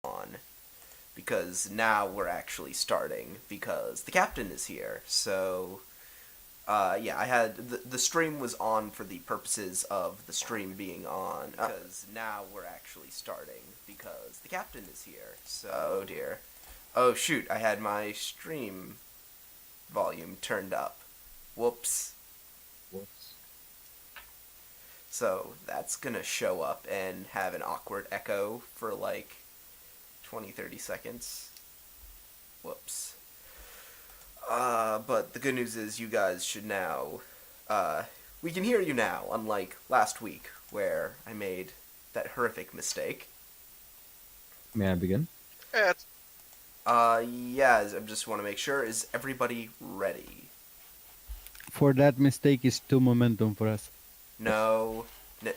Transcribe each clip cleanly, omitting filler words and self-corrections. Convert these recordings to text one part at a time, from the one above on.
on because now we're actually starting because the captain is here. So, yeah, I had the stream was on for the purposes of the stream being on because now we're actually starting because the captain is here. So, oh dear. Oh shoot, I had my stream volume turned up. Whoops. Whoops. So that's gonna show up and have an awkward echo for like 20-30 seconds. Whoops. But the good news is you guys should now, we can hear you now, unlike last week where I made that horrific mistake. May I begin? Yeah, Yeah, I just want to make sure, is everybody ready? For that mistake is too momentum for us. No.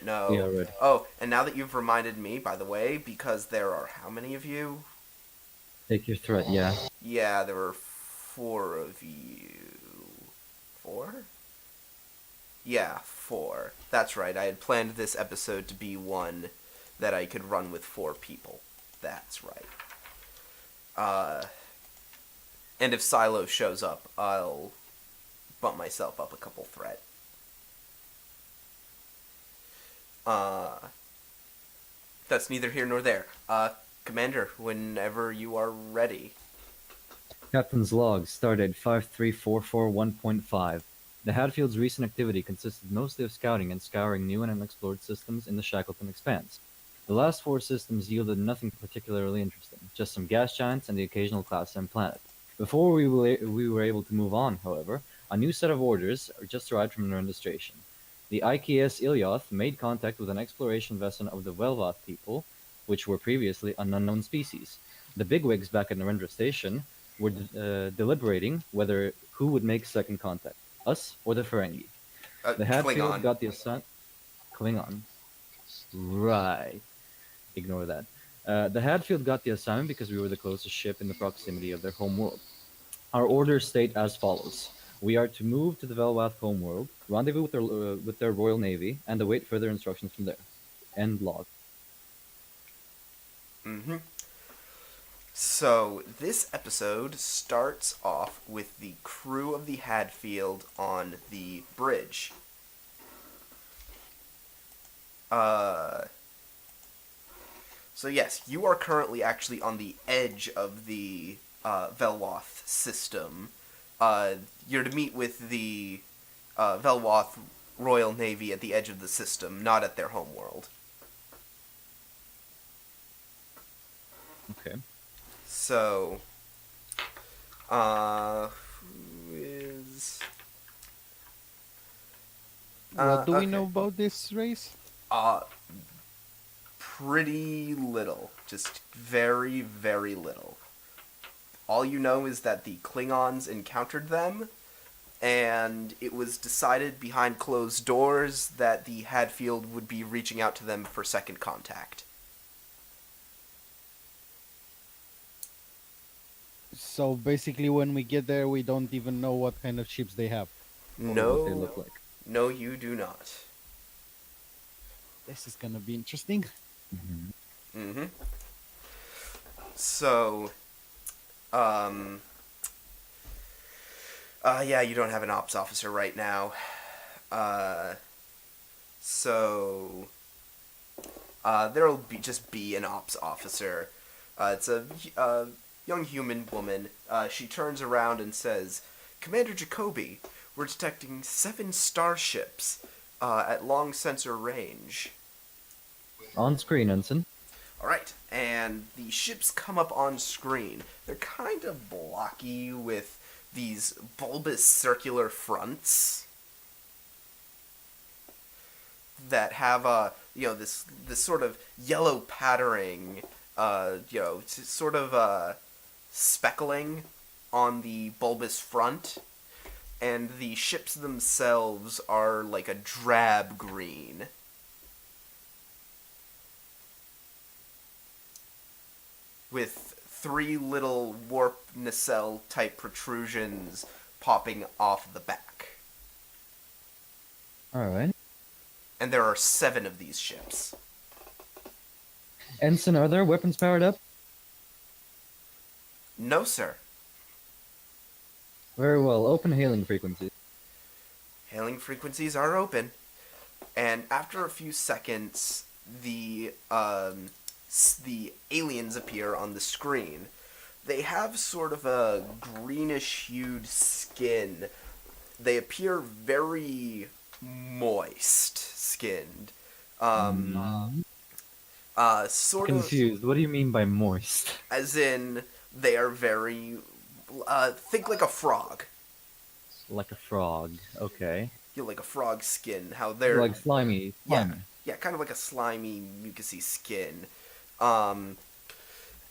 No. Yeah, ready. Oh, and now that you've reminded me, by the way, because there are how many of you? Take your threat, yeah. Yeah, there were 4 of you. 4? Yeah, 4. That's right, I had planned this episode to be one that I could run with 4 people. That's right. And if Silo shows up, I'll bump myself up a couple threat. That's neither here nor there. Commander, whenever you are ready. Captain's log, stardate 53441.5. The Hadfield's recent activity consisted mostly of scouting and scouring new and unexplored systems in the Shackleton Expanse. The last 4 systems yielded nothing particularly interesting, just some gas giants and the occasional Class M planet. Before we were able to move on, however, a new set of orders just arrived from an administration. The IKS Ilyoth made contact with an exploration vessel of the Velvath people, which were previously an unknown species. The bigwigs back at Narendra Station were deliberating whether who would make second contact, us or the Ferengi. The Hadfield Klingon. got the Klingon. Right. Ignore that. The Hadfield got the assignment because we were the closest ship in the proximity of their homeworld. Our orders state as follows. We are to move to the Velvath homeworld, rendezvous with their Royal Navy, and await further instructions from there. End log. Mm-hmm. So, this episode starts off with the crew of the Hadfield on the bridge. So yes, you are currently actually on the edge of the Velwath system. You're to meet with the Velwath Royal Navy at the edge of the system, not at their homeworld. Okay. So, who is... What do we okay. know about this race? Pretty little. Just very, very little. All you know is that the Klingons encountered them, and it was decided behind closed doors that the Hadfield would be reaching out to them for second contact. So basically when we get there we don't even know what kind of ships they have. Or No, what they look like. no, you do not. This is gonna be interesting. Mm-hmm. Mm-hmm. So, yeah, you don't have an ops officer right now. So, there'll just be an ops officer. It's a young human woman. She turns around and says, Commander Jacoby, we're detecting 7 starships, at long sensor range. On screen, Ensign. Alright, and the ships come up on screen. They're kind of blocky with these bulbous circular fronts that have this sort of yellow patterning, sort of speckling on the bulbous front, and the ships themselves are like a drab green. With 3 little warp nacelle type protrusions popping off the back. Alright. And there are 7 of these ships. Ensign, are their weapons powered up? No, sir. Very well. Open hailing frequency. Hailing frequencies are open. And after a few seconds, the aliens appear on the screen. They have sort of a greenish-hued skin. They appear very moist-skinned. Sort of Confused. What do you mean by moist? as in they are very think like a frog. Like a frog. Okay. You know, like a frog skin. How they're Like slimy. yeah, Slimy. yeah, kind of like a slimy, mucousy skin. Um,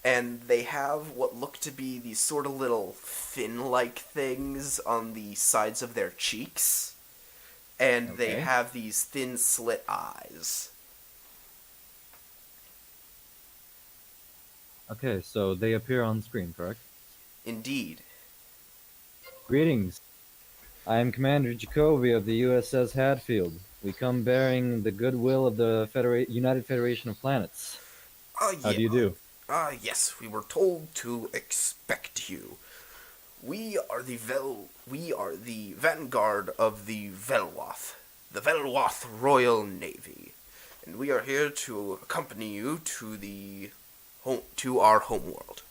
and they have what look to be these sort of little fin-like things on the sides of their cheeks, and they Okay. have these thin slit eyes. Okay, so they appear on screen, correct? Indeed. Greetings. I am Commander Jacoby of the USS Hadfield. We come bearing the goodwill of the United Federation of Planets. How do you do? Yes, we were told to expect you. We are the vanguard of the Velwath Royal Navy, and we are here to accompany you to our homeworld.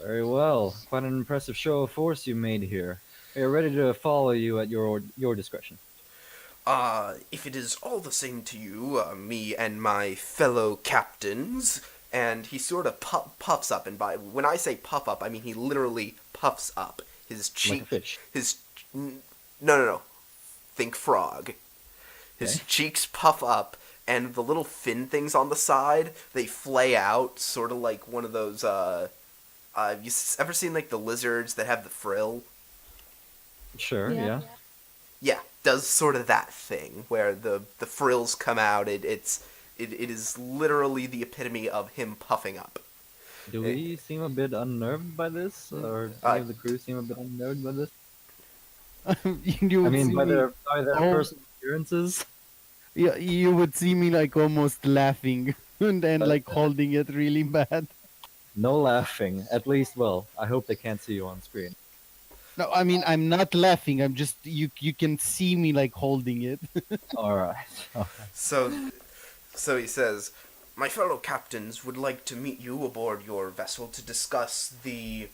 Very well. Quite an impressive show of force you made here. We are ready to follow you at your discretion. If it is all the same to you, me and my fellow captains, and he sort of puffs up, and when I say puff up, I mean he literally puffs up. His cheek, Like a fish. no. Think frog. His Okay. cheeks puff up, and the little fin things on the side, they flay out, sort of like one of those, you ever seen, like, the lizards that have the frill? Sure, yeah. Yeah, does sort of that thing, where the frills come out, it is literally the epitome of him puffing up. Do we seem a bit unnerved by this? Or do any of the crew seem a bit unnerved by this? You I would mean, see by me, their Oh. personal appearances? yeah, you would see me like almost laughing and then like holding it really bad. No laughing. At least, well, I hope they can't see you on screen. No, I mean I'm not laughing. I'm just you can see me like holding it. Alright. So he says, "My fellow captains would like to meet you aboard your vessel to discuss the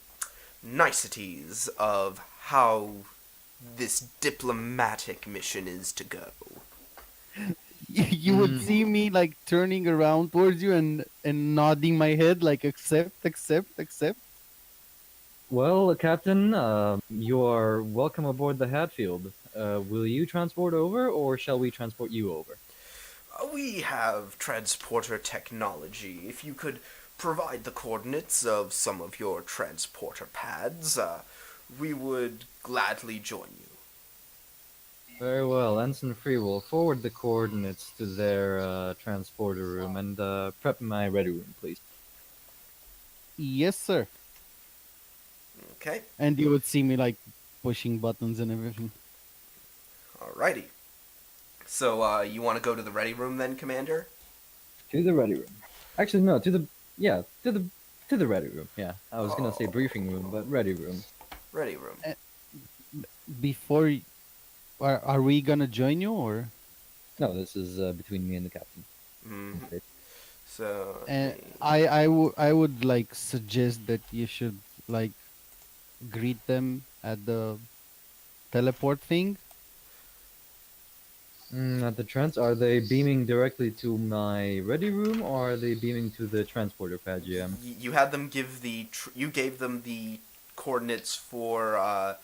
niceties of how this diplomatic mission is to go." You would see me like turning around towards you and nodding my head like accept. Well, Captain, you are welcome aboard the Hadfield. Will you transport over, or shall we transport you over? We have transporter technology. If you could provide the coordinates of some of your transporter pads, we would gladly join you. Very well. Ensign Free will forward the coordinates to their transporter room and prep my ready room, please. Yes, sir. Okay, And you would see me like pushing buttons and everything. alrighty. So, you want to go to the ready room then, Commander? To the ready room. Actually, no. To the ready room. Yeah, I was gonna say briefing room, but ready room. Ready room. Before, are we gonna join you or? No, this is between me and the captain. Mhm. Okay. So, I would like suggest that you should like greet them at the teleport thing. At the are they beaming directly to my ready room, or are they beaming to the transporter pad, GM? you had them give you gave them the coordinates for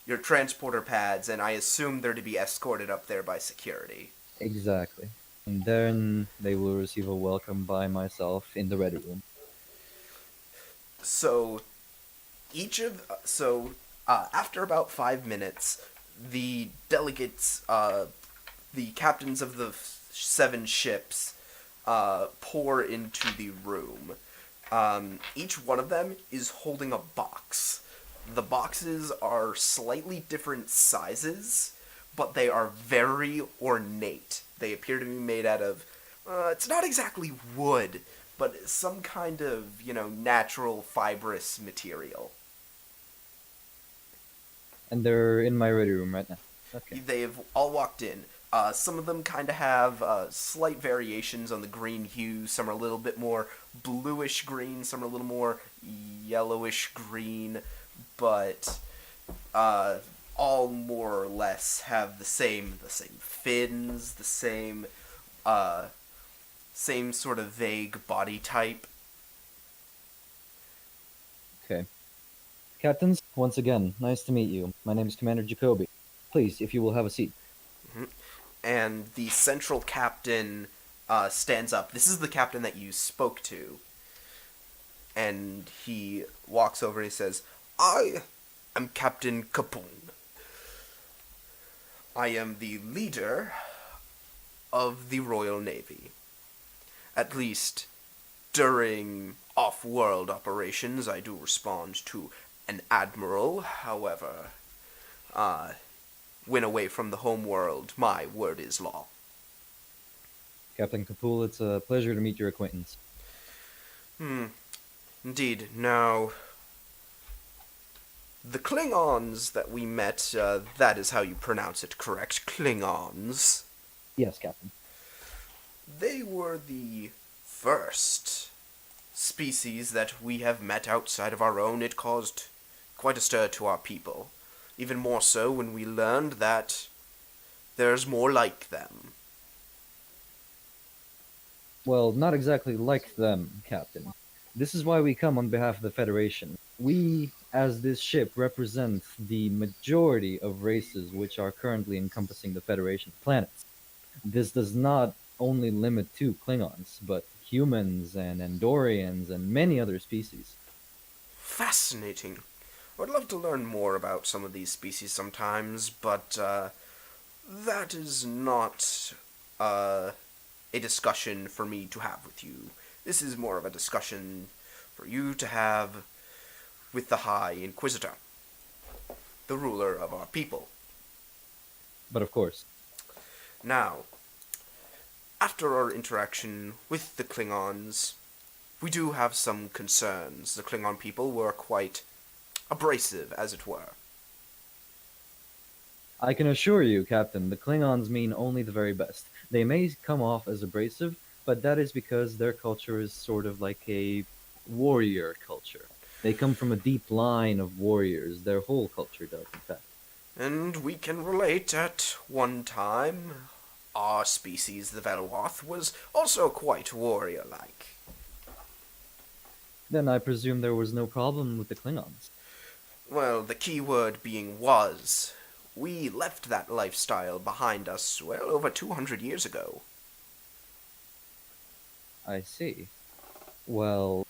your transporter pads, and I assume they're to be escorted up there by security. Exactly. And then they will receive a welcome by myself in the ready room. So, after about 5 minutes, the delegates, the captains of the 7 ships, pour into the room. Each one of them is holding a box. The boxes are slightly different sizes, but they are very ornate. They appear to be made out of, it's not exactly wood, but some kind of, natural fibrous material. And they're in my ready room right now. Okay. They've all walked in. Some of them kind of have slight variations on the green hue. Some are a little bit more bluish green. Some are a little more yellowish green. But all more or less have the same fins, same sort of vague body type. Okay. Captains, once again, nice to meet you. My name is Commander Jacoby. Please, if you will have a seat. And the central captain stands up. This is the captain that you spoke to. And he walks over and he says, I am Captain Capone. I am the leader of the Royal Navy. At least during off-world operations, I do respond to an admiral. However, when away from the home world, my word is law. Captain Kapul, it's a pleasure to meet your acquaintance. Indeed. Now, the Klingons that we met, that is how you pronounce it, correct? Klingons. Yes, Captain. They were the first species that we have met outside of our own. It caused quite a stir to our people. Even more so when we learned that there's more like them. Well, not exactly like them, Captain. This is why we come on behalf of the Federation. We, as this ship, represent the majority of races which are currently encompassing the Federation planets. This does not only limit to Klingons, but humans and Andorians and many other species. Fascinating. I would love to learn more about some of these species sometimes, but that is not a discussion for me to have with you. This is more of a discussion for you to have with the High Inquisitor, the ruler of our people. But of course, Now, after our interaction with the Klingons, we do have some concerns. The Klingon people were quite abrasive, as it were. I can assure you, Captain, the Klingons mean only the very best. They may come off as abrasive, but that is because their culture is sort of like a warrior culture. They come from a deep line of warriors. Their whole culture does, in fact. And we can relate at one time, our species, the Velwath, was also quite warrior-like. Then I presume there was no problem with the Klingons. Well, the key word being was. We left that lifestyle behind us, well, over 200 years ago. I see. Well,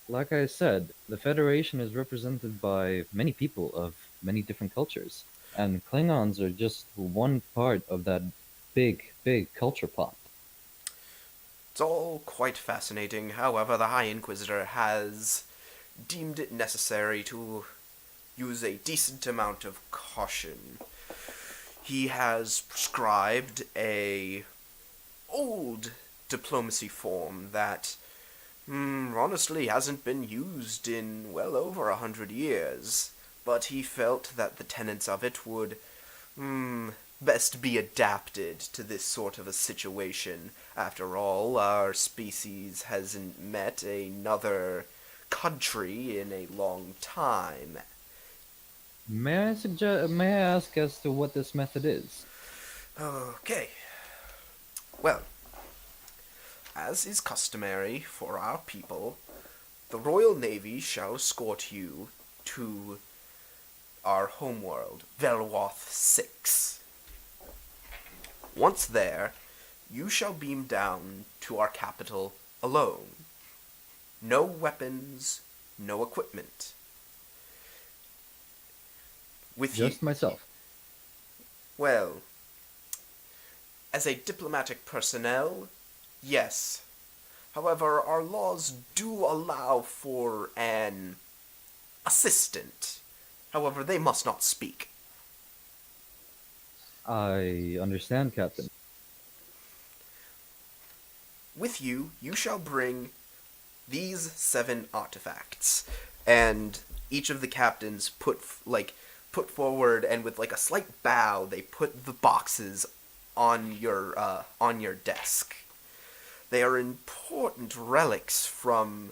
like I said, the Federation is represented by many people of many different cultures, and Klingons are just one part of that big, big culture pot. It's all quite fascinating. However, the High Inquisitor has deemed it necessary to use a decent amount of caution. He has prescribed a old diplomacy form that honestly hasn't been used in well over 100 years, but he felt that the tenets of it would best be adapted to this sort of a situation. After all, our species hasn't met another country in a long time. May I ask as to what this method is? Okay. Well, as is customary for our people, the Royal Navy shall escort you to our homeworld, Velwath 6. Once there, you shall beam down to our capital alone. No weapons, no equipment. With Just you, myself. well, as a diplomatic personnel, yes. However, our laws do allow for an assistant. However, they must not speak. I understand, Captain. With you, you shall bring these 7 artifacts, and each of the captains put forward, and with like a slight bow, they put the boxes on your desk. They are important relics from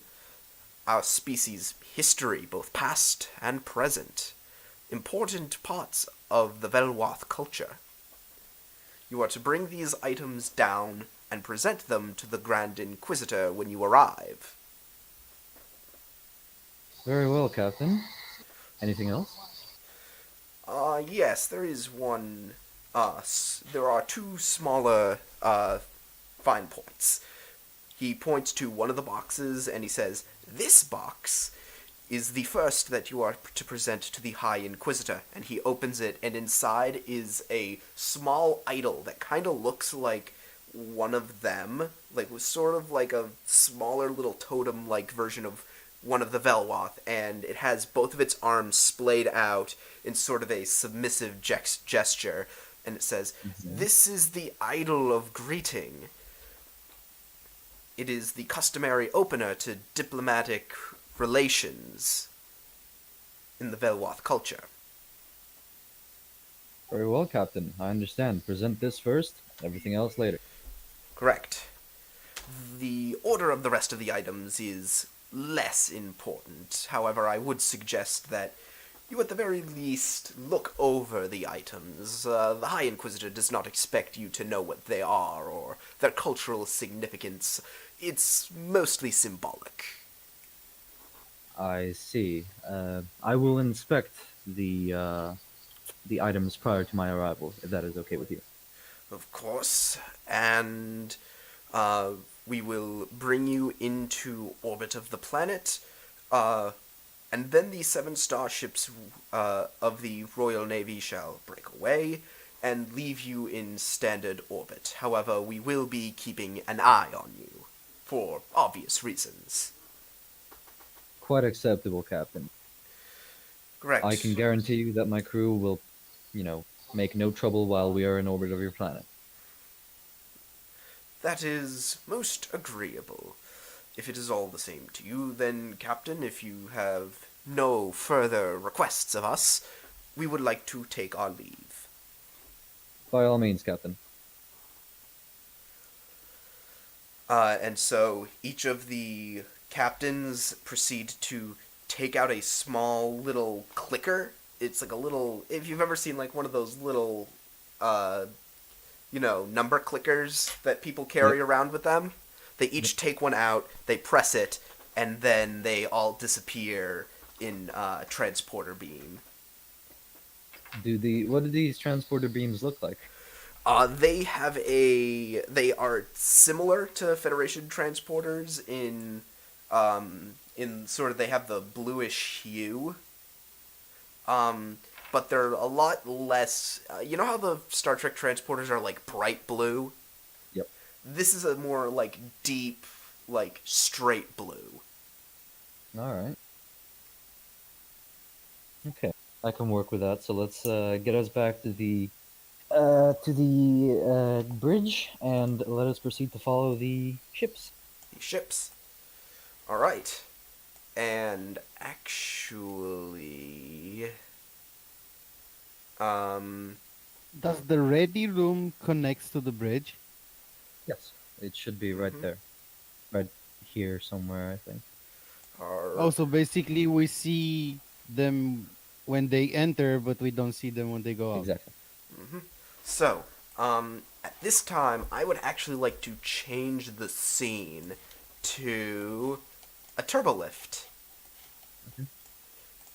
our species' history, both past and present. Important parts of the Velwath culture. You are to bring these items down and present them to the Grand Inquisitor when you arrive. Very well, Captain. Anything else? Yes, there is one. There are 2 smaller, fine points. He points to one of the boxes and he says, "This box is the first that you are to present to the High Inquisitor." And he opens it, and inside is a small idol that kind of looks like one of them, like was sort of like a smaller little totem-like version of one of the Velwath, and it has both of its arms splayed out in sort of a submissive gesture, and it says, "This is the idol of greeting. It is the customary opener to diplomatic relations in the Velwath culture." Very well, Captain. I understand. Present this first, everything else later. Correct. The order of the rest of the items is less important. However, I would suggest that you at the very least look over the items. The High Inquisitor does not expect you to know what they are or their cultural significance. It's mostly symbolic. I see. I will inspect the items prior to my arrival, if that is okay with you. Of course, and we will bring you into orbit of the planet, and then the 7 starships of the Royal Navy shall break away and leave you in standard orbit. However, we will be keeping an eye on you, for obvious reasons. Quite acceptable, Captain. Correct. I can guarantee you that my crew will, make no trouble while we are in orbit of your planet. That is most agreeable. If it is all the same to you, then, Captain, if you have no further requests of us, we would like to take our leave. By all means, Captain. And so each of the captains proceed to take out a small little clicker. It's like a little, if you've ever seen like one of those little, number clickers that people carry around with them. They each take one out, they press it, and then they all disappear in transporter beam. What do these transporter beams look like? They are similar to Federation transporters in sort of, they have the bluish hue. But they're a lot less, you know how the Star Trek transporters are like bright blue? Yep. This is a more like deep, like straight blue. Alright. Okay, I can work with that. So let's get us back to the bridge, and let us proceed to follow the ships. The ships. Alright. And actually... Does the ready room connects to the bridge? Yes. It should be right there. Right here somewhere, I think. Oh, so basically we see them when they enter, but we don't see them when they go out. Exactly. So, at this time, I would actually like to change the scene to a turbolift.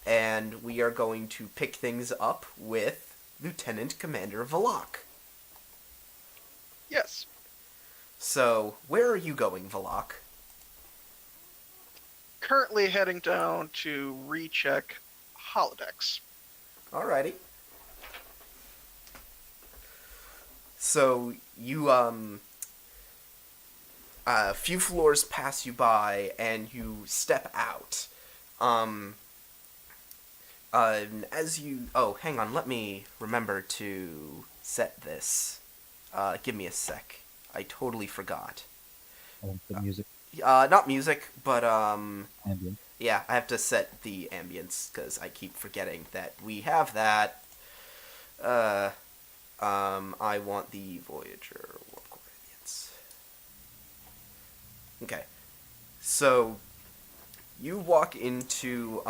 And we are going to pick things up with Lieutenant Commander Valak. Yes. So, where are you going, Valak? Currently heading down to recheck holodecks. Alrighty. So, you, a few floors pass you by, and you step out. As you... Oh, hang on, let me remember to set this. Give me a sec. I totally forgot. The music. Not music, but Ambient. yeah, I have to set the ambience because I keep forgetting that we have that. Uh, I want the Voyager warp core ambience. Okay, so you walk into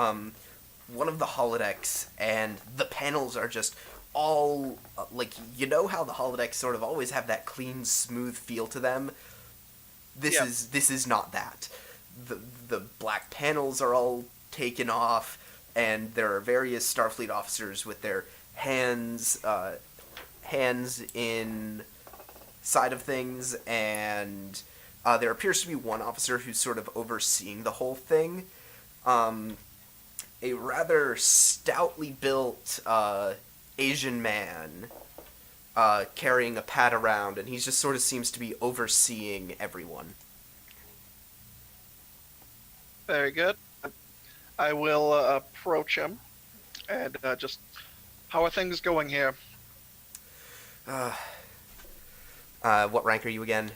one of the holodecks, and the panels are just all like, you know how the holodecks sort of always have that clean, smooth feel to them. Yep. This is not that. The black panels are all taken off, and there are various Starfleet officers with their hands in side of things, and there appears to be one officer who's sort of overseeing the whole thing. A rather stoutly built Asian man carrying a pad around, and he just sort of seems to be overseeing everyone. Very good. I will approach him and just, how are things going here? What rank are you again?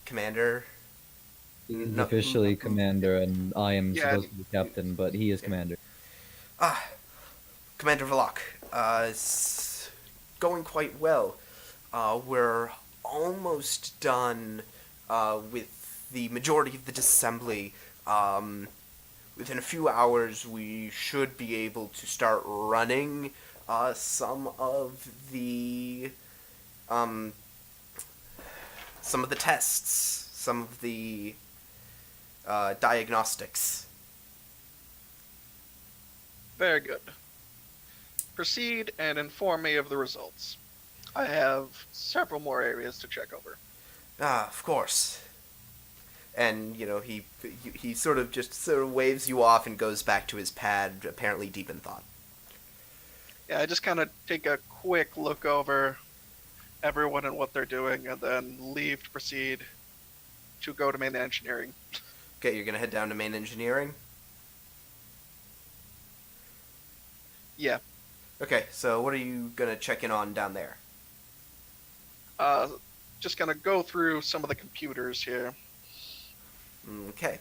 Commander? He's No, officially commander, and I am Yeah. supposed to be captain, but he is commander. Commander Valak. It's going quite well. We're almost done with the majority of the disassembly. Within a few hours, we should be able to start running some of the tests, some of the diagnostics. Very good. Proceed and inform me of the results. I have several more areas to check over. Of course. And he sort of waves you off and goes back to his pad, apparently deep in thought. Yeah, I just kind of take a quick look over everyone and what they're doing, and then leave to proceed to go to main engineering. Okay, you're gonna head down to main engineering. Yeah. Okay, so what are you gonna check in on down there? Just gonna go through some of the computers here. Okay.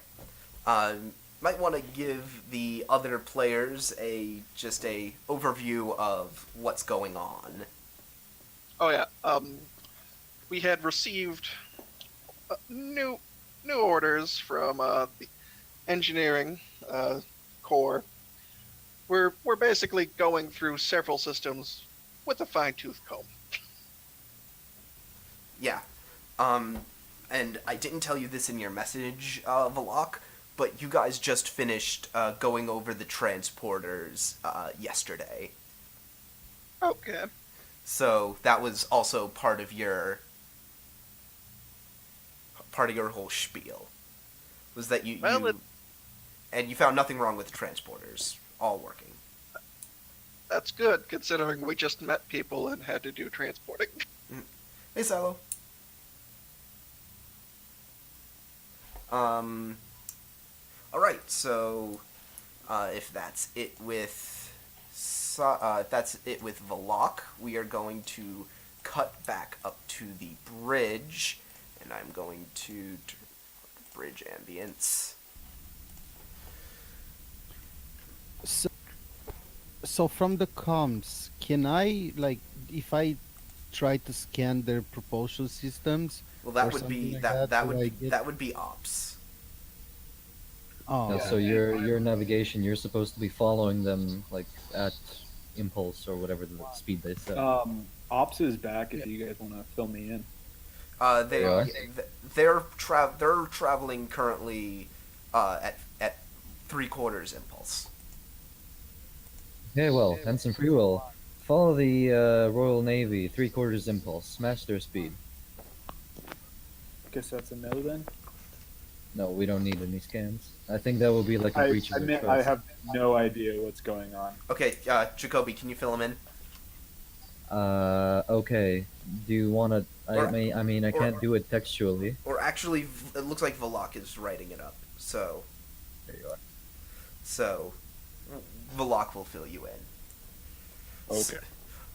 Might want to give the other players a overview of what's going on. Oh yeah. We had received new orders from the engineering core. We're basically going through several systems with a fine-tooth comb. Yeah. And I didn't tell you this in your message, Valak, but you guys just finished going over the transporters yesterday. Okay. So that was also part of your whole spiel. Was that and you found nothing wrong with the transporters, all working. That's good, considering we just met people and had to do transporting. Hey, Silo. Alright, so if that's it with Valak, we are going to cut back up to the bridge, and I'm going to turn on the bridge ambience. So from the comms, can I, like, if I try to scan their propulsion systems? Well, that or would something be like that would be ops. Oh, So your navigation, you're supposed to be following them like at impulse or whatever the speed they set. Ops is back if you guys want to fill me in. They are? they're traveling currently at 3/4 impulse. Okay, well, Ensign Free Will, follow the Royal Navy 3/4 impulse. Smash their speed. Guess that's a no then. No, we don't need any scans. I think that will be like a I breach of their admit I trust. have no idea what's going on. Okay, Jacoby, can you fill him in? Okay. Do you want to? Or- I can't do it textually. Or actually, it looks like Valak is writing it up. So There you are. Valak will fill you in. Okay.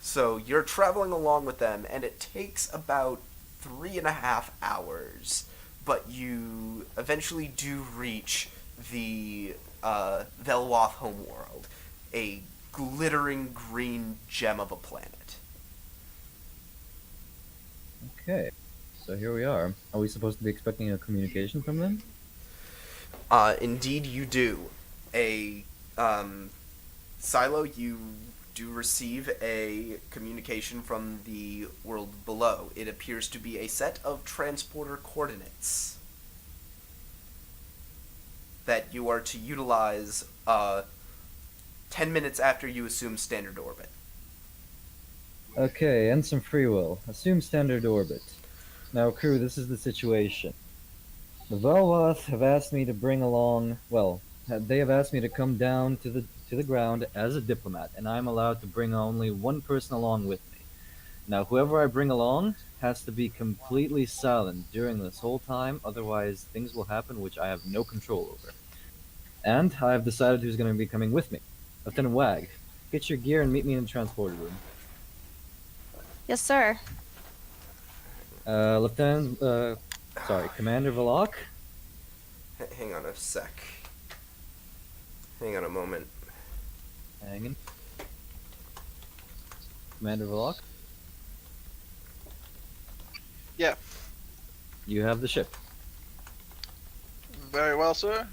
So you're traveling along with them, and it takes about 3.5 hours but you eventually do reach the Velwoth homeworld, a glittering green gem of a planet. Okay. So here we are. Are we supposed to be expecting a communication from them? Indeed, you do. Silo, you do receive a communication from the world below. It appears to be a set of transporter coordinates that you are to utilize 10 minutes after you assume standard orbit. Okay, and some free will. Assume standard orbit. Now, crew, this is the situation. The Velvoth have asked me to bring along. Well, they have asked me to come down to the ground as a diplomat, and I'm allowed to bring only one person along with me. Now, whoever I bring along has to be completely silent during this whole time, otherwise things will happen which I have no control over. And I have decided who's going to be coming with me. Lieutenant Wag, get your gear and meet me in the transporter room. Yes, sir. Commander Valak. Hang on a sec. Hang on a moment. Hanging. Commander Valak. Yeah. You have the ship. Very well, sir.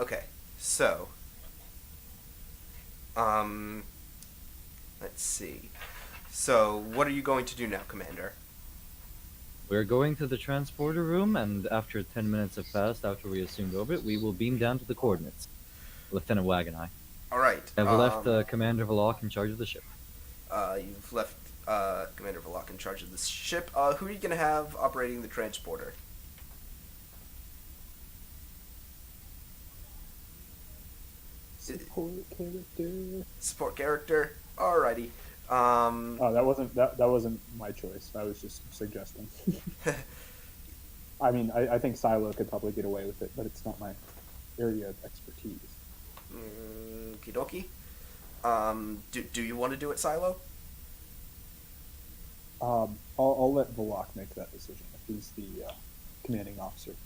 Okay. So, let's see. So, what are you going to do now, Commander? We're going to the transporter room, and after 10 minutes have passed after we assumed orbit, we will beam down to the coordinates. Lieutenant Wag and I. Alright. I've left Commander Valak in charge of the ship. You've left Commander Valak in charge of the ship. Who are you going to have operating the transporter? Support character. Support character? Alrighty. Oh, that wasn't my choice. I was just suggesting. I mean, I think Silo could probably get away with it, but it's not my area of expertise. Okie dokie. Do you want to do it, Silo? I'll let Valak make that decision if he's the commanding officer.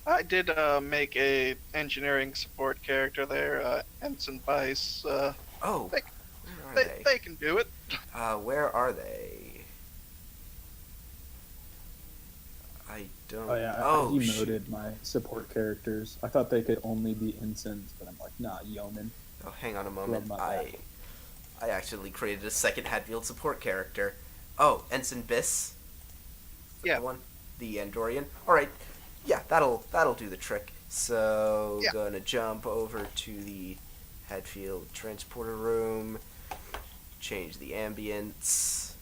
I did make a engineering support character there, Ensign Bice. Oh, They- where are they can do it. Where are they? I don't. Oh yeah, Oh, I shoot. demoted my support characters. I thought they could only be ensigns, but I'm like, nah, yeoman. Oh, hang on a moment. Love my back. I actually created a second Hadfield support character. Oh, Ensign Biss. Yeah. The one, the Andorian. All right. Yeah, that'll do the trick. So, Yeah. gonna jump over to the Hadfield transporter room, change the ambience,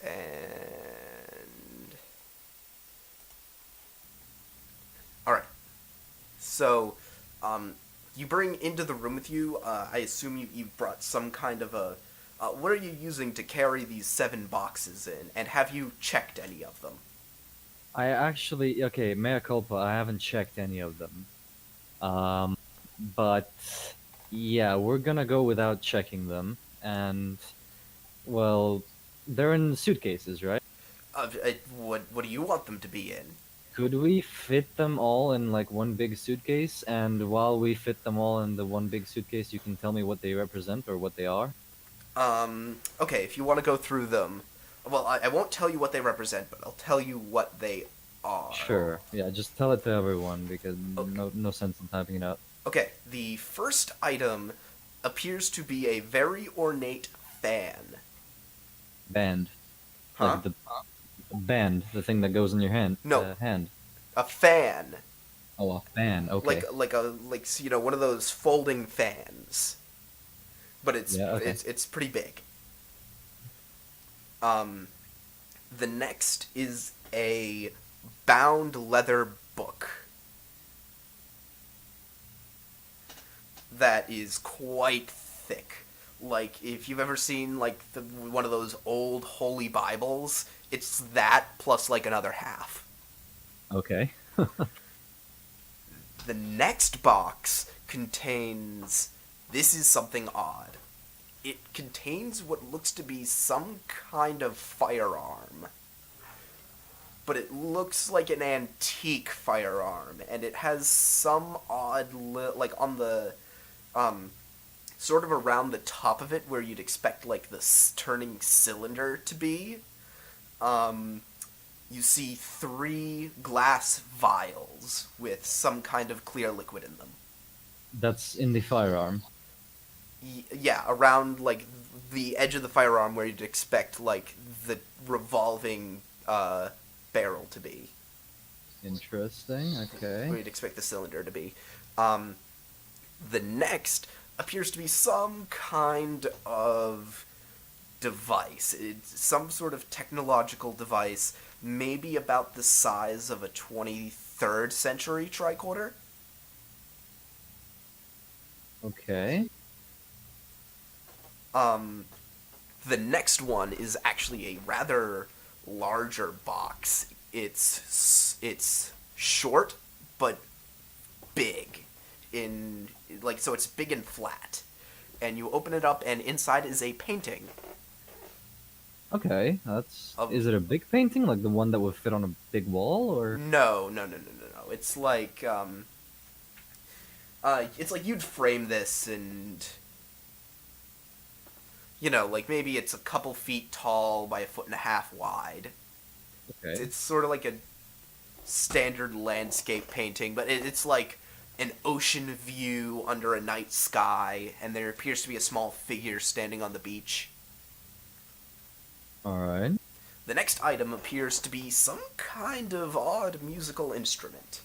and all right. So, you bring into the room with you. I assume you brought some kind of a. What are you using to carry these 7 boxes in? And have you checked any of them? Okay, mea culpa, I haven't checked any of them. But yeah, we're gonna go without checking them, and well, they're in suitcases, right? What do you want them to be in? Could we fit them all in like one big suitcase? And while we fit them all in the one big suitcase, you can tell me what they represent or what they are? Okay, if you want to go through them, well, I won't tell you what they represent, but I'll tell you what they are. Sure. Yeah, just tell it to everyone because Okay. no sense in typing it out. Okay, the first item appears to be a very ornate fan. Band. Huh? Like the band, the thing that goes in your hand. No. Hand. A fan. Oh, a fan. Okay. Like one of those folding fans. But it's Yeah, okay. it's pretty big. The next is a bound leather book that is quite thick. Like if you've ever seen like one of those old holy Bibles, it's that plus like another half. Okay. The next box contains This is something odd. It contains what looks to be some kind of firearm. But it looks like an antique firearm, and it has some odd, like on the, sort of around the top of it where you'd expect like the turning cylinder to be. You see 3 glass vials with some kind of clear liquid in them. That's in the firearm. Yeah, around like the edge of the firearm where you'd expect like the revolving barrel to be. Interesting. Where Okay. you'd expect the cylinder to be. The next appears to be some kind of device. It's some sort of technological device, maybe about the size of a 23rd century tricorder. Okay. The next one is actually a rather larger box. It's short but big so it's big and flat. And you open it up and inside is a painting. Okay. That's. Of- Is it a big painting, like the one that would fit on a big wall, or? No. It's like it's like you'd frame this and like maybe it's a couple feet tall by 1.5 feet wide. Okay. It's sort of like a standard landscape painting, but it's like an ocean view under a night sky, and there appears to be a small figure standing on the beach. All right. The next item appears to be some kind of odd musical instrument.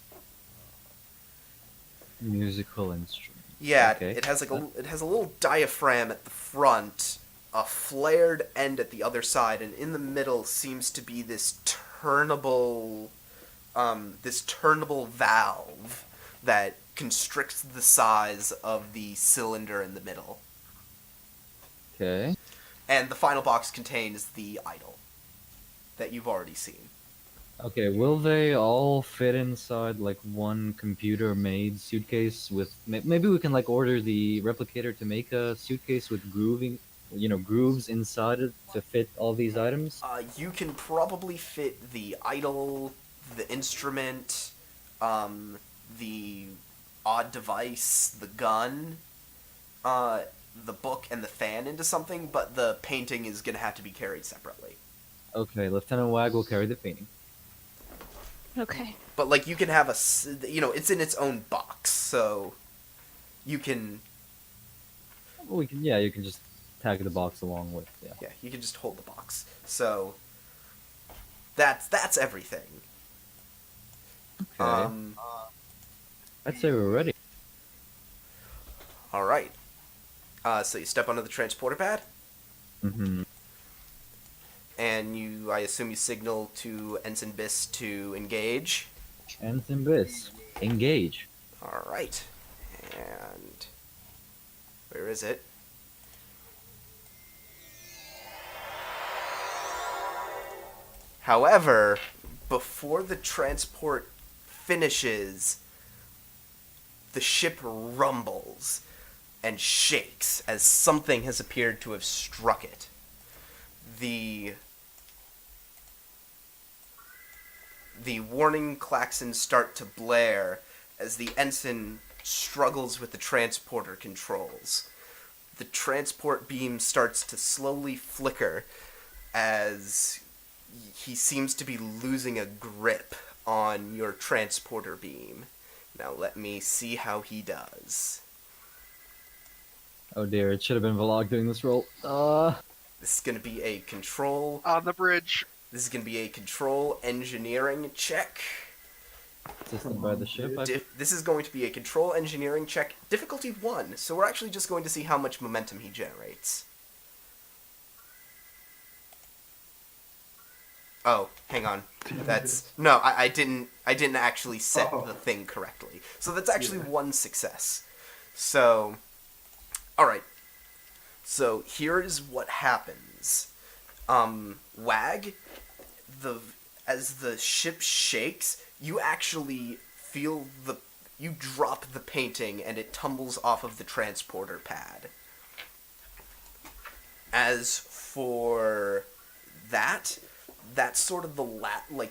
Musical instrument. Yeah, Okay. it has a little diaphragm at the front, a flared end at the other side, and in the middle seems to be this turnable valve that constricts the size of the cylinder in the middle. Okay. And the final box contains the idol that you've already seen. Okay, will they all fit inside like one computer-made suitcase with maybe we can like order the replicator to make a suitcase with grooves inside it to fit all these items? You can probably fit the idol, the instrument, the odd device, the gun, the book, and the fan into something, but the painting is going to have to be carried separately. Okay, Lieutenant Wag will carry the painting. Okay. But, like, you can have it's in its own box, so you can, You can just tag the box along with, yeah, you can just hold the box. So, that's everything. Okay. I'd say we're ready. Alright. So you step onto the transporter pad, Mm-hmm. and I assume you signal to Ensign Biss to engage. Ensign Biss, engage. Alright. And where is it? However, before the transport finishes, the ship rumbles and shakes as something has appeared to have struck it. The warning klaxons start to blare as the ensign struggles with the transporter controls. The transport beam starts to slowly flicker as he seems to be losing a grip on your transporter beam. Now let me see how he does. Oh dear, it should have been Vlog doing this role. This is going to be a control. On the bridge. This is going to be a control engineering check. Assisted by the ship. This is going to be a control engineering check, difficulty 1. So we're actually just going to see how much momentum he generates. Oh, hang on. I didn't actually set the thing correctly. So that's actually 1 success. So, all right. So here is what happens. Wag, as the ship shakes, you actually feel you drop the painting and it tumbles off of the transporter pad. As for that's sort of the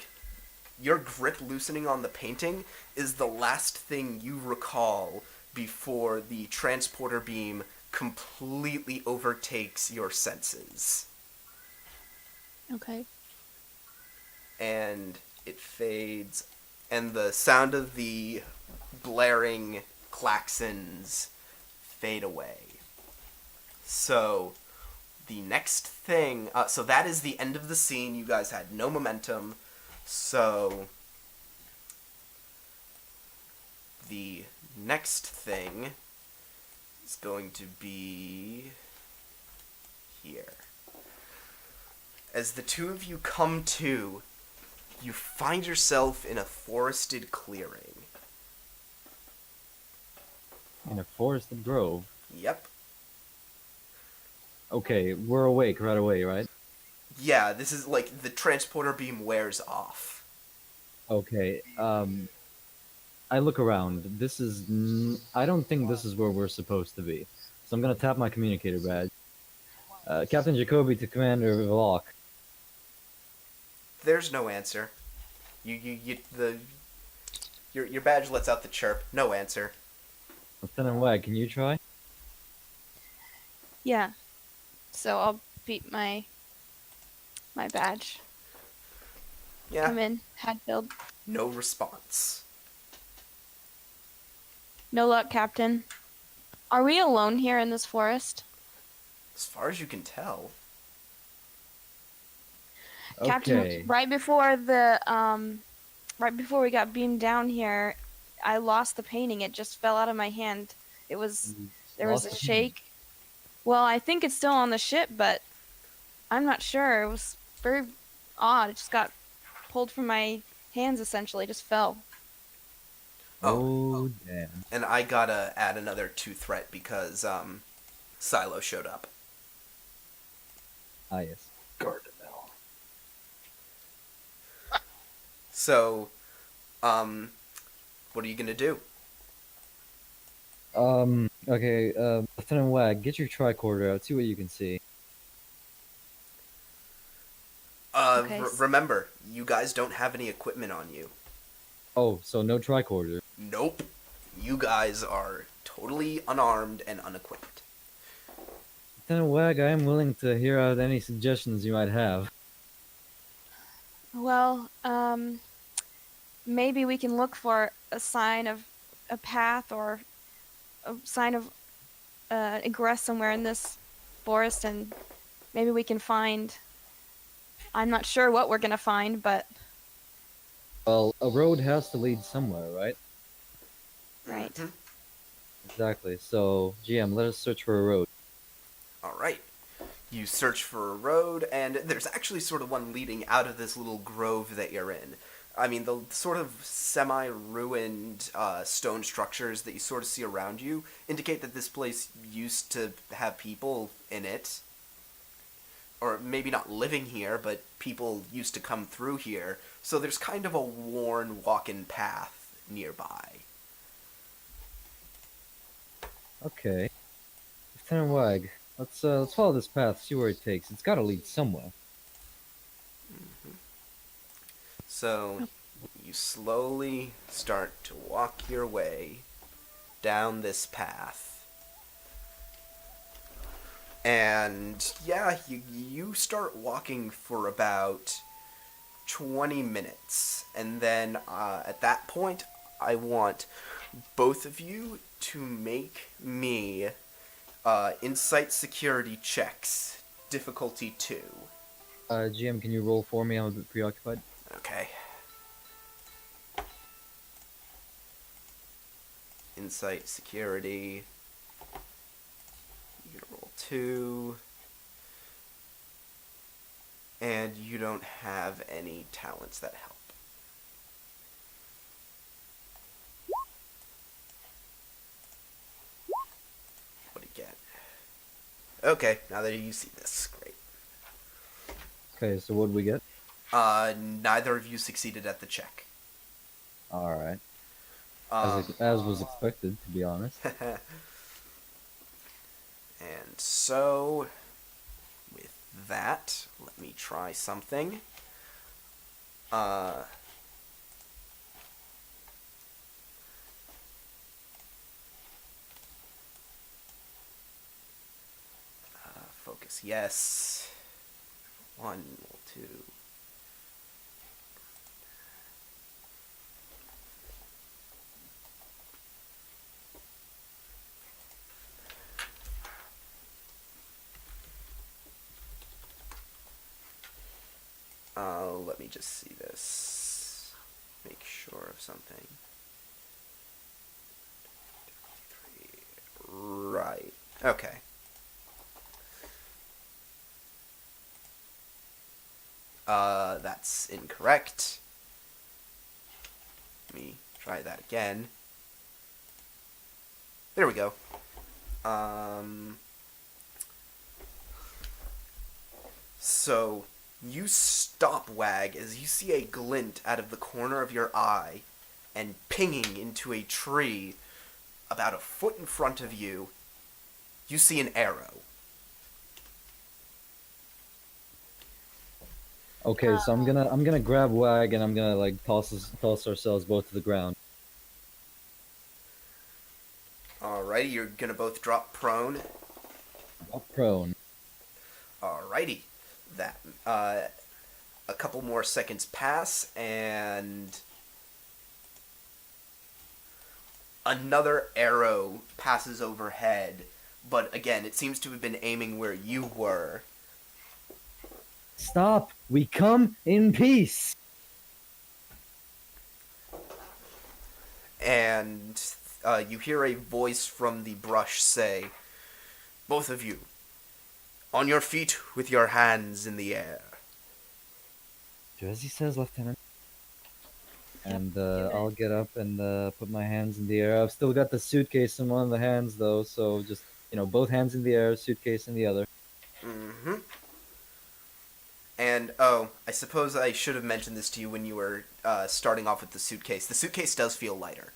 your grip loosening on the painting is the last thing you recall before the transporter beam completely overtakes your senses. Okay. And it fades, and the sound of the blaring klaxons fade away. So, the next thing... so that is the end of the scene. You guys had no momentum. So, the next thing is going to be here. As the two of you come to, you find yourself in a forested clearing. In a forested grove. Yep. Okay, we're awake right away, right? Yeah, this is like the transporter beam wears off. Okay, I look around. This is... I don't think this is where we're supposed to be. So I'm gonna tap my communicator badge. Captain Jacoby to Commander Vlok. There's no answer. Your badge lets out the chirp. No answer. Lieutenant Wag, can you try? Yeah. So I'll beat my badge. Yeah. Come in, Hadfield. No response. No luck, Captain. Are we alone here in this forest? As far as you can tell. Captain, Okay. right before we got beamed down here, I lost the painting. It just fell out of my hand. There was a Lost the painting? shake. Well, I think it's still on the ship, but I'm not sure. It was very odd. It just got pulled from my hands, essentially. It just fell. Oh, damn. And I gotta add another 2 threat because Silo showed up. Ah, yes. Gargamel. So, what are you gonna do? Okay, Lieutenant Wag, get your tricorder out, see what you can see. Okay. Remember, you guys don't have any equipment on you. Oh, so no tricorder. Nope. You guys are totally unarmed and unequipped. Lieutenant Wag, I am willing to hear out any suggestions you might have. Well, maybe we can look for a sign of a path or a sign of egress somewhere in this forest, and maybe we can find... I'm not sure what we're gonna find, but... Well, a road has to lead somewhere, right? Right. Mhm. Exactly, so, GM, let us search for a road. Alright. You search for a road, and there's actually sort of one leading out of this little grove that you're in. I mean, the sort of semi-ruined stone structures that you sort of see around you indicate that this place used to have people in it. Or maybe not living here, but people used to come through here. So there's kind of a worn walking path nearby. Okay. Lieutenant Wag, let's follow this path, see where it takes. It's gotta lead somewhere. So you slowly start to walk your way down this path. And yeah, you start walking for about 20 minutes. And then at that point, I want both of you to make me insight security checks, difficulty 2. GM, can you roll for me? I'm a bit preoccupied. Okay. Insight security. You roll 2. And you don't have any talents that help. What do you get? Okay, now that you see this, great. Okay, so what do we get? Neither of you succeeded at the check. Alright. As was expected, to be honest. And so, with that, let me try something. Focus, yes. 1, 2. Let me just see this. Make sure of something. Right. Okay. That's incorrect. Let me try that again. There we go. So, you stop, Wag, as you see a glint out of the corner of your eye, and pinging into a tree about a foot in front of you, you see an arrow. Okay, so I'm gonna grab Wag and I'm gonna like toss ourselves both to the ground. Alrighty, you're gonna both drop prone. Up prone. Alrighty. That, a couple more seconds pass, and another arrow passes overhead, but again, it seems to have been aiming where you were. Stop! We come in peace! And you hear a voice from the brush say, "Both of you, on your feet with your hands in the air." Do as he says, Lieutenant. And do I'll it. get up and put my hands in the air. I've still got the suitcase in one of the hands, though, so just, both hands in the air, suitcase in the other. Mm-hmm. And, oh, I suppose I should have mentioned this to you when you were starting off with the suitcase. The suitcase does feel lighter.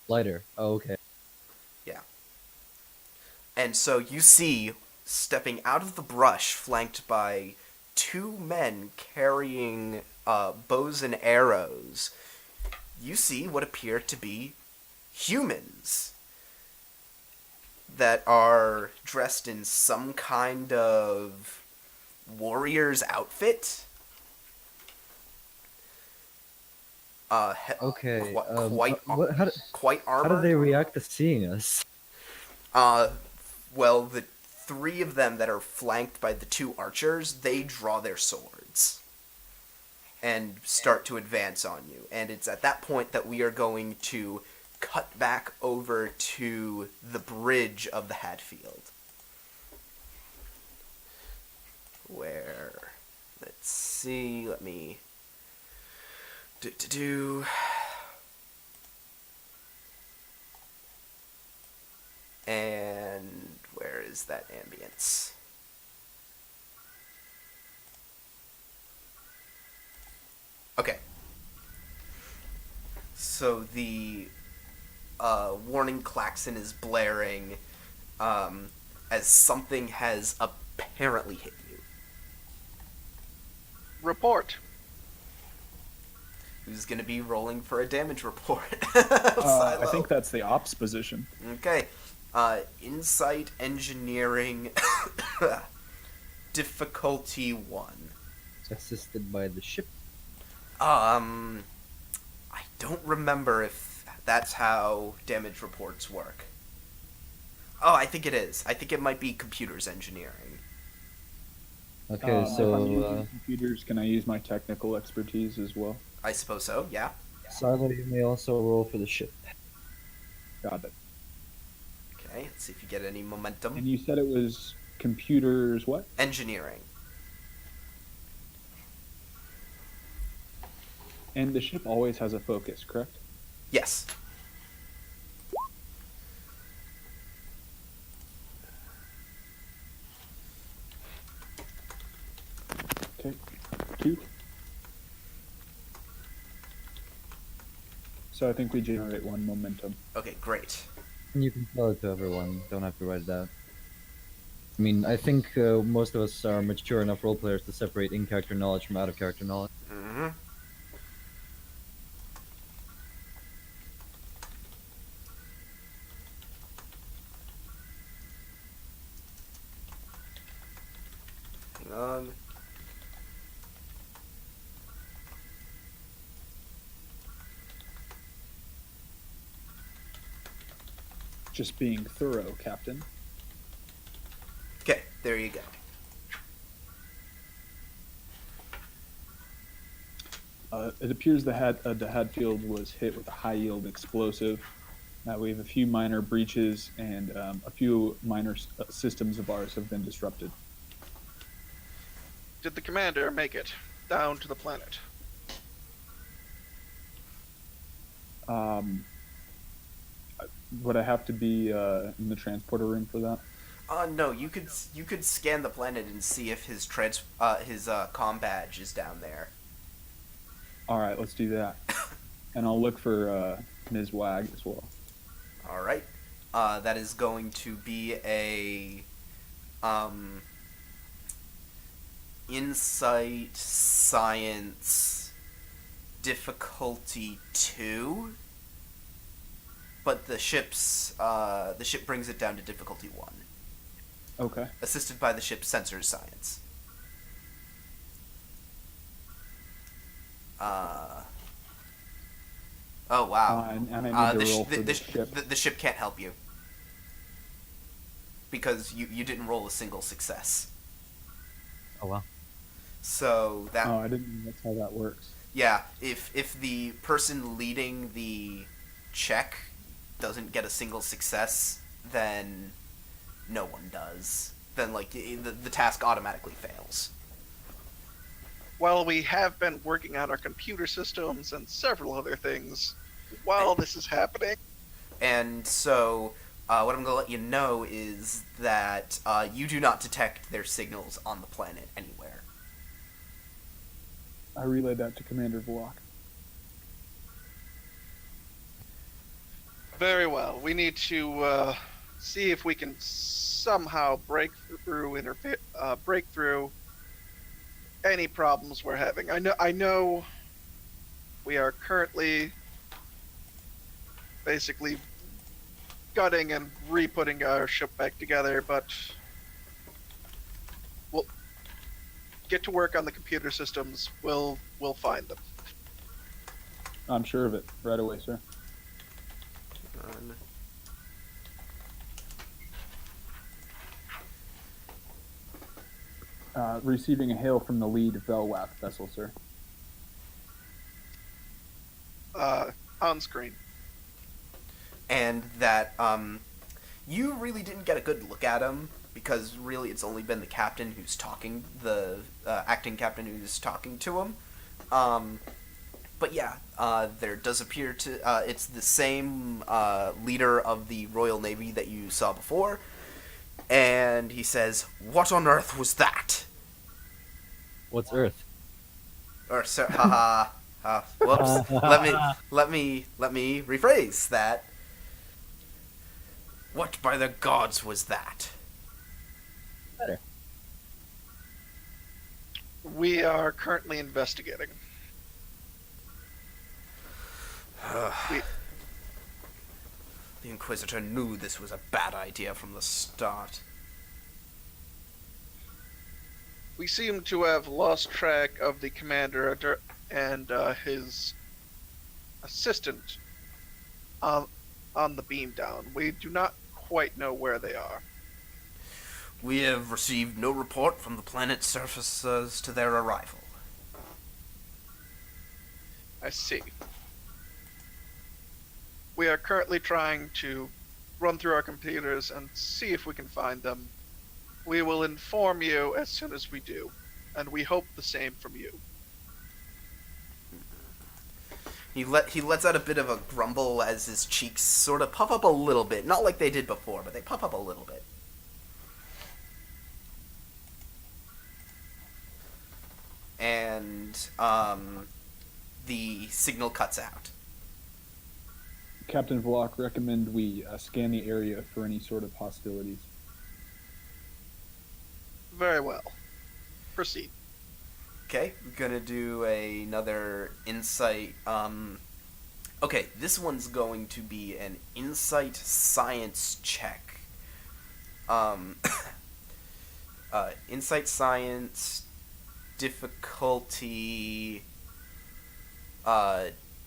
Lighter. Oh, okay. Yeah. And so you see, stepping out of the brush, flanked by 2 men carrying bows and arrows, you see what appear to be humans that are dressed in some kind of warrior's outfit. Okay. Quite how armored. did they react to seeing us? Well, the 3 of them that are flanked by the 2 archers, they draw their swords and start to advance on you. And it's at that point that we are going to cut back over to the bridge of the Hadfield. Where, let's see, let me do. And where is that ambience? Okay. So the warning klaxon is blaring as something has apparently hit you. Report. Who's going to be rolling for a damage report? I think that's the ops position. Okay. Insight engineering difficulty 1. Assisted by the ship. I don't remember if that's how damage reports work. Oh, I think it is. I think it might be computers engineering. Okay, If I'm using so computers, can I use my technical expertise as well? I suppose so, yeah. Silo, you may also roll for the ship. Got it. Okay, let's see if you get any momentum. And you said it was computers what? Engineering. And the ship always has a focus, correct? Yes. Okay. 2. So I think we generate 1 momentum. Okay, great. And you can tell it to everyone. Don't have to write it out. I mean, I think most of us are mature enough role players to separate in-character knowledge from out-of-character knowledge. Mm-hmm. Hang on. Just being thorough, Captain. Okay, there you go. It appears the Hadfield was hit with a high-yield explosive. We have a few minor breaches, and a few minor systems of ours have been disrupted. Did the commander make it down to the planet? Would I have to be in the transporter room for that? No, you could scan the planet and see if his comm badge is down there. All right, let's do that. And I'll look for Ms. Wag as well. All right. That is going to be a insight science difficulty 2. But the ship brings it down to difficulty 1. Okay. Assisted by the ship's sensors science. Oh wow. And I need to roll for the the ship. The ship can't help you because you didn't roll a single success. Oh wow. So that. Oh, I didn't know that's how that works. Yeah, if the person leading the check doesn't get a single success, then no one does. Then like the task automatically fails. While we have been working on our computer systems and several other things while this is happening. And so, what I'm going to let you know is that you do not detect their signals on the planet anywhere. I relayed that to Commander Vlok. Very well. We need to see if we can somehow break through any problems we're having. I know we are currently basically gutting and re-putting our ship back together, but we'll get to work on the computer systems. We'll find them. I'm sure of it. Right away, sir. Receiving a hail from the lead Velwath vessel, sir. On screen. And that you really didn't get a good look at him because really it's only been the captain who's talking, the acting captain who's talking to him. But yeah, there does appear to it's the same leader of the Royal Navy that you saw before, and he says, "What on earth was that?" What's Earth? Or sir, haha. Whoops. let me rephrase that. What by the gods was that? Better. We are currently investigating. The Inquisitor knew this was a bad idea from the start. We seem to have lost track of the commander and his assistant on the beam down. We do not quite know where they are. We have received no report from the planet's surface as to their arrival. I see. We are currently trying to run through our computers and see if we can find them. We will inform you as soon as we do, and we hope the same from you. He lets out a bit of a grumble as his cheeks sort of puff up a little bit. Not like they did before, but they puff up a little bit. And the signal cuts out. Captain Vlock, recommend we scan the area for any sort of hostilities. Very well. Proceed. Okay, we're gonna do another insight. Okay, this one's going to be an insight science check. Um, insight science difficulty.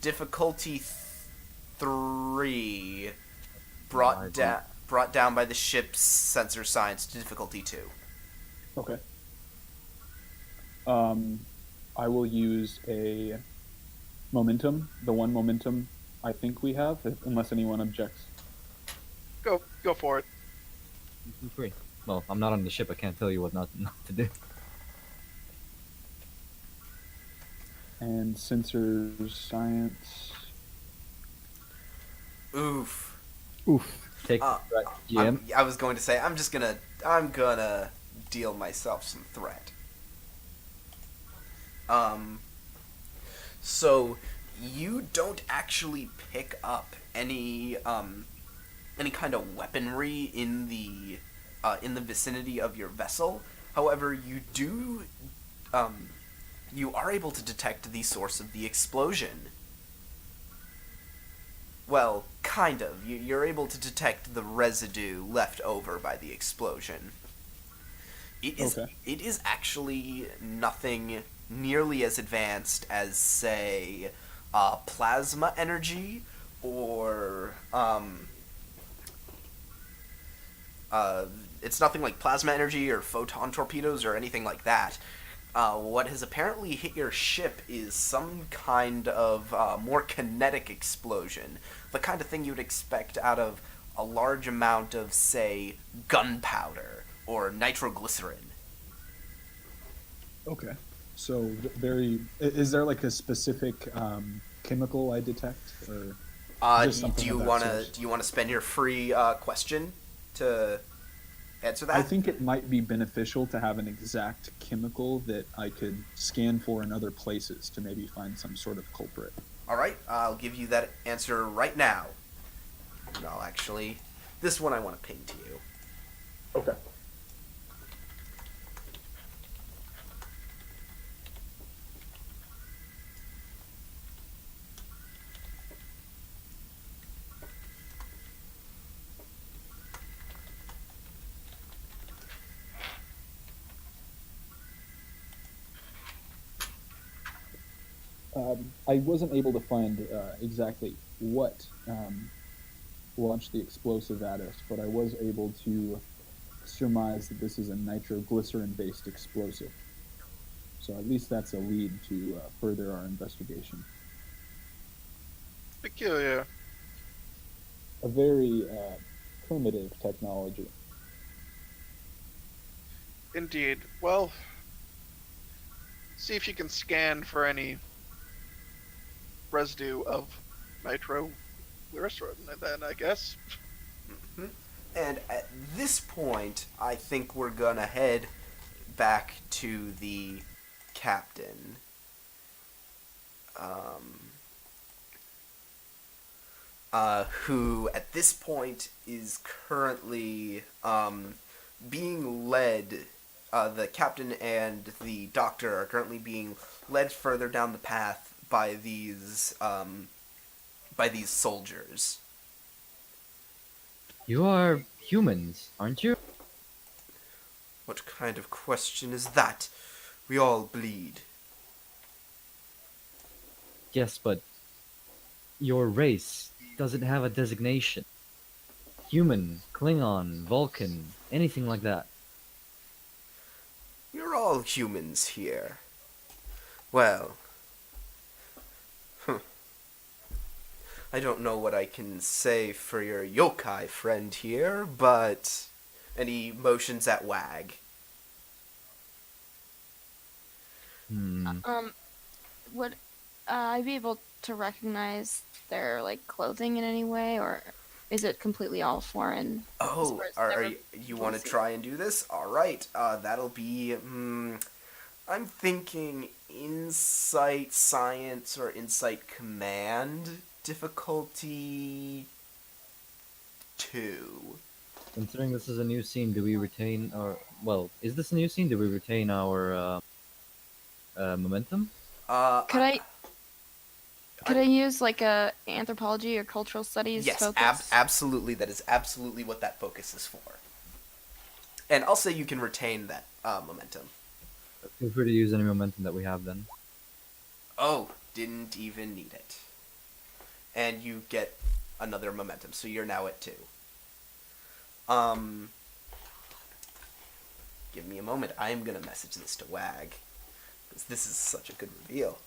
Difficulty 3, brought down by the ship's sensor science to difficulty 2. Okay. I will use a momentum, the one momentum I think we have, unless anyone objects. Go for it. Feel free. Well, I'm not on the ship. I can't tell you what not to do. And sensors science. Oof. Oof. Take Uh, right, GM. I was going to say I'm gonna deal myself some threat. So you don't actually pick up any kind of weaponry in the vicinity of your vessel. However, you are able to detect the source of the explosion. Well, kind of. You're able to detect the residue left over by the explosion. It is actually nothing nearly as advanced as, say, plasma energy or it's nothing like plasma energy or photon torpedoes or anything like that. What has apparently hit your ship is some kind of more kinetic explosion, the kind of thing you'd expect out of a large amount of, say, gunpowder or nitroglycerin. Okay. So very. Is there like a specific chemical I detect, or just something Do you of that want source? to spend your free question to answer that? I think it might be beneficial to have an exact chemical that I could scan for in other places to maybe find some sort of culprit. All right, I'll give you that answer right now. No, actually, this one I want to ping to you. Okay. I wasn't able to find exactly what launched the explosive at us, but I was able to surmise that this is a nitroglycerin-based explosive. So at least that's a lead to further our investigation. Peculiar. A very primitive technology. Indeed. Well, see if you can scan for any residue of nitroglycerin, then I guess. Mhm. And at this point, I think we're gonna head back to the captain. Who at this point is currently being led. The captain and the doctor are currently being led further down the path by these soldiers. You are humans, aren't you? What kind of question is that? We all bleed. Yes, but your race doesn't have a designation. Human, Klingon, Vulcan, anything like that. You're all humans here. Well, I don't know what I can say for your yokai friend here, but... And he motions at Wag. Would I be able to recognize their like clothing in any way, or is it completely all foreign? Oh, far as are never you want to see it? try and do this? Alright, that'll be... I'm thinking Insight Science or Insight Command. difficulty 2. Considering this is a new scene, do we retain or well, is this a new scene? Do we retain our momentum? Uh, Could I could I- I use like a anthropology or cultural studies yes, focus? absolutely. That is absolutely what that focus is for. And I'll say you can retain that momentum. Feel free to use any momentum that we have then. Oh, didn't even need it. And you get another momentum, so you're now at 2. Give me a moment. I am gonna message this to Wag, because this is such a good reveal.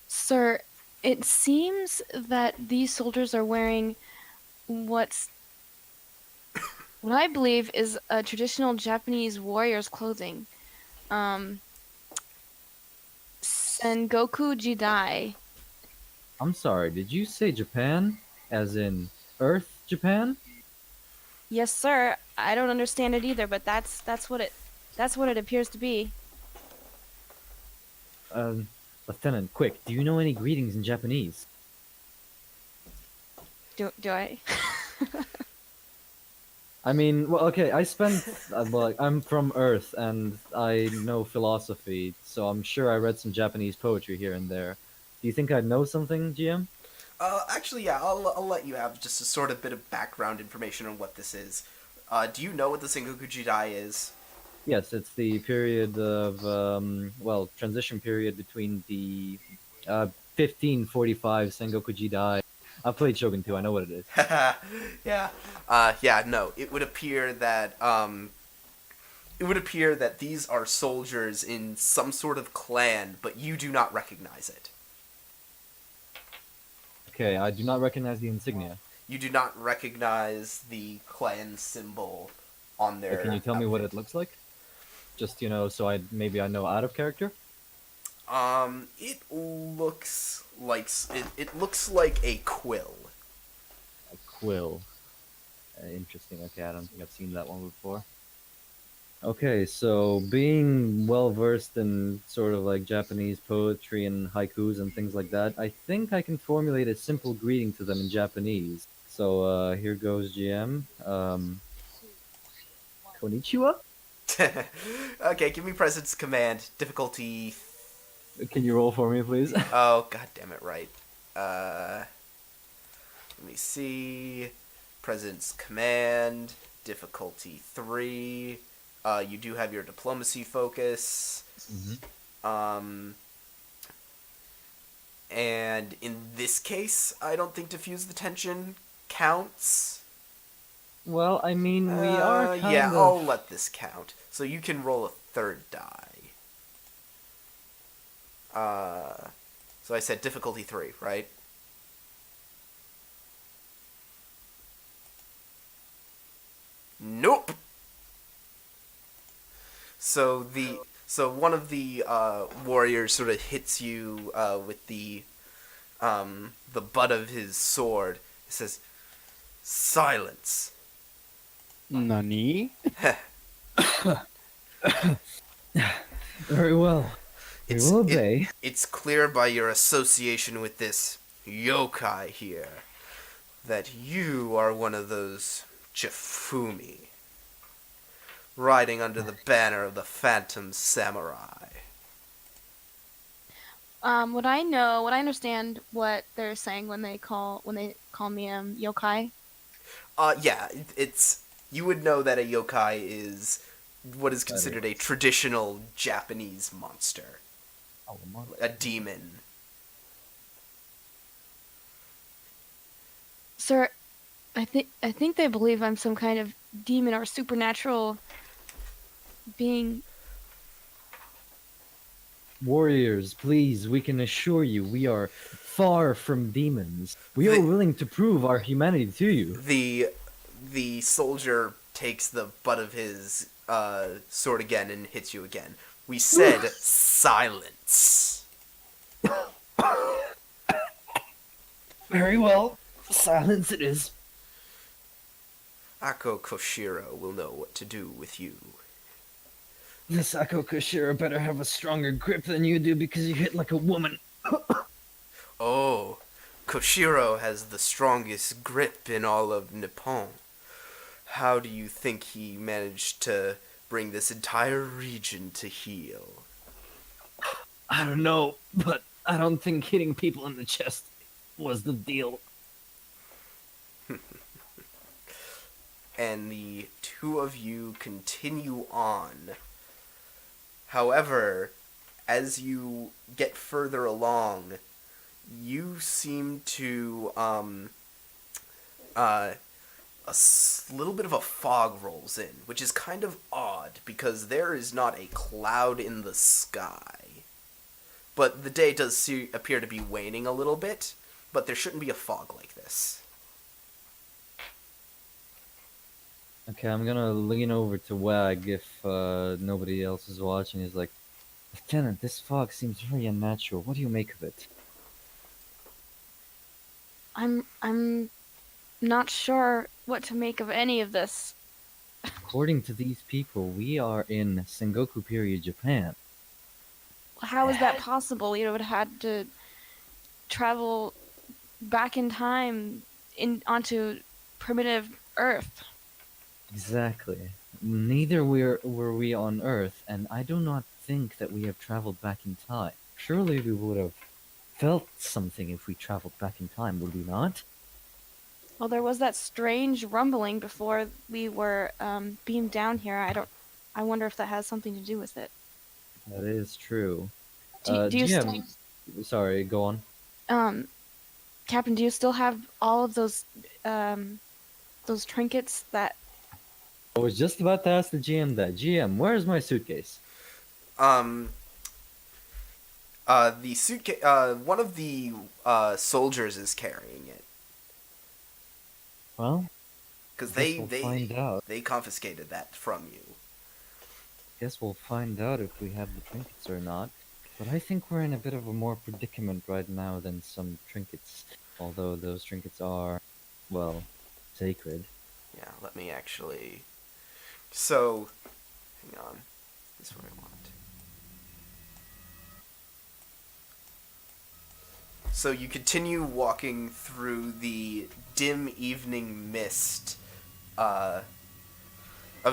Sir, it seems that these soldiers are wearing what's what I believe is a traditional Japanese warrior's clothing. Um, Sengoku Jidai. I'm sorry, did you say Japan? As in Earth Japan? Yes, sir. I don't understand it either, but that's what it appears to be. Lieutenant, quick, do you know any greetings in Japanese? Do I? I mean, well, okay, I spent, well, I'm from Earth and I know philosophy, so I'm sure I read some Japanese poetry here and there. Do you think I'd know something, GM? Actually, yeah, I'll let you have just a sort of bit of background information on what this is. Do you know what the Sengoku Jidai is? Yes, it's the period of, well, transition period between the 1545 Sengoku Jidai. I played Shogun 2, I know what it is. Yeah. Yeah, no. It would appear that these are soldiers in some sort of clan, but you do not recognize it. Okay, I do not recognize the insignia. You do not recognize the clan symbol on their Can you tell me what outfit. it looks like? Just, so maybe I know out of character? It looks like it looks like a quill. A quill. Interesting. Okay, I don't think I've seen that one before. Okay, so being well versed in sort of like Japanese poetry and haikus and things like that, I think I can formulate a simple greeting to them in Japanese. So here goes GM. Konnichiwa? Okay, give me President's Command. Difficulty. Can you roll for me, please? Oh, god damn it, right. Let me see. President's Command. Difficulty 3. You do have your diplomacy focus. Mm-hmm. And in this case, I don't think diffuse the tension counts. Well, I mean, we are kind yeah, of... I'll let this count. So you can roll a third die. So I said difficulty 3, right? Nope. So one of the warriors sort of hits you with the butt of his sword. It says, "Silence." Nani? Very well. We will obey. It's clear by your association with this yokai here that you are one of those Jifumi, riding under the banner of the Phantom Samurai. Would I know? Would I understand what they're saying when they call me yokai? Yeah, it's you would know that a yokai is what is That considered a is. traditional Japanese monster, Oh, a demon. Sir, I think they believe I'm some kind of demon or supernatural being. Warriors, please, we can assure you we are far from demons. We are The- willing to prove our humanity to you. The soldier takes the butt of his sword again and hits you again. We said silence. Very well. Silence it is. Ako Koshiro will know what to do with you. This Ako Koshiro better have a stronger grip than you do because you hit like a woman. Oh, Koshiro has the strongest grip in all of Nippon. How do you think he managed to bring this entire region to heel? I don't know, but I don't think hitting people in the chest was the deal. And the two of you continue on. However, as you get further along, you seem to little bit of a fog rolls in, which is kind of odd because there is not a cloud in the sky. But the day does appear to be waning a little bit, but there shouldn't be a fog like this. Okay, I'm gonna lean over to Wag if nobody else is watching. He's like, Lieutenant, this fog seems very unnatural. What do you make of it? I'm not sure what to make of any of this. According to these people, we are in Sengoku period Japan. How is that possible? You would have had to travel back in time onto primitive Earth. Exactly. Neither were we on Earth, and I do not think that we have traveled back in time. Surely we would have felt something if we traveled back in time, would we not? Well, there was that strange rumbling before we were beamed down here. I wonder if that has something to do with it. That is true. Do you GM, sorry, go on. Captain, do you still have all of those trinkets that? I was just about to ask the GM that. GM, where's my suitcase? The suitcase, one of the soldiers is carrying it. Well, Because we'll find out. they confiscated that from you. Guess we'll find out if we have the trinkets or not. But I think we're in a bit of a more predicament right now than some trinkets. Although those trinkets are, well, sacred. Yeah, let me actually... So, hang on. This is what I want. So you continue walking through the dim evening mist of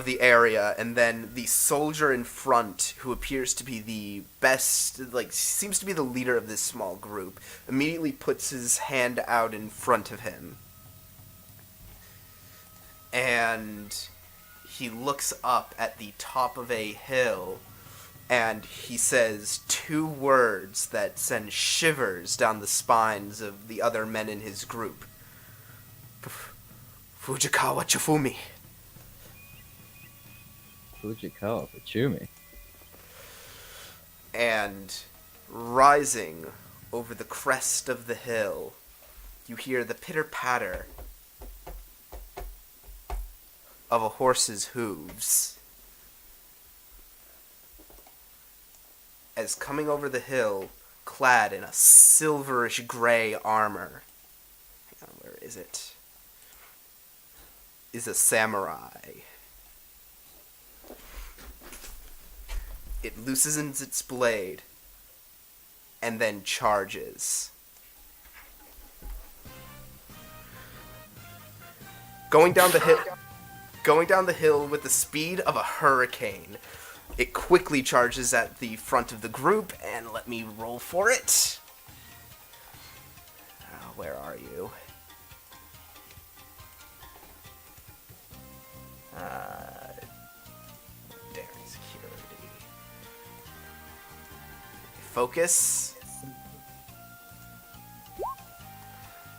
the area, and then the soldier in front, who appears to be the best, like, seems to be the leader of this small group, immediately puts his hand out in front of him. And he looks up at the top of a hill, and he says two words that send shivers down the spines of the other men in his group. Fujikawa Chifumi. Fujikawa Fachumi. And rising over the crest of the hill, you hear the pitter-patter of a horse's hooves. As coming over the hill, clad in a silverish gray armor. Hang on, where is it? Is a samurai. It loosens its blade and then charges. Going down the hill with the speed of a hurricane, It quickly charges at the front of the group, and let me roll for it. Where are you? Daring security. Focus.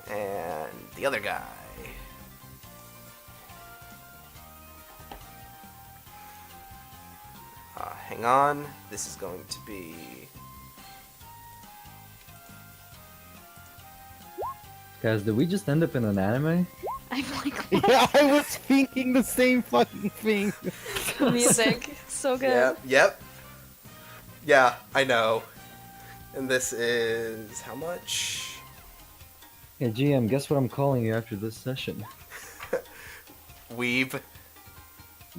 And the other guy. Hang on. This is going to be... Guys, did we just end up in an anime? I'm like, what? Yeah, I was thinking the same fucking thing. The music, so good. Yep. Yeah, I know. And this is... how much? Hey, GM, guess what I'm calling you after this session? Weeb.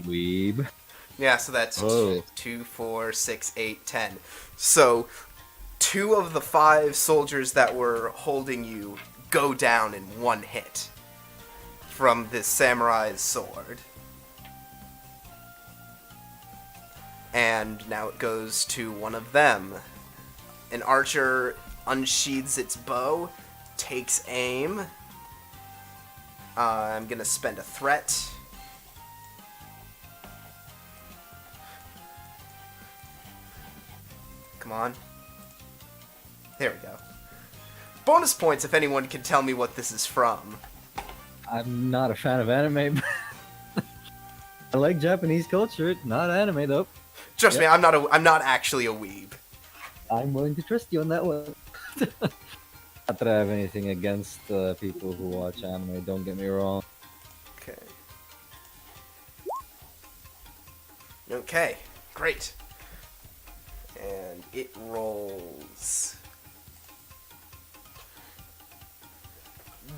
Weeb. Yeah, so that's Whoa. 2, 4, 6, 8, 10. So, 2 of the 5 soldiers that were holding you go down in one hit from this samurai's sword. And now it goes to one of them. An archer unsheathes its bow, takes aim. I'm gonna spend a threat. Come on. There we go. Bonus points if anyone can tell me what this is from. I'm not a fan of anime. I like Japanese culture, not anime though. Trust me, I'm not actually a weeb. I'm willing to trust you on that one. Not that I have anything against people who watch anime, don't get me wrong. Okay. Okay, great. And it rolls.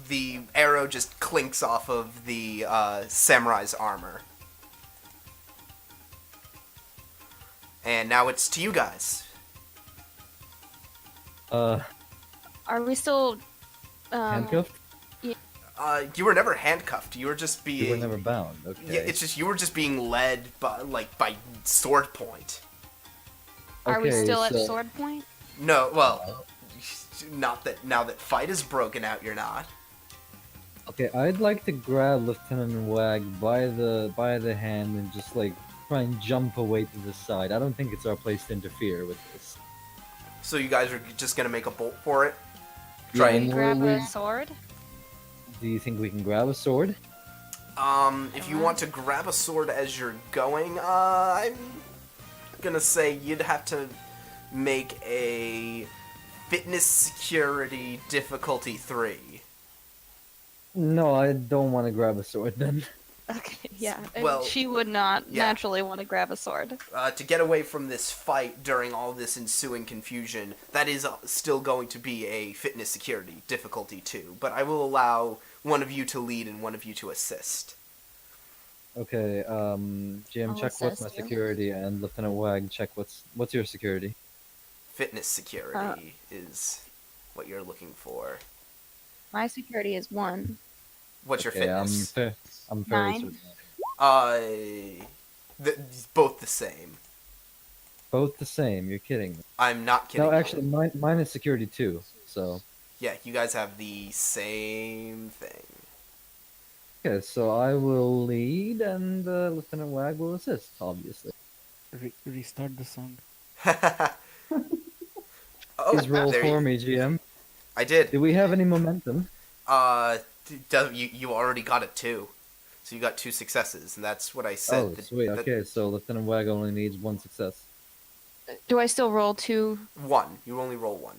The arrow just clinks off of the samurai's armor. And now it's to you guys. Are we still Handcuffed? You were never handcuffed. You were just being. You were never bound, okay. Yeah, it's just you were just being led by sword point. Are we Okay, still at so- sword point? No, well, not that now that fight is broken out, you're not. Okay, I'd like to grab Lieutenant Wag by the hand and just like try and jump away to the side. I don't think it's our place to interfere with this. So you guys are just gonna make a bolt for it. Yeah, Try and and Grab we- a sword? Do you think we can grab a sword? if you want to grab a sword as you're going, I'm gonna say you'd have to make a fitness security difficulty 3. No, I don't want to grab a sword then. Okay, yeah. Well, she would not yeah. naturally want to grab a sword. To get away from this fight during all this ensuing confusion, that is still going to be a fitness security difficulty 2, but I will allow one of you to lead and one of you to assist. Okay, GM, I'll check what's my assist you. security, and Lieutenant Wag, check what's your security. Fitness security is what you're looking for. My security is 1. What's your Okay, fitness? I'm very 9. certain. Both the same. Both the same. You're kidding me. I'm not kidding. No, you. actually, mine is security too. So Yeah, you guys have the same thing. okay, so I will lead, and Lieutenant Wag will assist, obviously. Restart the song. Oh, Please roll there for you, me, GM. I did. Do we have any momentum? You already got it 2. So you got 2 successes, and that's what I said. Oh, sweet. Okay, so Lieutenant Wag only needs 1 success. Do I still roll 2? 1. You only roll 1.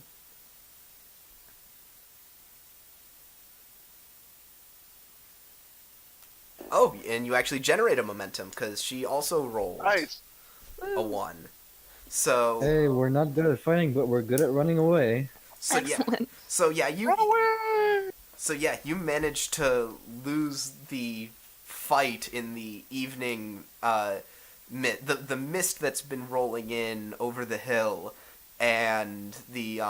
Oh, and you actually generate a momentum, because she also rolled Nice. a 1. So, Hey, we're not good at fighting, but we're good at running away. so yeah, Excellent. so yeah, you Run away! So yeah, you managed to lose the fight in the evening, the mist that's been rolling in over the hill, and the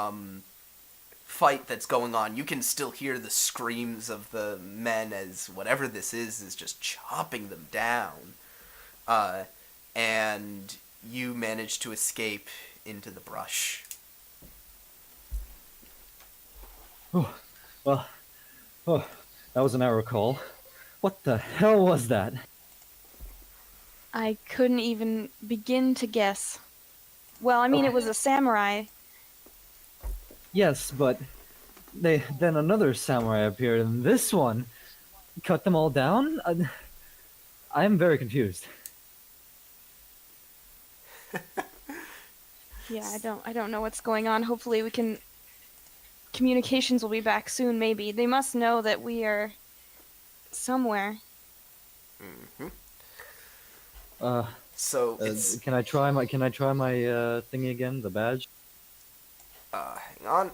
fight that's going on. You can still hear the screams of the men as whatever this is just chopping them down, and you manage to escape into the brush. Oh, well, oh, that was an error call. What the hell was that? I couldn't even begin to guess. Well, I mean, it was a samurai. Yes, but then another samurai appeared, and this one cut them all down. I am very confused. Yeah, I don't know what's going on. Hopefully we can communications will be back soon, maybe. They must know that we are somewhere. So it's Can I try my thingy again? The badge. hang on.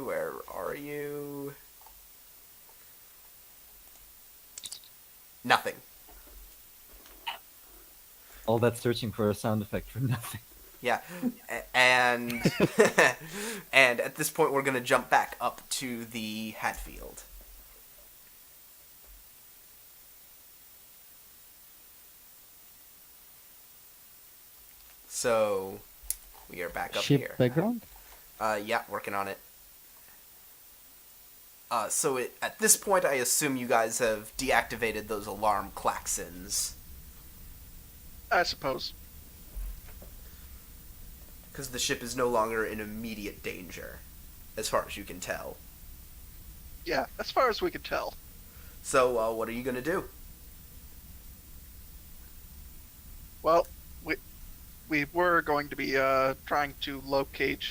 Where are you? Nothing. All that searching for a sound effect for nothing. Yeah, and and at this point we're gonna jump back up to the Hadfield. So we are back up Ship here. background? Yeah, working on it. So at this point, I assume you guys have deactivated those alarm klaxons. I suppose. Because the ship is no longer in immediate danger, as far as you can tell. Yeah, as far as we could tell. So, what are you going to do? Well, we were going to be trying to locate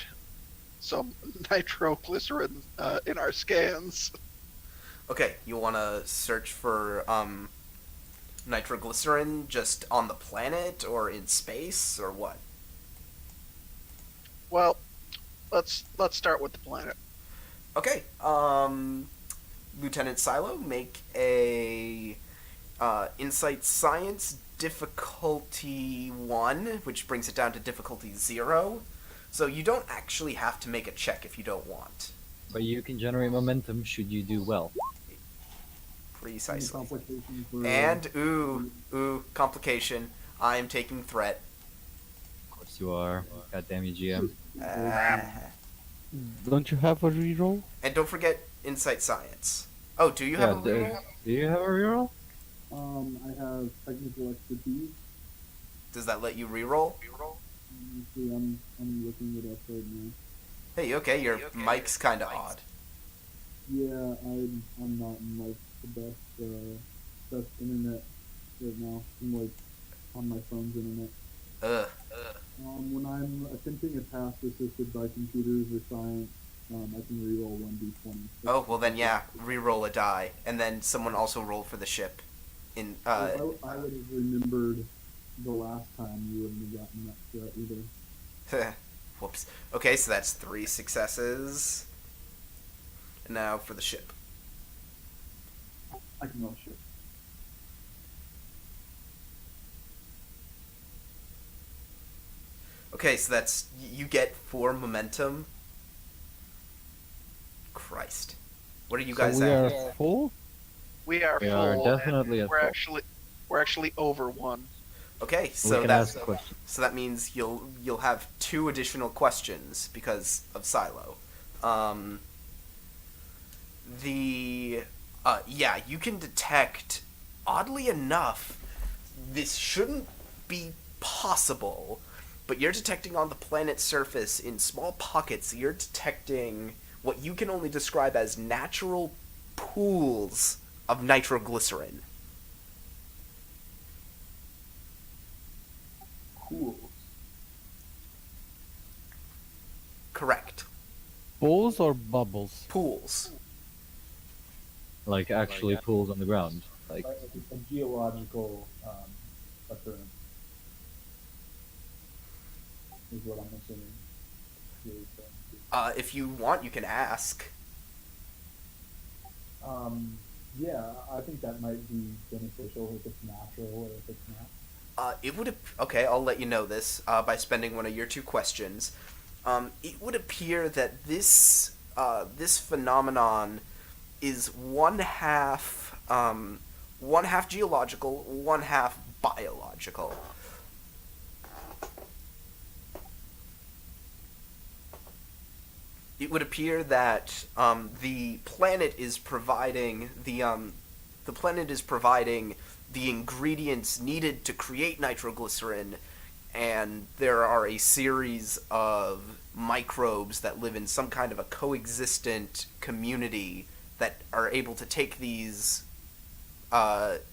some nitroglycerin in our scans. Okay, you want to search for nitroglycerin just on the planet or in space or what? Well, let's start with the planet. Okay, Lieutenant Silo, make a Insight Science difficulty 1, which brings it down to difficulty 0. So you don't actually have to make a check if you don't want. But you can generate momentum should you do well. Precisely. Complications were, And, complication. I am taking threat. Of course you are. Goddamn you, GM. Don't you have a reroll? And don't forget Insight Science. Oh, do you have a reroll? Do you have a reroll? I have technical expertise. Does that let you reroll? See, I'm looking it up right now. Hey, okay, your mic's kind of odd. Yeah, I'm not in like the best internet right now. I'm like on my phone's internet. Ugh. When I'm attempting a task assisted by computers or science, I can reroll 1d20. Oh, well then, yeah, reroll a die. And then someone also roll for the ship. I would have remembered the last time you wouldn't have gotten that threat either. Whoops. Okay, so that's 3 successes. And now for the ship. I can roll shit. Okay, so that's... You get 4 momentum. Christ. What are you guys So we at? are full? We are We full. are and definitely at we're full. we're actually over 1. Okay, We so can that's... ask a question. So that means you'll have 2 additional questions because of Silo. Yeah, you can detect, oddly enough, this shouldn't be possible, but you're detecting on the planet's surface in small pockets, you're detecting what you can only describe as natural pools of nitroglycerin. Cool. Correct. Balls or bubbles? Pools. Like actually pools on the ground. Like A geological occurrence is what I'm assuming. You're referring If you want, you can ask. to. Yeah, I think that might be beneficial if it's natural or if it's not. It would... Okay, I'll let you know this by spending one of your 2 questions. It would appear that this phenomenon is one half geological, one half biological. it would appear that the planet is providing the planet is providing the ingredients needed to create nitroglycerin, and there are a series of microbes that live in some kind of a coexistent community that are able to take these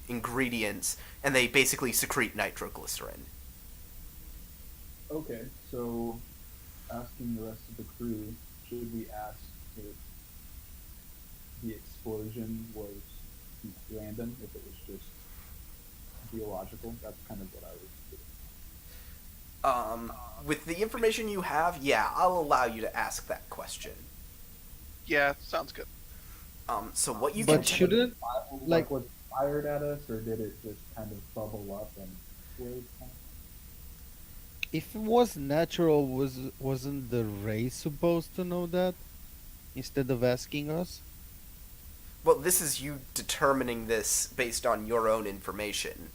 ingredients, and they basically secrete nitroglycerin. Okay, so asking the rest of the crew, should we ask if the explosion was random, if it was just geological? That's kind of what I was doing. With the information you have, yeah, I'll allow you to ask that question. Yeah, sounds good. So what you But can shouldn't like was it fired at us, or did it just kind of bubble up and explode? if it was natural, wasn't the race supposed to know that instead of asking us? well, this is you determining this based on your own information.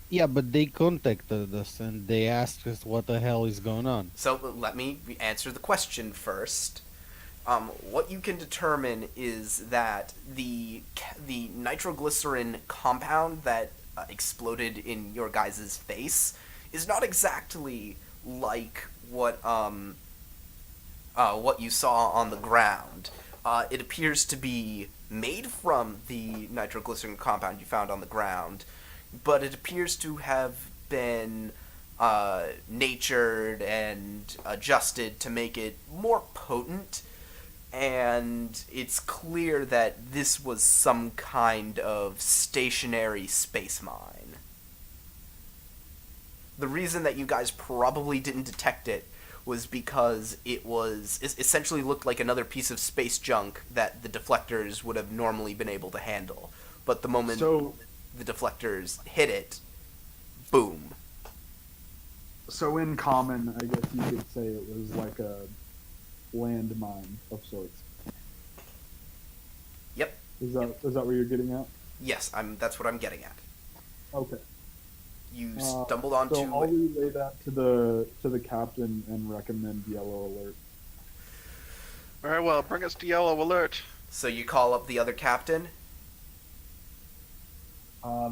Yeah, but they contacted us and they asked us what the hell is going on. So let me answer the question first. What you can determine is that the nitroglycerin compound that exploded in your guys' face is not exactly like what you saw on the ground. It appears to be made from the nitroglycerin compound you found on the ground, but it appears to have been natured and adjusted to make it more potent, and it's clear that this was some kind of stationary space mine. The reason that you guys probably didn't detect it was because it essentially looked like another piece of space junk that the deflectors would have normally been able to handle. But the moment the deflectors hit it, boom. So in common, I guess you could say it was like a landmine of sorts. Yep. Is that where you're getting at? Yes, that's what I'm getting at. Okay. You stumbled onto So I'll relay that to the captain and recommend yellow alert. Very well, bring us to yellow alert. So you call up the other captain? I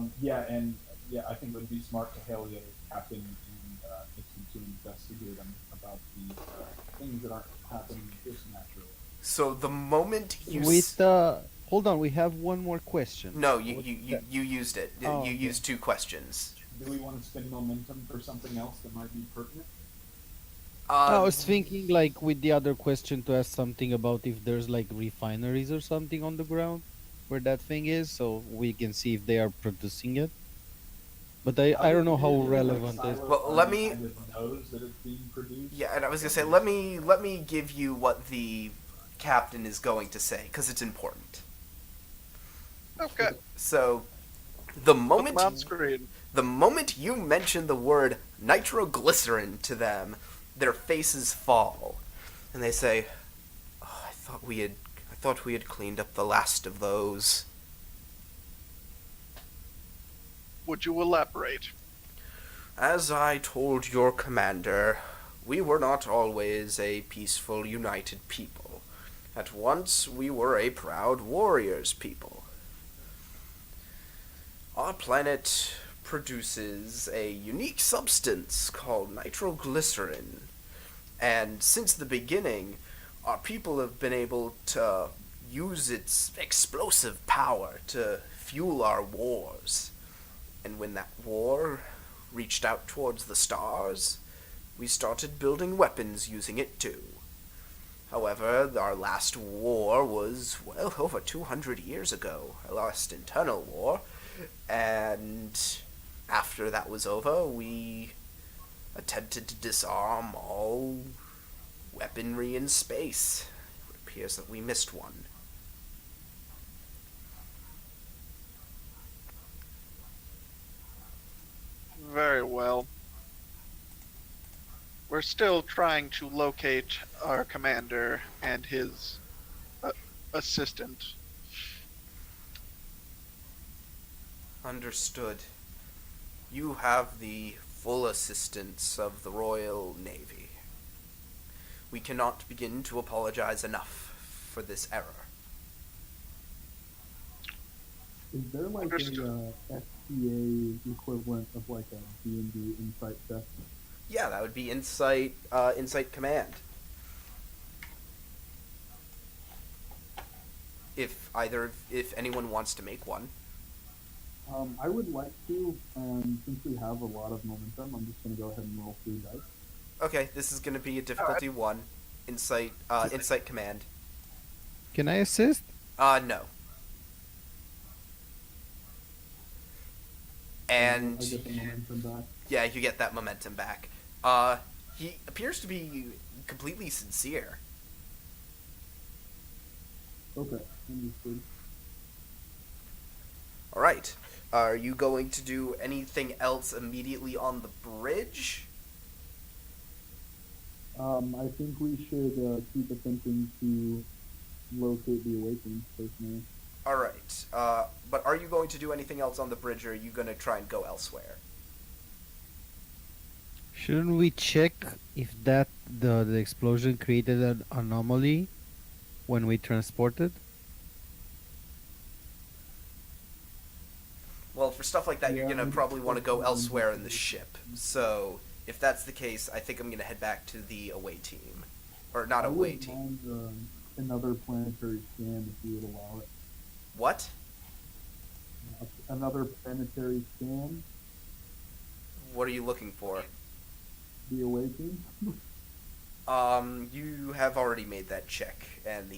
think it would be smart to hail the captain and get him to investigate them about the things that aren't happening just naturally. So the moment you Hold on, we have one more question. No, you used it. Oh, you okay. used 2 questions. Do we want to spend momentum for something else that might be pertinent? I was thinking, like, with the other question, to ask something about if there's like refineries or something on the ground where that thing is, so we can see if they are producing it. But I don't know how relevant it is. Well, let me- Kind of knows that it's being produced. Yeah, and I was gonna say, let me give you what the captain is going to say, because it's important. Okay. So, the Put moment them on screen. the moment you mention the word nitroglycerin to them, their faces fall, and they say, oh, I thought we had cleaned up the last of those. Would you elaborate? As I told your commander, we were not always a peaceful, united people. At once, we were a proud warriors people. Our planet produces a unique substance called nitroglycerin, and since the beginning, our people have been able to use its explosive power to fuel our wars. And when that war reached out towards the stars, we started building weapons using it too. However, our last war was, well, over 200 years ago, our last internal war, and after that was over, we attempted to disarm all weaponry in space. It appears that we missed one. Very well. We're still trying to locate our commander and his assistant. Understood. You have the full assistance of the Royal Navy. We cannot begin to apologize enough for this error. Is there like Understood. a SPA equivalent of like a D&D insight check? Yeah, that would be insight command. If anyone wants to make one. I would like to, and since we have a lot of momentum, I'm just going to go ahead and roll 3 dice. Okay, this is going to be a difficulty 1. Insight command. Can I assist? No. I And get the momentum back. yeah, you get that momentum back. He appears to be completely sincere. Okay, understood. All right. Are you going to do anything else immediately on the bridge? I think we should keep attempting to locate the awakening personally. All right. But are you going to do anything else on the bridge, or are you going to try and go elsewhere? Shouldn't we check if the explosion created an anomaly when we transported? Well, for stuff like that, you're Yeah, going to I probably think want to that's go what I'm elsewhere in the doing. ship. So, if that's the case, I think I'm going to head back to the away team. Or not I away wouldn't team. mind another planetary scan if you would allow it. What? Another planetary scan, What are you looking for? the awakening. You have already made that check, and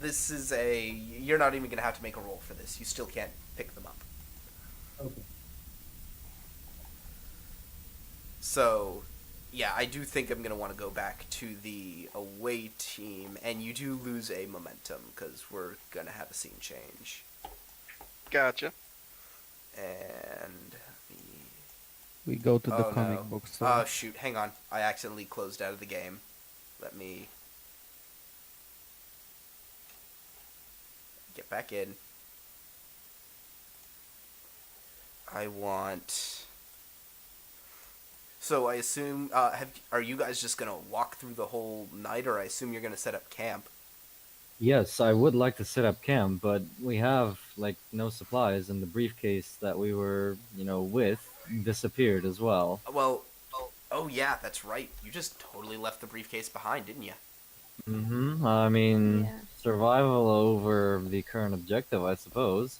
this is you're not even going to have to make a roll for this. You still can't pick them up. Okay. So, yeah, I do think I'm going to want to go back to the away team, and you do lose a momentum, because we're going to have a scene change. Gotcha. And We go to the Oh, comic no. book Oh, store. shoot, hang on. I accidentally closed out of the game. Let me get back in. I want... So I assume, are you guys just gonna walk through the whole night, or I assume you're gonna set up camp? Yes, I would like to set up camp, but we have like no supplies, and the briefcase that we were, with disappeared as well. Well, oh yeah, that's right. You just totally left the briefcase behind, didn't you? I mean, Yeah. survival over the current objective, I suppose.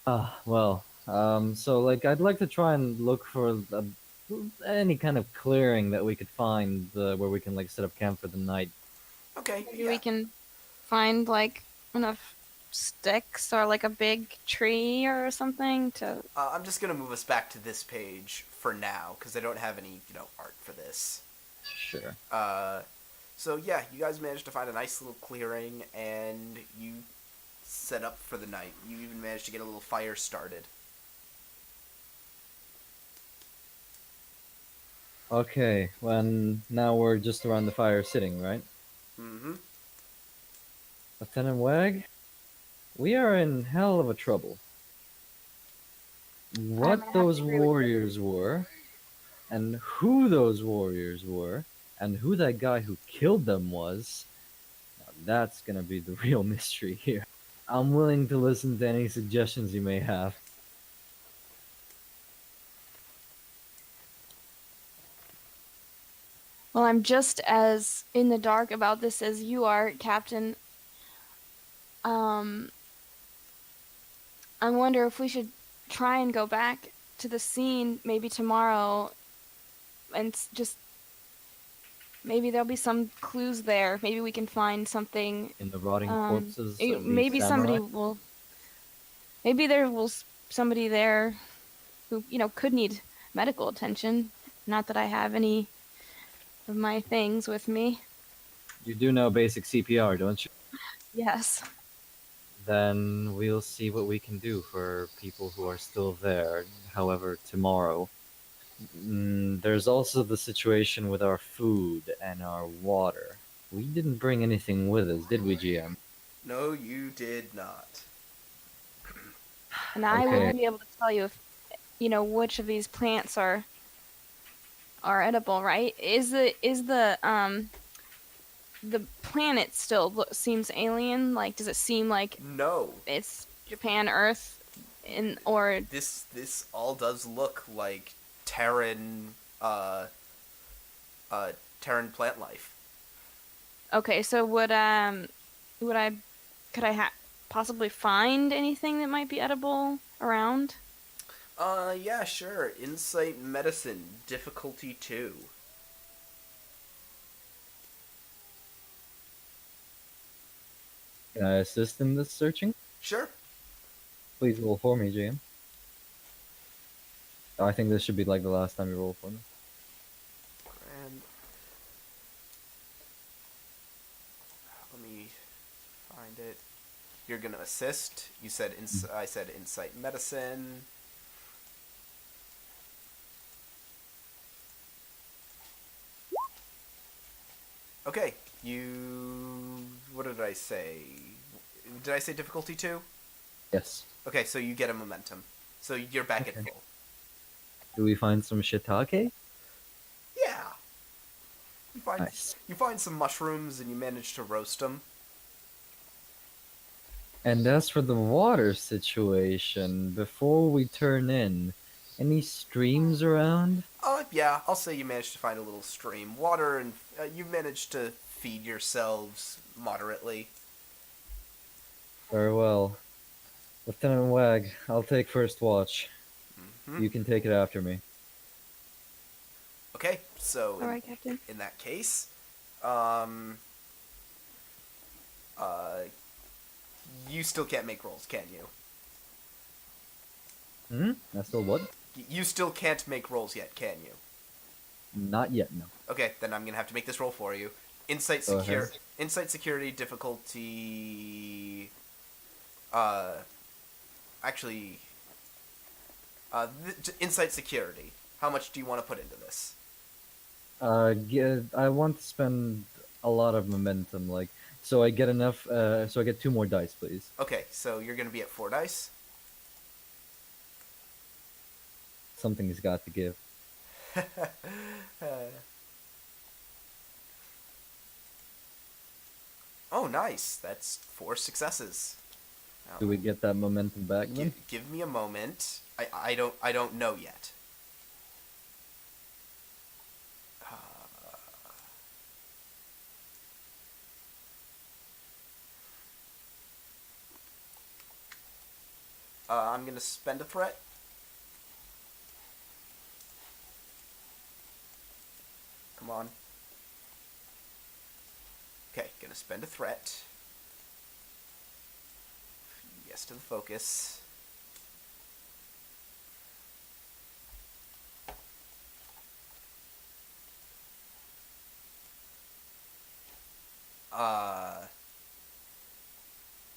So like I'd like to try and look for any kind of clearing that we could find where we can like set up camp for the night. Okay, Maybe yeah. we can find like enough sticks or like a big tree or something to. I'm just gonna move us back to this page for now, because I don't have any, art for this. Sure. So yeah, you guys managed to find a nice little clearing, and you set up for the night. You even managed to get a little fire started. Okay, now we're just around the fire sitting, right? Mm-hmm. Lieutenant Wag, we are in hell of a trouble. What gonna have those to agree with you. warriors were, and who those warriors were, and who that guy who killed them was, now that's gonna be the real mystery here. I'm willing to listen to any suggestions you may have. Well, I'm just as in the dark about this as you are, Captain. I wonder if we should try and go back to the scene maybe tomorrow and just maybe there'll be some clues there. Maybe we can find something. In the rotting corpses of the Maybe somebody samurai. will. Maybe there will somebody there who could need medical attention. Not that I have any of my things with me. You do know basic CPR, don't you? Yes. Then we'll see what we can do for people who are still there, however, tomorrow. There's also the situation with our food and our water. We didn't bring anything with us, did we, GM? No, you did not. And I Okay. wouldn't be able to tell you if which of these plants are edible, right? Is the the planet still seems alien? Like, does it seem like No, it's Japan, Earth, or this all does look like Terran, uh, Terran plant life. okay? So would I could I possibly find anything that might be edible around? Yeah, sure. Insight medicine, difficulty 2. Can I assist in this searching? Sure. Please roll for me, JM. I think this should be like the last time you roll for me. And let me find it. You're gonna assist. You said I said insight medicine. Okay, you. What did I say? Did I say difficulty 2? Yes. Okay, so you get a momentum. So you're back at Okay. full. Do we find some shiitake? Yeah. Nice. You find some mushrooms and you manage to roast them. And as for the water situation, before we turn in, any streams around? Yeah, I'll say you managed to find a little stream. Water, and you managed to feed yourselves moderately. Very well. Lieutenant Wag, I'll take first watch. Hmm. You can take it after me. Okay, so All right, Captain. in that case, uh, you still can't make rolls, can you? That's still what? You still can't make rolls yet, can you? Not yet, no. Okay, then I'm gonna have to make this roll for you. Insight Go ahead. security difficulty. Actually, insight security. How much do you want to put into this? I want to spend a lot of momentum, like, so I get enough, so I get 2 more dice, please. Okay, so you're gonna be at 4 dice. Something's got to give. Oh, nice. That's 4 successes. Now, Do we get that momentum back then? give me a moment. I don't know yet. I'm gonna spend a threat. Come on. Okay, gonna spend a threat. Yes to the focus.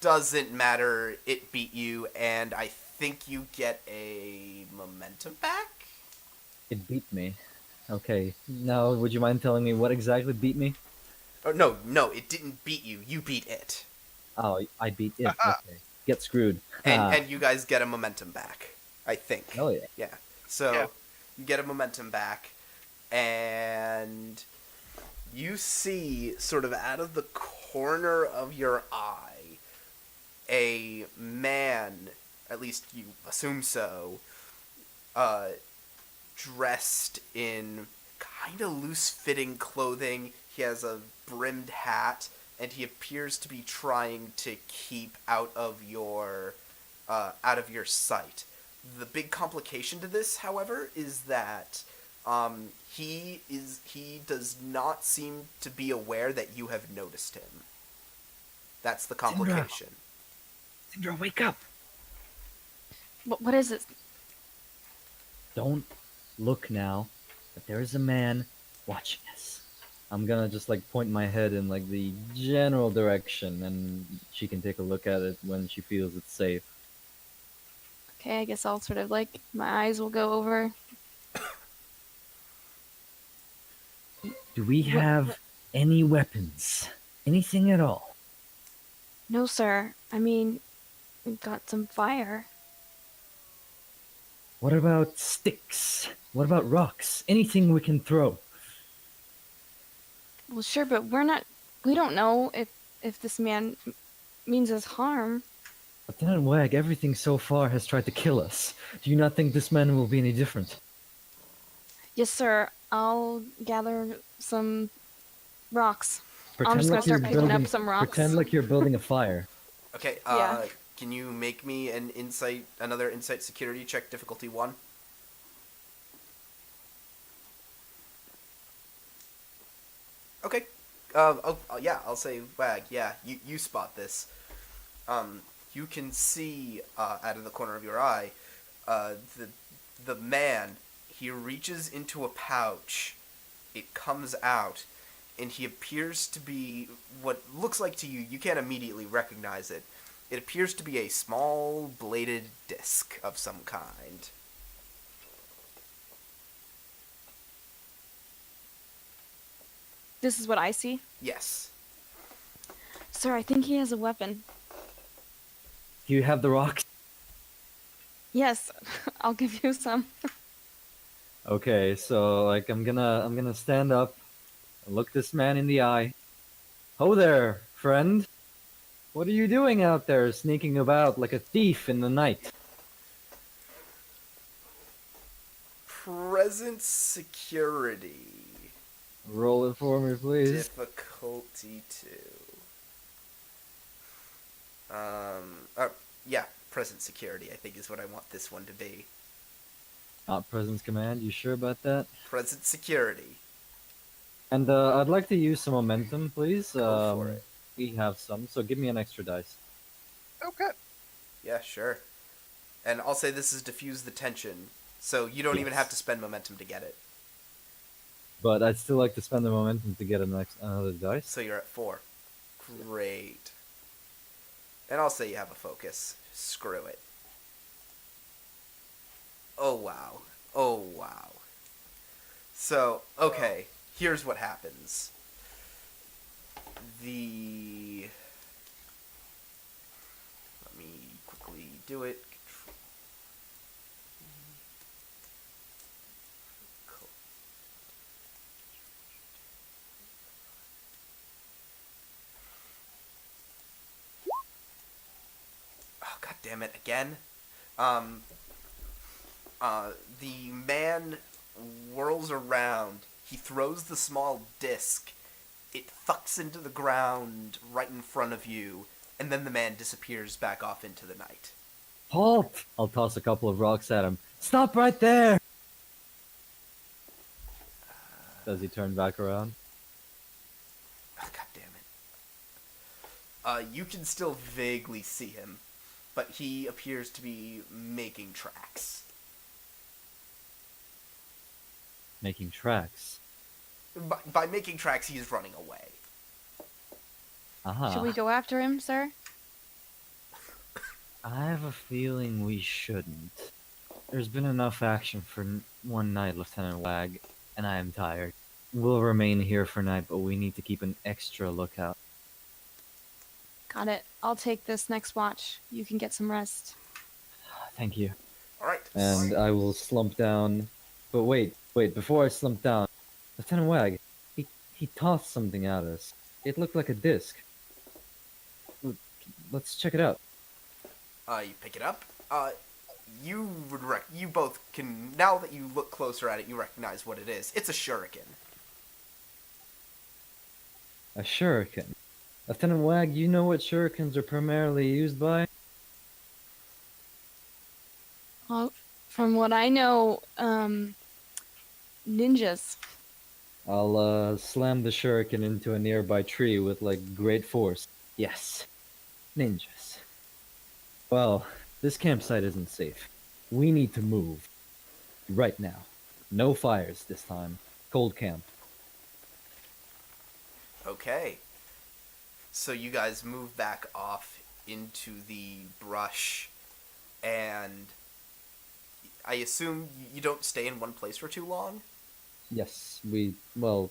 Doesn't matter. It beat you, and I think you get a momentum back? It beat me. Okay, now would you mind telling me what exactly beat me? Oh, no, it didn't beat you. You beat it. Oh, I beat it. Okay. Get screwed. And you guys get a momentum back, I think. Hell yeah. Yeah. So Yeah. you get a momentum back, and you see, sort of out of the corner of your eye, a man, at least you assume so, dressed in kind of loose-fitting clothing. He has a brimmed hat, and he appears to be trying to keep out of your sight. The big complication to this, however, is that he does not seem to be aware that you have noticed him. That's the complication. Syndra, wake up! What is it? Don't look now, but there is a man watching us. I'm gonna just like point my head in like the general direction, and she can take a look at it when she feels it's safe. Okay, I guess I'll sort of like my eyes will go over. Do we have any weapons? Anything at all? No, sir. I mean, we've got some fire. What about sticks? What about rocks? Anything we can throw? Well, sure, but we're not We don't know if this man means us harm. Lieutenant Wag, everything so far has tried to kill us. Do you not think this man will be any different? Yes, sir. I'll gather some rocks. I'm Pretend just gonna like you're start picking up building. some rocks. Pretend like you're building a fire. Okay. Yeah. Can you make me another insight security check, difficulty 1? Okay. Yeah, I'll say Wag. Yeah, you spot this. You can see out of the corner of your eye, the man. He reaches into a pouch. It comes out, and he appears to be what looks like to you. You can't immediately recognize it. It appears to be a small bladed disc of some kind. This is what I see. Yes. Sir, I think he has a weapon. Do you have the rocks? Yes, I'll give you some. Okay, so like I'm gonna stand up and look this man in the eye. Ho there, friend. What are you doing out there sneaking about like a thief in the night? Present security. Roll it for me, please. Difficulty 2. Yeah, present security, I think is what I want this one to be. Not presence command, you sure about that? Present security. And I'd like to use some momentum, please. Go for it. We have some, so give me an extra dice. Okay. Yeah, sure. And I'll say this is diffuse the tension, so you don't even Yes. have to spend momentum to get it. But I'd still like to spend the momentum to get another dice. So you're at 4. Great. And I'll say you have a focus. Screw it. Oh, wow. Oh, wow. So, okay. Here's what happens. Let me quickly do it. Oh, God damn it, again? The man whirls around. He throws the small disc. It thucks into the ground right in front of you, and then the man disappears back off into the night. Halt! I'll toss a couple of rocks at him. Stop right there! Does he turn back around? Oh, God damn it. You can still vaguely see him, but he appears to be making tracks. Making tracks. By making tracks, he is running away. Aha. Should we go after him, sir? I have a feeling we shouldn't. There's been enough action for one night, Lieutenant Wag, and I am tired. We'll remain here for night, but we need to keep an extra lookout. Got it. I'll take this next watch. You can get some rest. Thank you. Alright. And I will slump down. But wait, before I slump down, Lieutenant Wag, he tossed something at us. It looked like a disc. Let's check it out. You pick it up. You both can, now that you look closer at it, you recognize what it is. It's a shuriken. A shuriken. Lieutenant Wag, you know what shurikens are primarily used by? Well, from what I know, ninjas. I'll slam the shuriken into a nearby tree with like great force. Yes, ninjas. Well, this campsite isn't safe. We need to move. Right now. No fires this time. Cold camp. Okay. So you guys move back off into the brush, and I assume you don't stay in one place for too long? Yes, we'd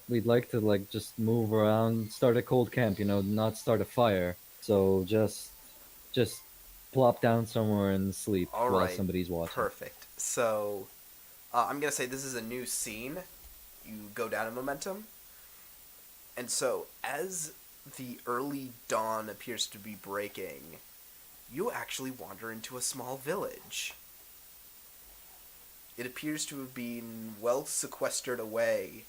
like to like just move around, start a cold camp, not start a fire. So just plop down somewhere and sleep All while right. somebody's watching. Perfect. So, I'm going to say this is a new scene. You go down in momentum. And so, as the early dawn appears to be breaking, you actually wander into a small village. It appears to have been well sequestered away.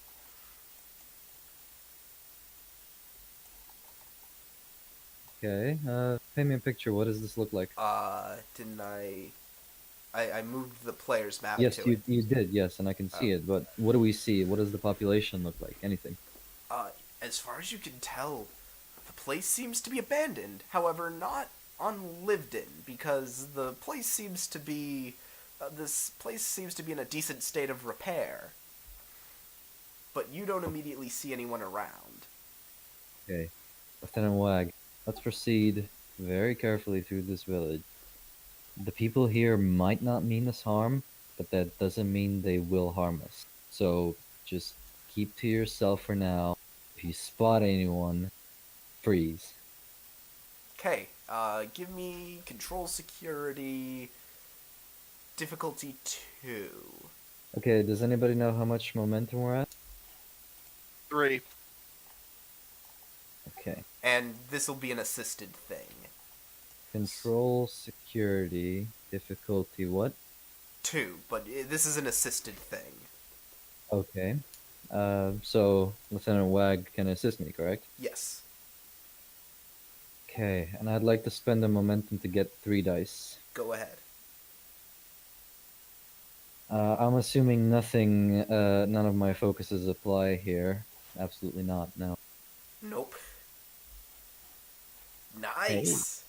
Okay. Paint me a picture. What does this look like? Didn't I moved the player's map Yes, to it. you did. Yes, and I can see Oh. it. But what do we see? What does the population look like? Anything? Uh, as far as you can tell, the place seems to be abandoned. However, not unlived in, because the place seems to be this place seems to be in a decent state of repair. But you don't immediately see anyone around. Okay. Lieutenant Wag, let's proceed very carefully through this village. The people here might not mean us harm, but that doesn't mean they will harm us. So just keep to yourself for now. If you spot anyone, freeze. Okay, give me control security difficulty 2. Okay, does anybody know how much momentum we're at? 3. Okay. And this will be an assisted thing. Control security difficulty what? 2, but this is an assisted thing. Okay. So Lieutenant Wag can assist me, correct? Yes. Okay, and I'd like to spend a momentum to get 3 dice. Go ahead. I'm assuming none of my focuses apply here. Absolutely not, no. Nope. Nice.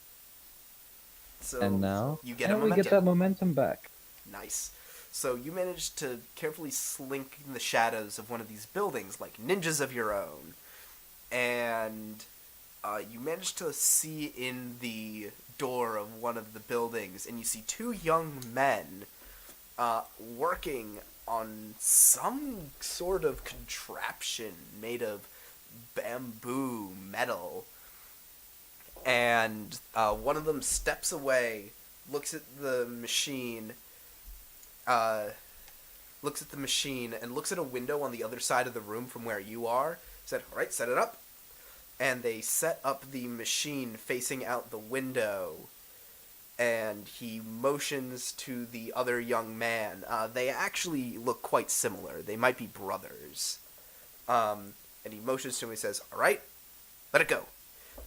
So And now, you get a and we momentum. get that momentum back. Nice. So you manage to carefully slink in the shadows of one of these buildings like ninjas of your own. And you manage to see in the door of one of the buildings, and you see 2 young men working on some sort of contraption made of bamboo metal. And one of them steps away, looks at the machine, and looks at a window on the other side of the room from where you are. Said, "All right, set it up." And they set up the machine facing out the window. And he motions to the other young man. They actually look quite similar. They might be brothers. And he motions to him and he says, "All right, let it go."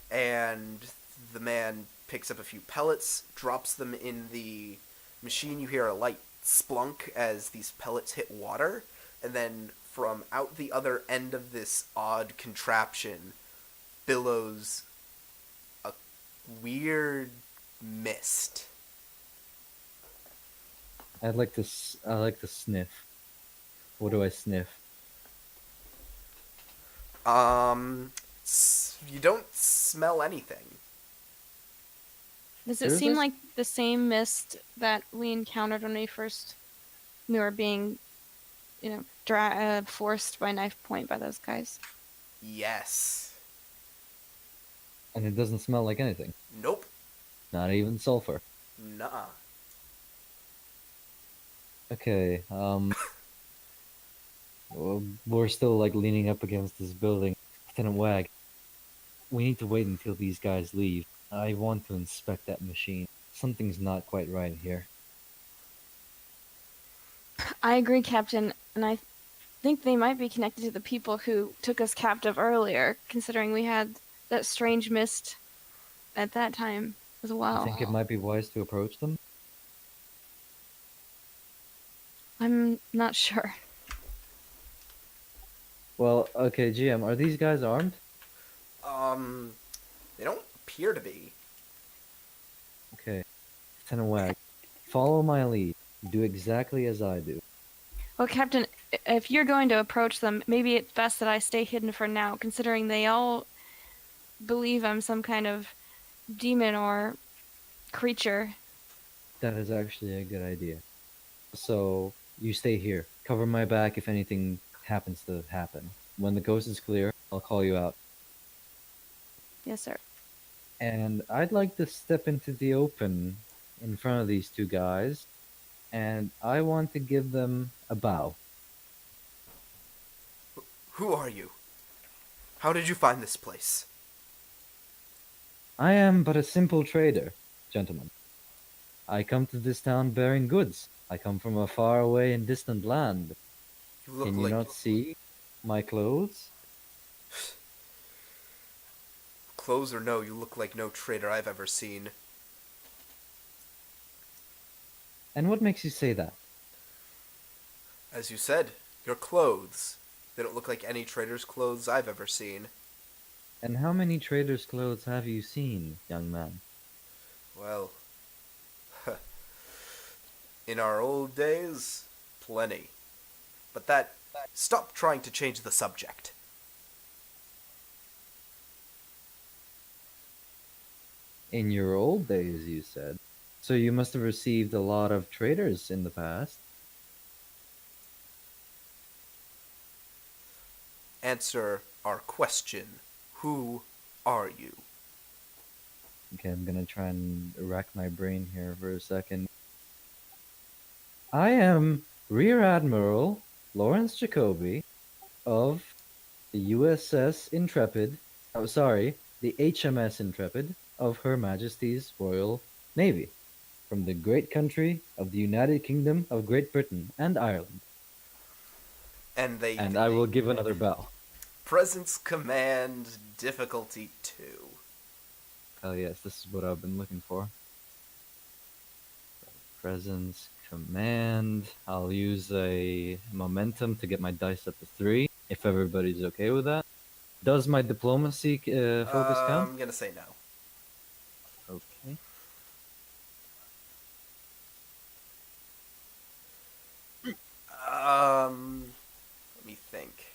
And the man picks up a few pellets, drops them in the machine. You hear a light splunk as these pellets hit water, and then from out the other end of this odd contraption billows a weird mist. I like to sniff. What do I sniff? You don't smell anything. Does it There's seem this- like the same mist that we encountered when we were being, forced by knife point by those guys? Yes. And it doesn't smell like anything. Nope. Not even sulfur. Nuh-uh. Okay, well, we're still like leaning up against this building. Lieutenant Wag, we need to wait until these guys leave. I want to inspect that machine. Something's not quite right here. I agree, Captain, and I think they might be connected to the people who took us captive earlier, considering we had that strange mist at that time as I well. think it might be wise to approach them. I'm not sure. Well, okay, GM, are these guys armed? They don't appear to be. Okay. Lieutenant Wag, follow my lead. Do exactly as I do. Well, Captain, if you're going to approach them, maybe it's best that I stay hidden for now, considering they all believe I'm some kind of demon or creature. That is actually a good idea. So, you stay here. Cover my back if anything happens to happen. When the coast is clear, I'll call you out. Yes, sir. And I'd like to step into the open in front of these 2 guys, and I want to give them a bow. Who are you? How did you find this place? I am but a simple trader, gentlemen. I come to this town bearing goods. I come from a far away and distant land. You look Can you like not see my clothes? clothes or no, you look like no trader I've ever seen. And what makes you say that? As you said, your clothes. They don't look like any trader's clothes I've ever seen. And how many traders' clothes have you seen, young man? Well, in our old days, plenty. But that. Stop trying to change the subject. In your old days, you said. So you must have received a lot of traders in the past. Answer our question. Who are you? Okay, I'm gonna try and rack my brain here for a second. I am Rear Admiral Lawrence Jacoby of the USS Intrepid. Oh, sorry, the HMS Intrepid of Her Majesty's Royal Navy, from the great country of the United Kingdom of Great Britain and Ireland. And they. And I will give another bow. Presence command difficulty 2. Oh yes, this is what I've been looking for. Presence command. I'll use a momentum to get my dice up to 3, if everybody's okay with that. Does my diplomacy focus count? I'm gonna say no. Okay. Let me think.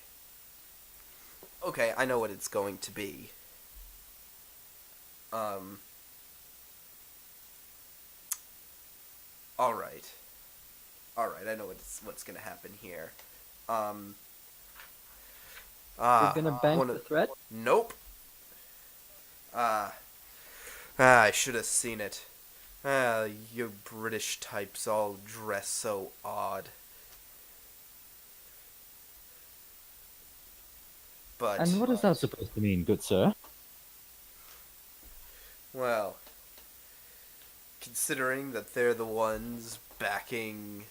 Okay, I know what it's going to be. Alright. Alright, I know what's gonna happen here. You're gonna bank the threat? Nope. I should have seen it. You British types all dress so odd. But, And what is that supposed to mean, good sir? well, considering that they're the ones backing,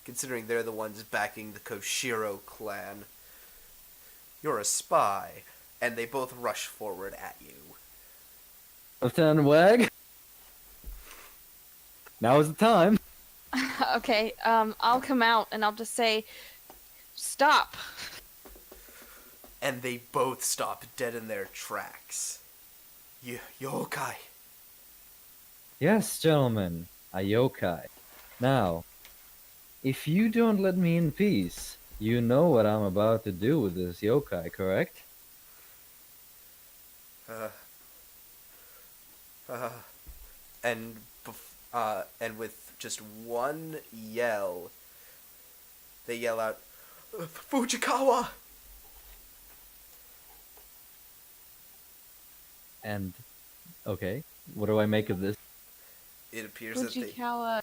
considering they're the ones backing the Koshiro clan, you're a spy, and they both rush forward at you. Lieutenant Wag? Now is the time. Okay, I'll come out and I'll just say, stop. And they both stop dead in their tracks. Yokai. Yes, gentlemen, a yokai. Now, if you don't let me in peace, you know what I'm about to do with this yokai, correct? And and with just one yell, they yell out, Fujikawa! And, okay, what do I make of this? It appears that they... Fujikawa.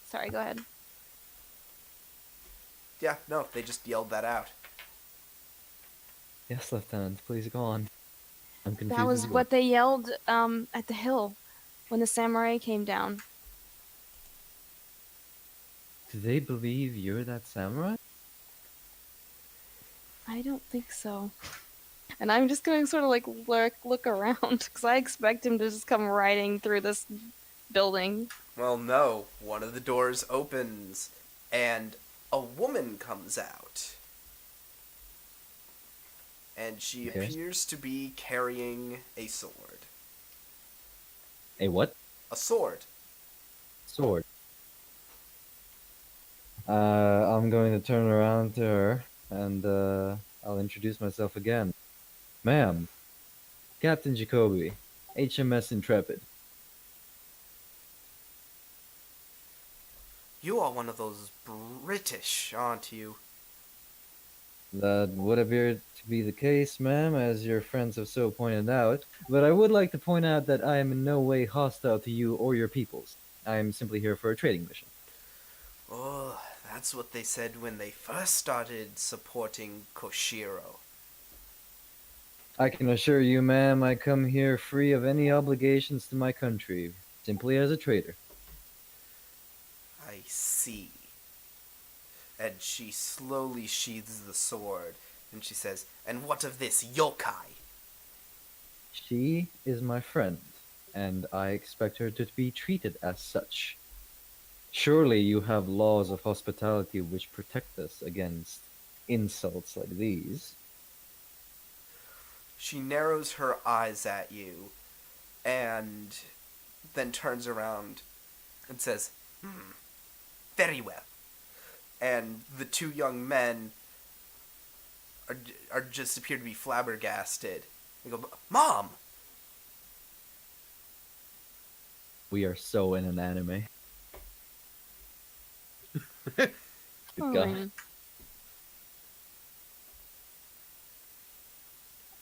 Sorry, go ahead. Yeah, no, they just yelled that out. Yes, Lieutenant, please go on. I'm confused. That was what they yelled at the hill when the samurai came down. Do they believe you're that samurai? I don't think so. And I'm just going to sort of like look around because I expect him to just come riding through this building. Well, no. One of the doors opens, and a woman comes out. And she Okay. appears to be carrying a sword. A what? A sword. Sword. I'm going to turn around to her, and I'll introduce myself again. Ma'am, Captain Jacoby, HMS Intrepid. You are one of those British, aren't you? That would appear to be the case, ma'am, as your friends have so pointed out, but I would like to point out that I am in no way hostile to you or your peoples. I am simply here for a trading mission. Oh, that's what they said when they first started supporting Koshiro. I can assure you, ma'am, I come here free of any obligations to my country, simply as a trader. I see. And she slowly sheathes the sword, and she says, "And what of this yokai?" She is my friend, and I expect her to be treated as such. Surely you have laws of hospitality which protect us against insults like these. She narrows her eyes at you, and then turns around and says, "Very well." And the two young men are just appear to be flabbergasted. They go, "Mom!" We are so in an anime. Good God. Hmm.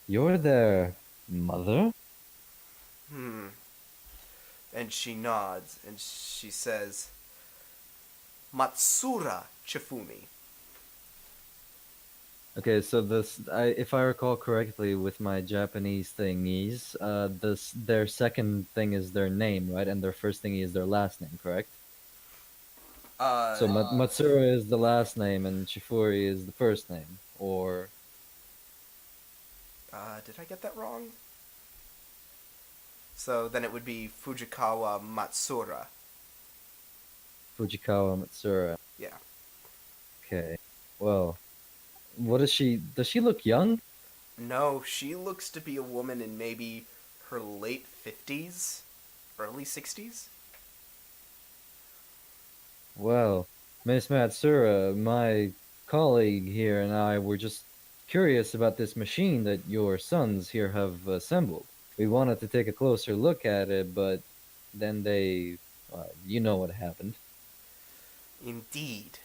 You're their mother? Hmm. And she nods, and she says, "Matsura Chifumi." Okay, so if I recall correctly, with my Japanese thingies, their second thing is their name, right? And their first thingy is their last name, correct? So Matsura is the last name, and Shifuri is the first name, or Did I get that wrong? So then it would be Fujikawa Matsura. Fujikawa Matsura. Yeah. Okay. Well, what is she? Does she look young? No, she looks to be a woman in maybe her late 50s, early 60s. Well, Miss Matsura, my colleague here and I were just curious about this machine that your sons here have assembled. We wanted to take a closer look at it, but then you know what happened. Indeed.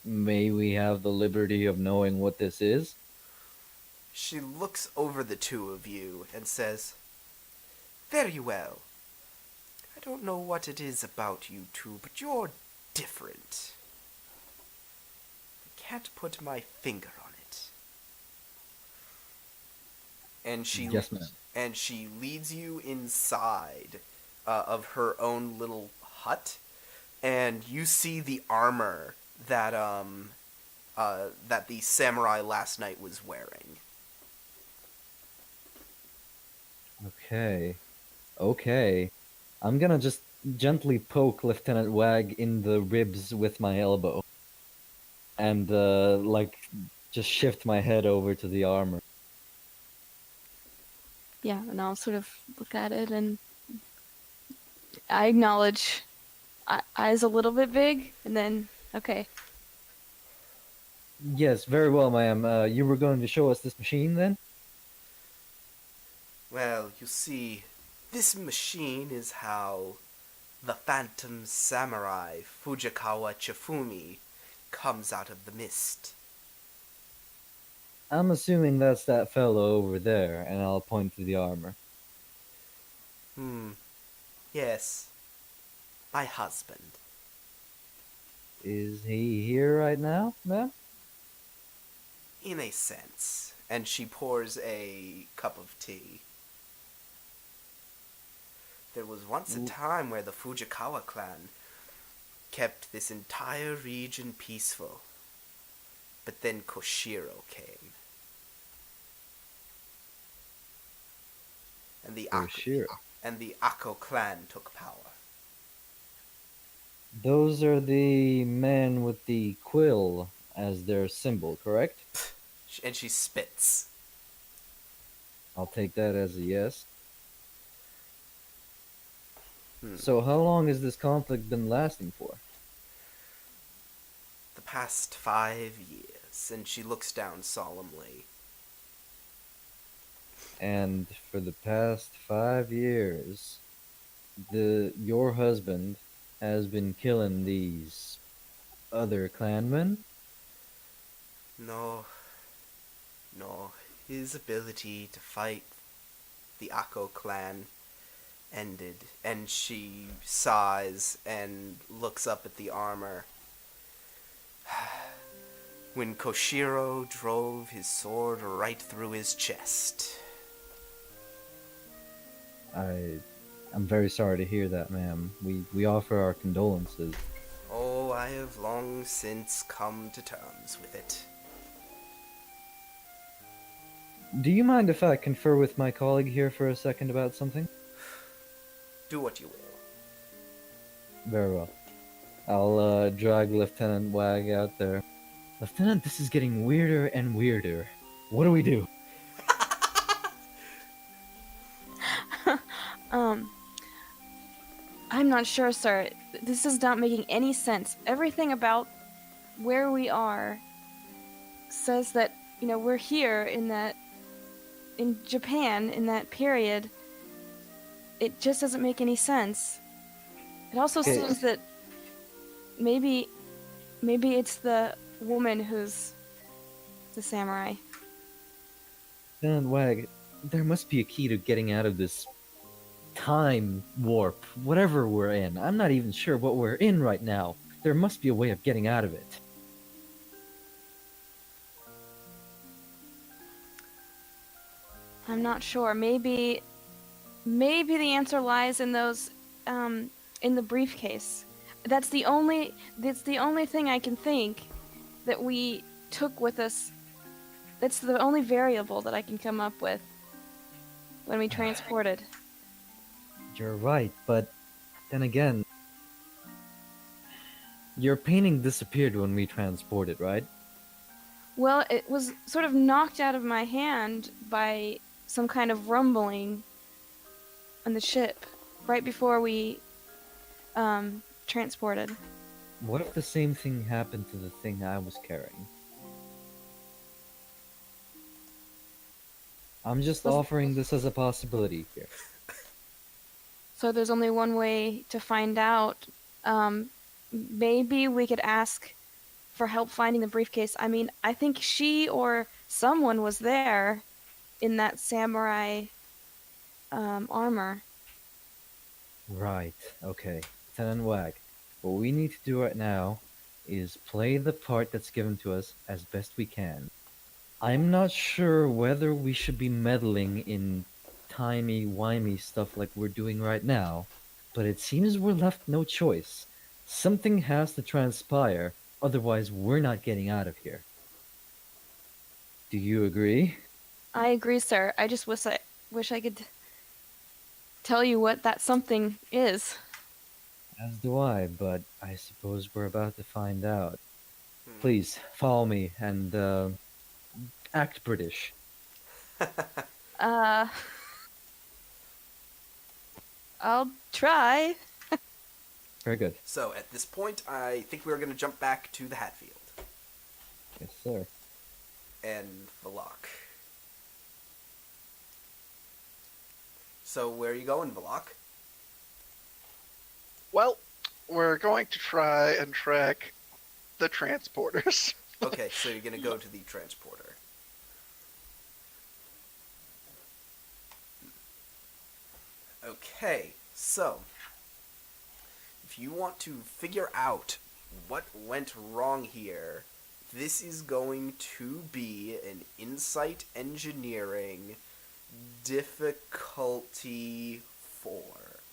May we have the liberty of knowing what this is? She looks over the two of you and says, "Very well. I don't know what it is about you two, but you're different. I can't put my finger on it." Yes, ma'am. And she leads you inside of her own little hut, and you see the armor that that the samurai last night was wearing. Okay. Okay. I'm gonna just gently poke Lieutenant Wag in the ribs with my elbow. And, just shift my head over to the armor. Yeah, and I'll sort of look at it and I acknowledge eyes a little bit big, and then, okay. Yes, very well, ma'am. You were going to show us this machine, then? Well, you see, this machine is how the Phantom Samurai Fujikawa Chifumi comes out of the mist. I'm assuming that's that fellow over there, and I'll point to the armor. Yes. My husband. Is he here right now, ma'am? In a sense. And she pours a cup of tea. There was once a time where the Fujikawa clan kept this entire region peaceful. But then Koshiro came. And the Akko clan took power. Those are the men with the quill as their symbol, correct? And she spits. I'll take that as a yes. So how long has this conflict been lasting for? The past 5 years. And she looks down solemnly. And for the past 5 years, your husband has been killing these other clanmen? No. His ability to fight the Akko clan ended. And she sighs and looks up at the armor. when Koshiro drove his sword right through his chest. I'm very sorry to hear that, ma'am. We offer our condolences. Oh, I have long since come to terms with it. Do you mind if I confer with my colleague here for a second about something? Do what you will. Very well. I'll drag Lieutenant Wag out there. Lieutenant, this is getting weirder and weirder. What do we do? I'm not sure, sir. This is not making any sense. Everything about where we are says that, we're here in Japan in that period. It just doesn't make any sense. It also Okay. seems that maybe it's the woman who's the samurai. Lieutenant Wag, there must be a key to getting out of this time warp, whatever we're in. I'm not even sure what we're in right now. There must be a way of getting out of it. I'm not sure. Maybe the answer lies in those in the briefcase. That's the only thing I can think that we took with us. That's the only variable that I can come up with when we transported. You're right, but then again, your painting disappeared when we transported, right? Well, it was sort of knocked out of my hand by some kind of rumbling on the ship right before we transported. What if the same thing happened to the thing I was carrying? I'm just offering this as a possibility here. So there's only one way to find out. Maybe we could ask for help finding the briefcase. I mean, I think she or someone was there in that samurai armor. Right, okay. Lieutenant Wag, what we need to do right now is play the part that's given to us as best we can. I'm not sure whether we should be meddling in timey-wimey stuff like we're doing right now, but it seems we're left no choice. Something has to transpire, otherwise we're not getting out of here. Do you agree? I agree, sir. I just wish I could tell you what that something is. As do I, but I suppose we're about to find out. Hmm. Please, follow me and act British. I'll try. Very good. So at this point, I think we're going to jump back to the Hadfield Yes, sir. and the lock. So where are you going, Valak? Well, we're going to try and track the transporters. Okay, so you're going to go to the transporter. Okay, so if you want to figure out what went wrong here, this is going to be an insight engineering difficulty 4.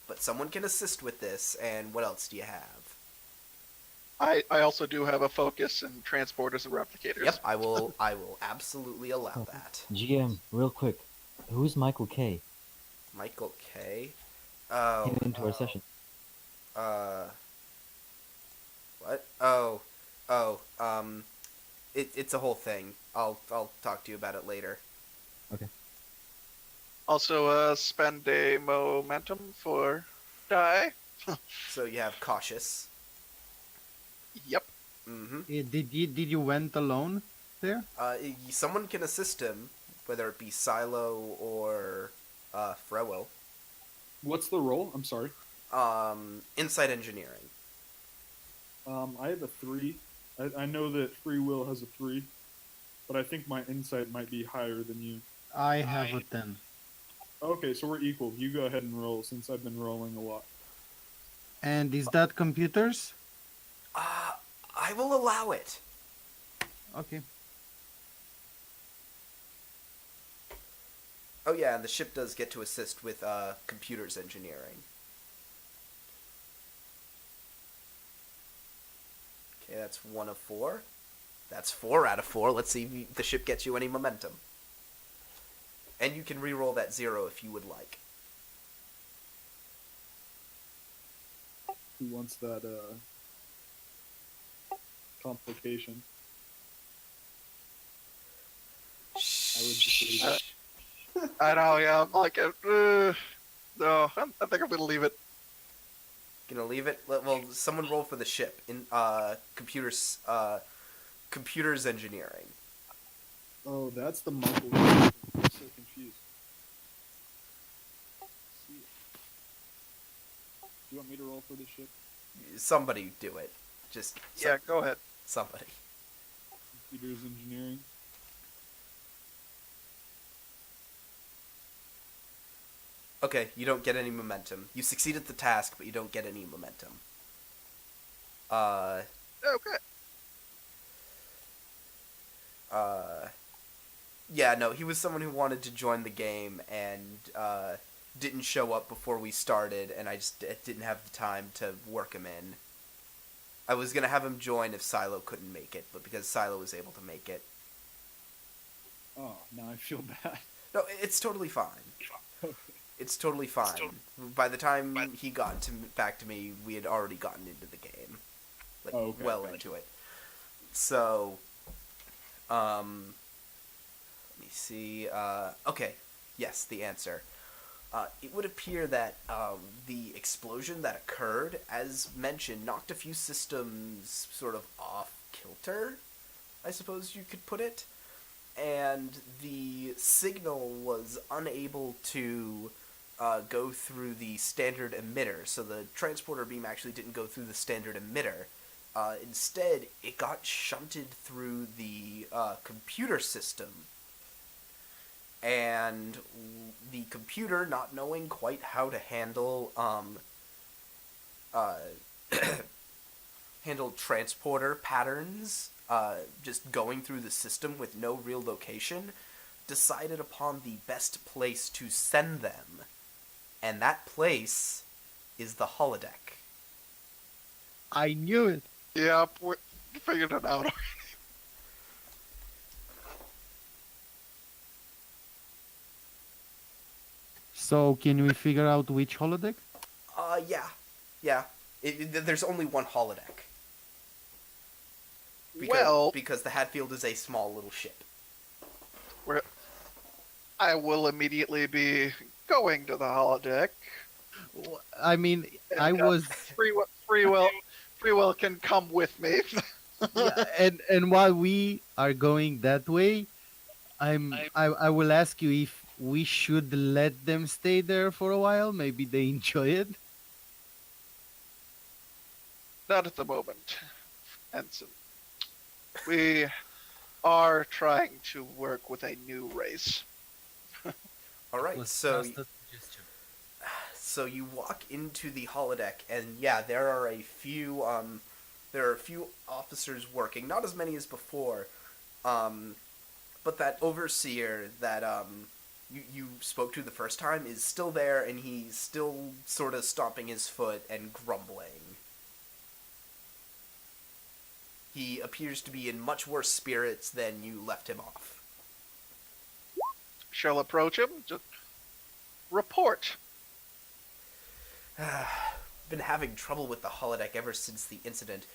But someone can assist with this, and what else do you have? I also do have a focus in transporters and replicators. Yep, I will absolutely allow that. GM, real quick. Who's Michael K? Michael K. Oh. Came into our session. What? It's a whole thing. I'll talk to you about it later. Okay. Also, spend a momentum for die. So you have cautious. Yep. Mm-hmm. Did you went alone there? Someone can assist him, whether it be Silo or Frewell. What's the roll? I'm sorry. Insight engineering. I have a 3. I know that free will has a 3, but I think my insight might be higher than you. I have a 10. Okay, so we're equal. You go ahead and roll since I've been rolling a lot. And is that computers? I will allow it. Okay. Oh yeah, and the ship does get to assist with computers engineering. Okay, that's 1 of 4. That's 4 out of 4. Let's see if the ship gets you any momentum. And you can re-roll that 0 if you would like. He wants that complication. I would just leave it. I know, yeah. I'm like, no, I think I'm gonna leave it. Gonna leave it? Well, someone roll for the ship in computers engineering. Oh, that's the Michael. I'm so confused. See. Do you want me to roll for the ship? Somebody do it. Just Yeah, go ahead. somebody. Computers engineering. Okay, you don't get any momentum. You succeed at the task, but you don't get any momentum. Okay. Yeah, no, he was someone who wanted to join the game and didn't show up before we started, and I just didn't have the time to work him in. I was gonna have him join if Silo couldn't make it, but because Silo was able to make it. Oh, now I feel bad. No, it's totally fine. Okay. It's totally fine. By the time he got back to me, we had already gotten into the game. Like, Okay, well gotcha. into it. So, let me see. Okay, yes, the answer. It would appear that the explosion that occurred, as mentioned, knocked a few systems sort of off kilter, I suppose you could put it. And the signal was unable to go through the standard emitter. So the transporter beam actually didn't go through the standard emitter. Instead, it got shunted through the computer system. And the computer, not knowing quite how to handle handle transporter patterns, just going through the system with no real location, decided upon the best place to send them. And that place is the holodeck. I knew it. Yeah, we figured it out. So can we figure out which holodeck? Yeah. There's only one holodeck. Because the Hadfield is a small little ship. I will immediately be going to the holodeck. I mean, I was Free will can come with me. yeah, and while we are going that way, I will ask you if we should let them stay there for a while. Maybe they enjoy it. Not at the moment, Ensign. We are trying to work with a new race. Alright, so you walk into the holodeck, and yeah, there are a few officers working, not as many as before, but that overseer that you spoke to the first time is still there, and he's still sort of stomping his foot and grumbling. He appears to be in much worse spirits than you left him off. Shall approach him. Just report. Been having trouble with the holodeck ever since the incident.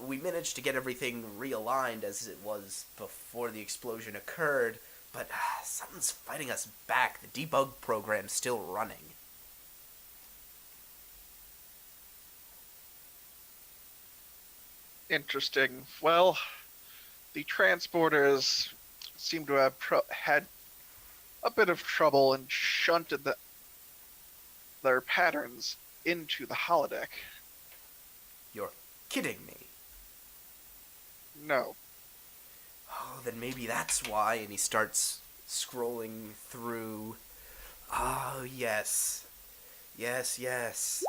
We managed to get everything realigned as it was before the explosion occurred, but something's fighting us back. The debug program's still running. Interesting. Well, the transporters seem to have had a bit of trouble and shunted their patterns into the holodeck. You're kidding me. No. Oh, then maybe that's why. And he starts scrolling through. Oh, yes. Yes.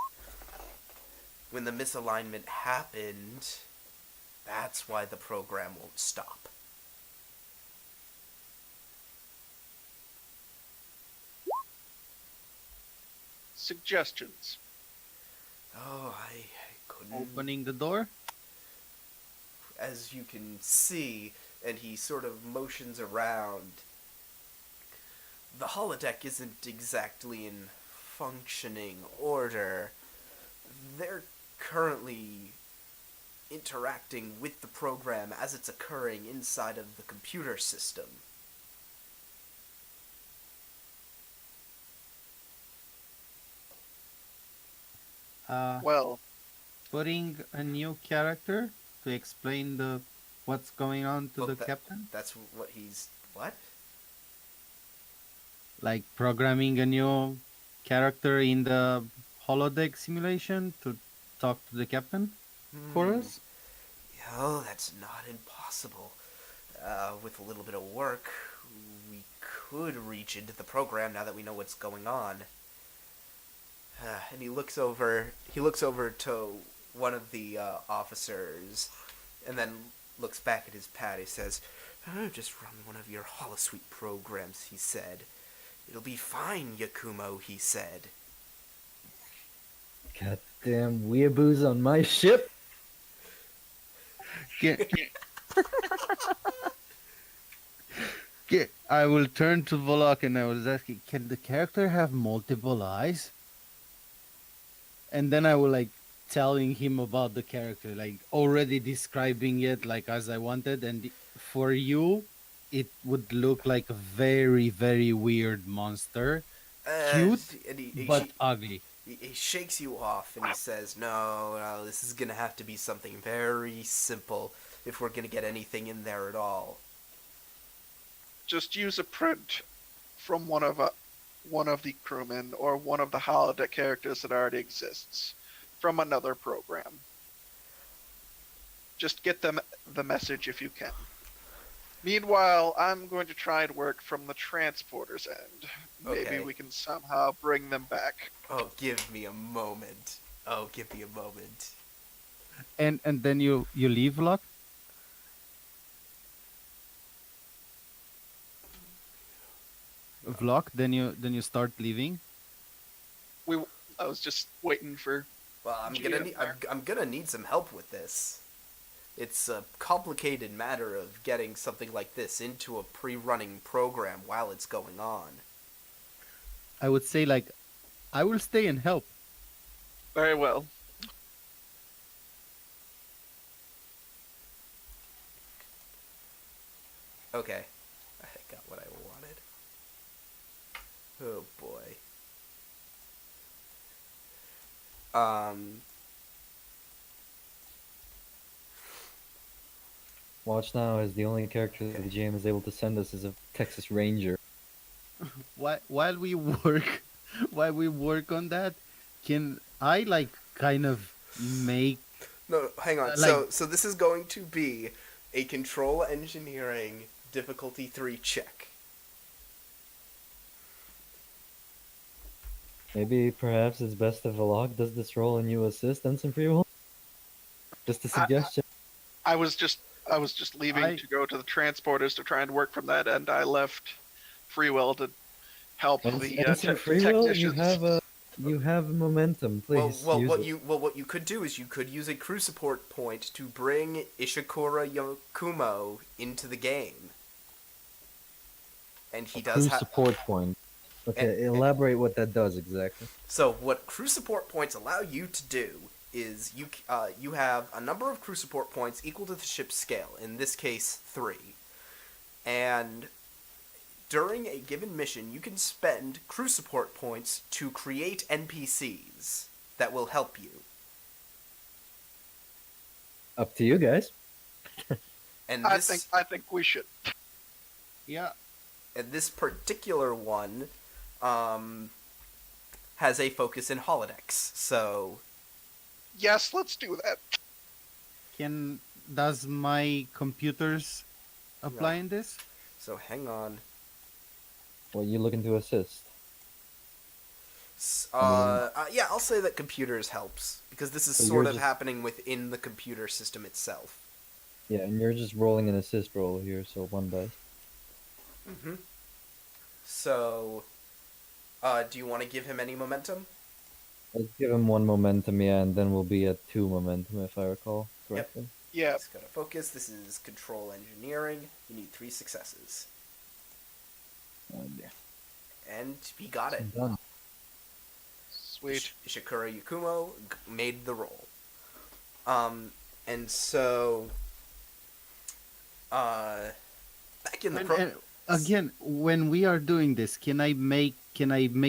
When the misalignment happened, that's why the program won't stop. suggestions. Oh, I couldn't. Opening the door. As you can see, and he sort of motions around, the holodeck isn't exactly in functioning order. They're currently interacting with the program as it's occurring inside of the computer system. Well, Putting a new character to explain the what's going on to Well, the captain. That's what he's... What? Like programming a new character in the holodeck simulation to talk to the captain for us. Oh, that's not impossible. With a little bit of work, we could reach into the program now that we know what's going on. And he looks over to one of the officers, and then looks back at his pad. He says, "Oh, just run one of your holosuite programs," he said. "It'll be fine, Yakumo," he said. Goddamn weeaboos on my ship. I will turn to Volok and I was asking, can the character have multiple eyes? And then I will like telling him about the character, like already describing it like as I wanted. And for you, it would look like a very, very weird monster. Cute, and but ugly. he shakes you off and he says, no, this is gonna have to be something very simple if we're gonna get anything in there at all. just use a print from one of the crewmen or one of the holodeck characters that already exists from another program. Just get them the message if you can. Meanwhile, I'm going to try and work from the transporter's end. Maybe Okay. we can somehow bring them back. Oh, give me a moment. Oh, give me a moment. And then you leave, Volok? Vlog, then you start leaving. I was just waiting for. Well, I'm GM gonna need there. I'm gonna need some help with this. It's a complicated matter of getting something like this into a pre-running program while it's going on. I would say like, I will stay and help. Very well. Okay, I got what I wanted. Oh boy. Watch now, as the only character that the GM is able to send us is a Texas Ranger. While we work, while we work on that, can I like kind of make No, hang on. like- So this is going to be a control engineering difficulty 3 check. Maybe perhaps it's best if Vlog does this role and you assist Ensign Freewill? Just a suggestion. I was just leaving to go to the transporters to try and work from that end. I left Freewill to help the Ensign Freewill, technicians. you have momentum, please. Well, use what it. you could do is you could use a crew support point to bring Ishikura Yakumo into the game. And he does Crew have support point. Okay, elaborate what that does exactly. So what crew support points allow you to do is you have a number of crew support points equal to the ship's scale, in this case 3. And during a given mission, you can spend crew support points to create NPCs that will help you. Up to you guys. And I this think we should. yeah. and this particular one has a focus in holodecks. So Yes, let's do that. Does my computers apply in this? hang on. Well, you looking to assist. Yeah, I'll say that computers helps because this is So sort you're of just- happening within the computer system itself. Yeah, and you're just rolling an assist roll here, so 1 dice. Mm-hmm. So, do you want to give him any momentum? Let's give him one momentum, yeah, and then we'll be at 2 momentum if I recall Yep. correctly. Yeah. Just gotta focus. This is control engineering. You need 3 successes. Yeah. And he got it. Done. Sweet. Shakura Yukumo made the roll. And so, back in the And again, when we are doing this, can I make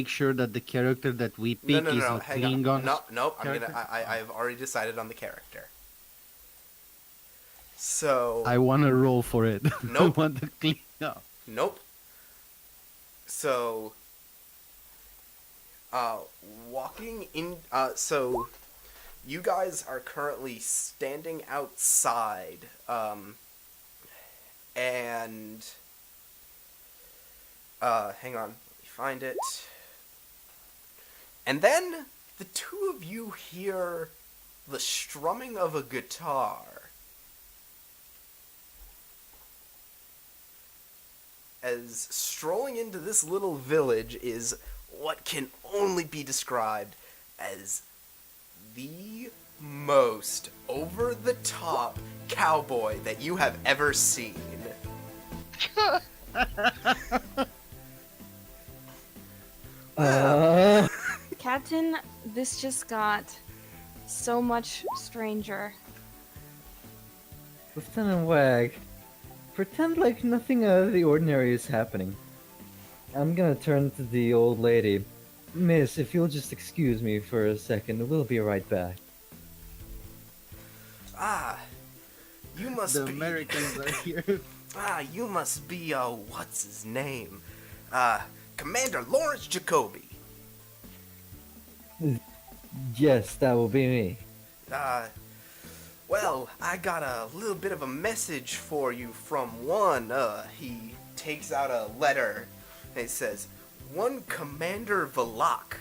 sure that the character that we pick is a hang Klingon? on. No, character? I've already decided on the character. So I want to roll for it. Nope. I want the Klingon. nope. So, walking in. So, you guys are currently standing outside. And hang on, let me find it. And then the two of you hear the strumming of a guitar. As strolling into this little village is what can only be described as the most over-the-top cowboy that you have ever seen. Captain, this just got so much stranger. Lieutenant Wag, pretend like nothing out of the ordinary is happening. I'm gonna turn to the old lady. Miss, if you'll just excuse me for a second, we'll be right back. Ah, you must The be... Americans are here. Ah, you must be, what's his name? Commander Lawrence Jacoby. Yes, that will be me. Well, I got a little bit of a message for you from one. He takes out a letter, and it says, one Commander Valak.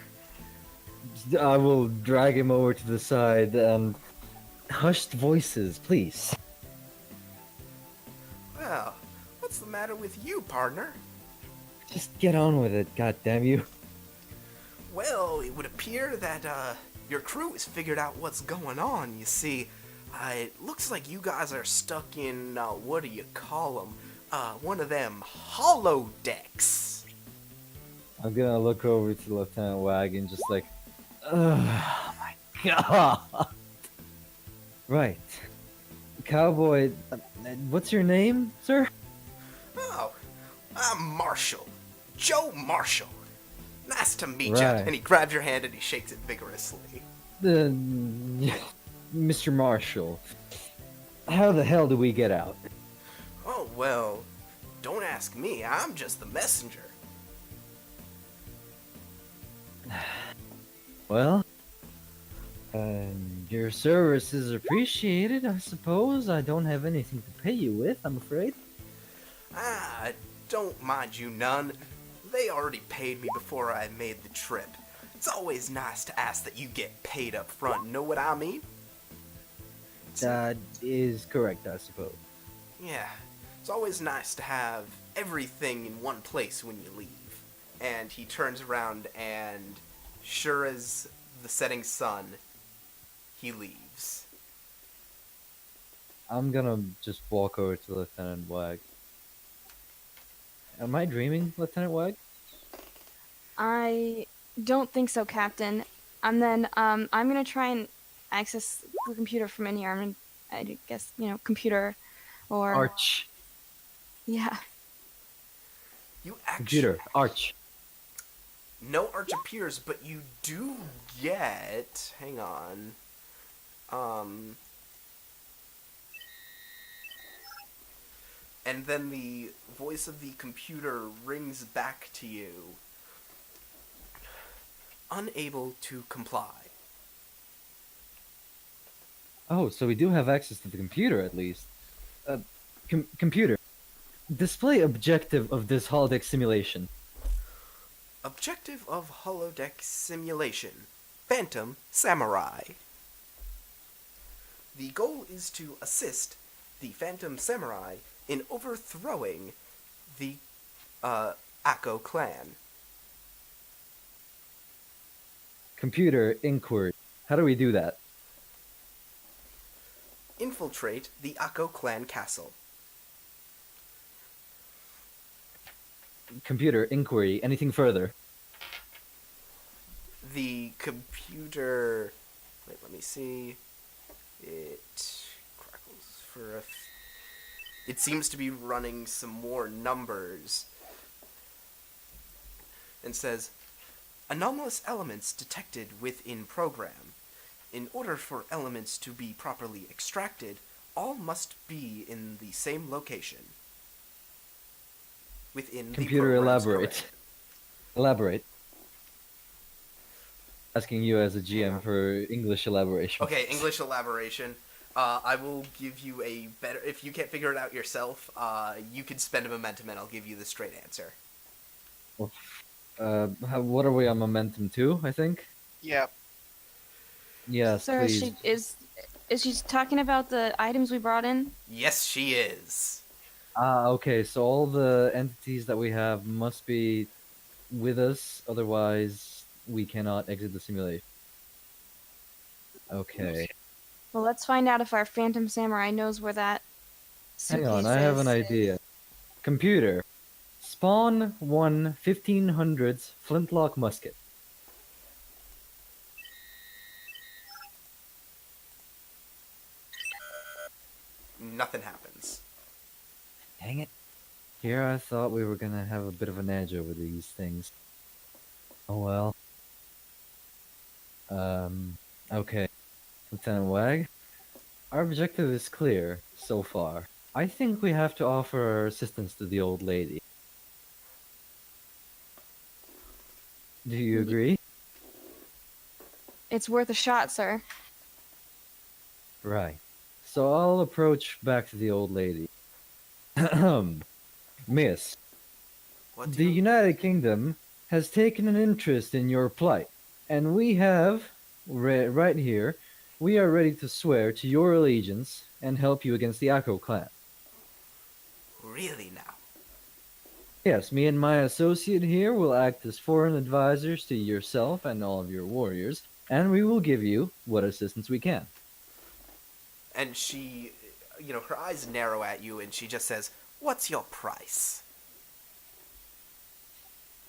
I will drag him over to the side and... Hushed voices, please. Well, what's the matter with you, partner? Just get on with it, goddamn you. Well, it would appear that, your crew has figured out what's going on, you see. It looks like you guys are stuck in, what do you call them? One of them holodecks. I'm gonna look over to Lieutenant Wag and just like, oh my god. Right. Cowboy, what's your name, sir? Oh, I'm Marshall. Joe Marshall. Nice to meet Right. you. And he grabs your hand and he shakes it vigorously. Mr. Marshall, how the hell do we get out? Oh, well, don't ask me. I'm just the messenger. Well, your service is appreciated, I suppose. I don't have anything to pay you with, I'm afraid. I don't mind you none. They already paid me before I made the trip. It's always nice to ask that you get paid up front, know what I mean? That is correct, I suppose. Yeah, it's always nice to have everything in one place when you leave. And he turns around and, sure as the setting sun, he leaves. I'm gonna just walk over to Lieutenant Wag. Am I dreaming, Lieutenant Wag? I don't think so, Captain. And then I'm gonna try and access the computer from in here. I guess, computer or Arch. yeah. You actually... Computer. Arch. No arch appears, but you do get... Hang on. And then the voice of the computer rings back to you. Unable to comply. Oh, so we do have access to the computer at least. Computer. Display objective of this holodeck simulation. Objective of holodeck simulation. Phantom Samurai. The goal is to assist the Phantom Samurai in overthrowing the Akko clan. Computer inquiry. How do we do that? Infiltrate the Akko clan castle. Computer inquiry. Anything further? The computer... Wait, let me see. It crackles for a... It seems to be running some more numbers. And says, anomalous elements detected within program. In order for elements to be properly extracted, all must be in the same location. Within Computer the program's elaborate. array. Elaborate. Asking you as a Hang GM on. for English elaboration. Okay, English elaboration. I will give you a better... If you can't figure it out yourself, you can spend a momentum and I'll give you the straight answer. What are we on momentum 2, I think? Yeah. Yes, Sir, please. is she talking about the items we brought in? Yes, she is. Okay, so all the entities that we have must be with us, otherwise we cannot exit the simulation. Okay. Well, let's find out if our Phantom Samurai knows where that Hang suitcase on, I have an is. idea. Computer, spawn one 1500s flintlock musket. Nothing happens. Dang it. Here I thought we were gonna have a bit of an edge over these things. Oh well. Okay. Lieutenant Wag, our objective is clear so far. I think we have to offer our assistance to the old lady. Do you agree? It's worth a shot, sir. Right. So I'll approach back to the old lady. Miss, What do the you... United Kingdom has taken an interest in your plight, and we have, right here, we are ready to swear to your allegiance and help you against the Akko clan. Really now? Yes, me and my associate here will act as foreign advisors to yourself and all of your warriors, and we will give you what assistance we can. And she, her eyes narrow at you and she just says, what's your price?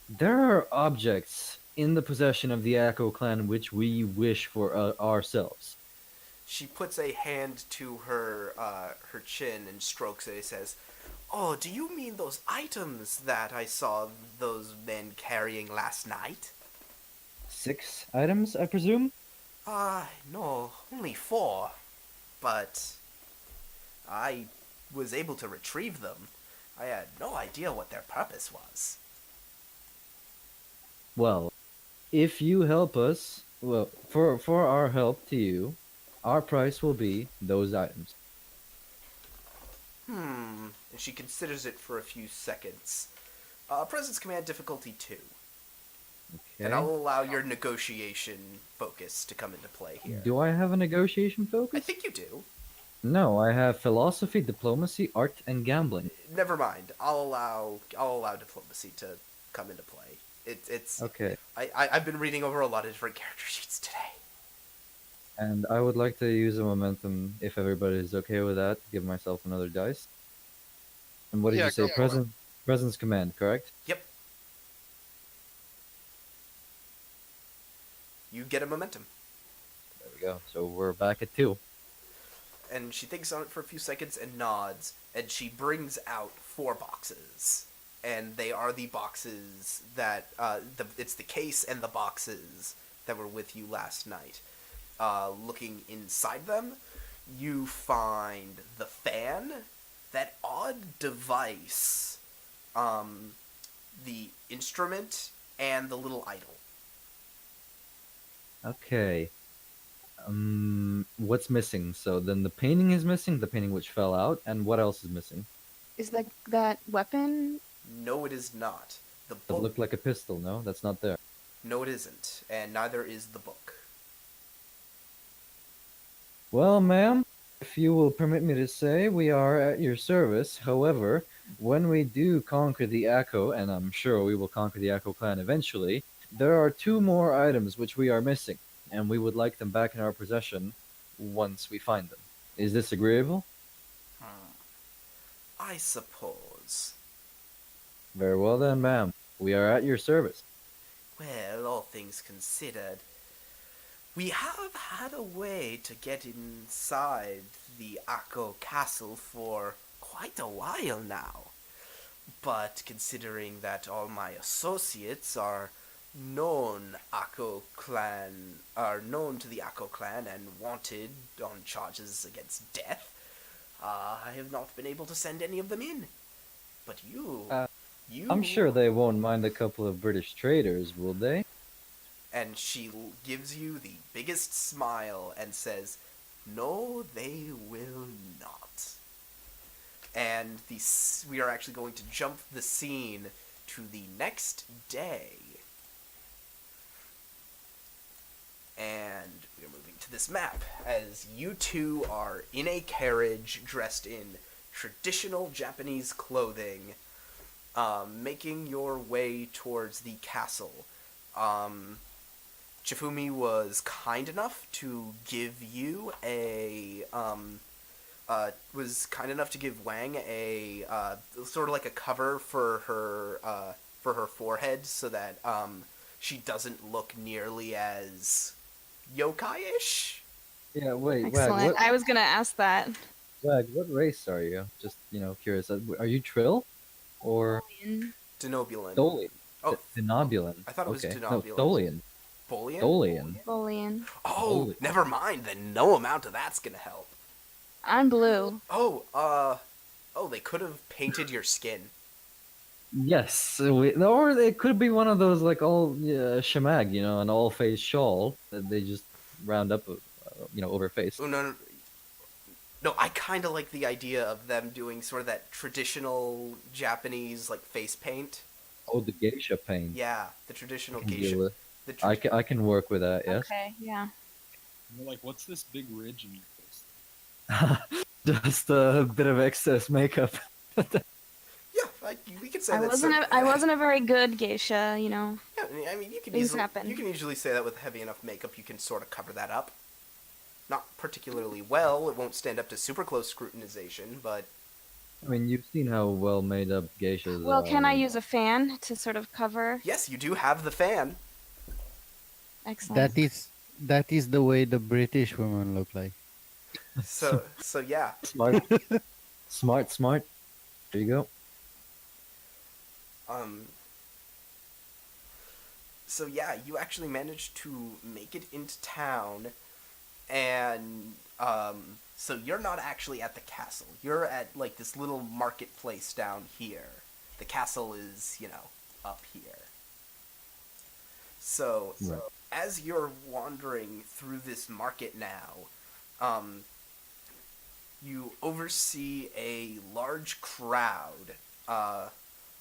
There are objects in the possession of the Akko clan which we wish for ourselves. She puts a hand to her chin and strokes it and says, oh, do you mean those items that I saw those men carrying last night? 6 items, I presume? No, only 4. But I was able to retrieve them. I had no idea what their purpose was. Well, if you help us, well, for our help to you, our price will be those items. And she considers it for a few seconds. Presence command difficulty 2. Okay. And I'll allow your negotiation focus to come into play here. Do I have a negotiation I focus? think you do. No, I have philosophy, diplomacy, art, and gambling. Never mind. I'll allow diplomacy to come into play. It's Okay. I've been reading over a lot of different character sheets today. And I would like to use a momentum, if everybody is okay with that, to give myself another dice. And what did Yeah, you say? go for it. Presence command, correct? Yep. You get a momentum. There we go. So we're back at 2. And she thinks on it for a few seconds and nods, and she brings out 4 boxes. And they are the boxes that, it's the case and the boxes that were with you last night. Looking inside them, you find the fan, that odd device, the instrument, and the little idol. Okay. What's missing? So then the painting is missing, the painting which fell out, and what else is missing? Is that weapon? No, it is not. The It book. looked like a pistol, no? That's not there. No, it isn't, and neither is the book. Well, ma'am, if you will permit me to say, we are at your service. However, when we do conquer the Akko, and I'm sure we will conquer the Akko clan eventually, There are two more items which we are missing, and we would like them back in our possession once we find them. Is this agreeable? I suppose. Very well then, ma'am. We are at your service. Well, all things considered, we have had a way to get inside the Akko castle for quite a while now. But considering that all my associates are known known to the Akko clan and wanted on charges against death, I have not been able to send any of them in. But you. I'm sure they won't mind a couple of British traders, will they? And she gives you the biggest smile and says, "No, they will not." And we are actually going to jump the scene to the next day. And we're moving to this map as you two are in a carriage dressed in traditional Japanese clothing, making your way towards the castle. Chifumi was kind enough to give you Wang a sort of like a cover for her forehead, so that she doesn't look nearly as yokai-ish. Yeah, wait, Wag, Excellent. I was gonna ask that. what race are you? Just, curious. Are you Trill? Or Denobulan. Dolian? Oh, Denobulan. I thought it was okay. Denobulan. No, Dolian. Bolian? Dolian. Bolian. Oh, Dolian. never mind. Then no amount of that's gonna help. I'm blue. Oh, they could have painted your skin. Yes, or it could be one of those like all shamag, an all-face shawl that they just round up, over face. Oh, no, I kind of like the idea of them doing sort of that traditional Japanese like face paint. Oh, the geisha paint. Yeah, the traditional I can deal geisha. with- The I can work with that. Yes. Okay, yeah. You're like, what's this big ridge in your face? Just a bit of excess makeup. Yeah, we could say I that. wasn't a very good geisha, Yeah, I mean, you can Things easily happen. you can usually say that with heavy enough makeup, you can sort of cover that up. Not particularly well. It won't stand up to super close scrutinization, but I mean, you've seen how well made up geishas Well, are. can I use a fan to sort of cover? yes, you do have the fan. Excellent. That is the way the British women look like. So yeah. Smart. Smart. There you go. So yeah, you actually managed to make it into town, and so you're not actually at the castle. You're at like this little marketplace down here. The castle is, up here. So Right. as you're wandering through this market now, you oversee a large crowd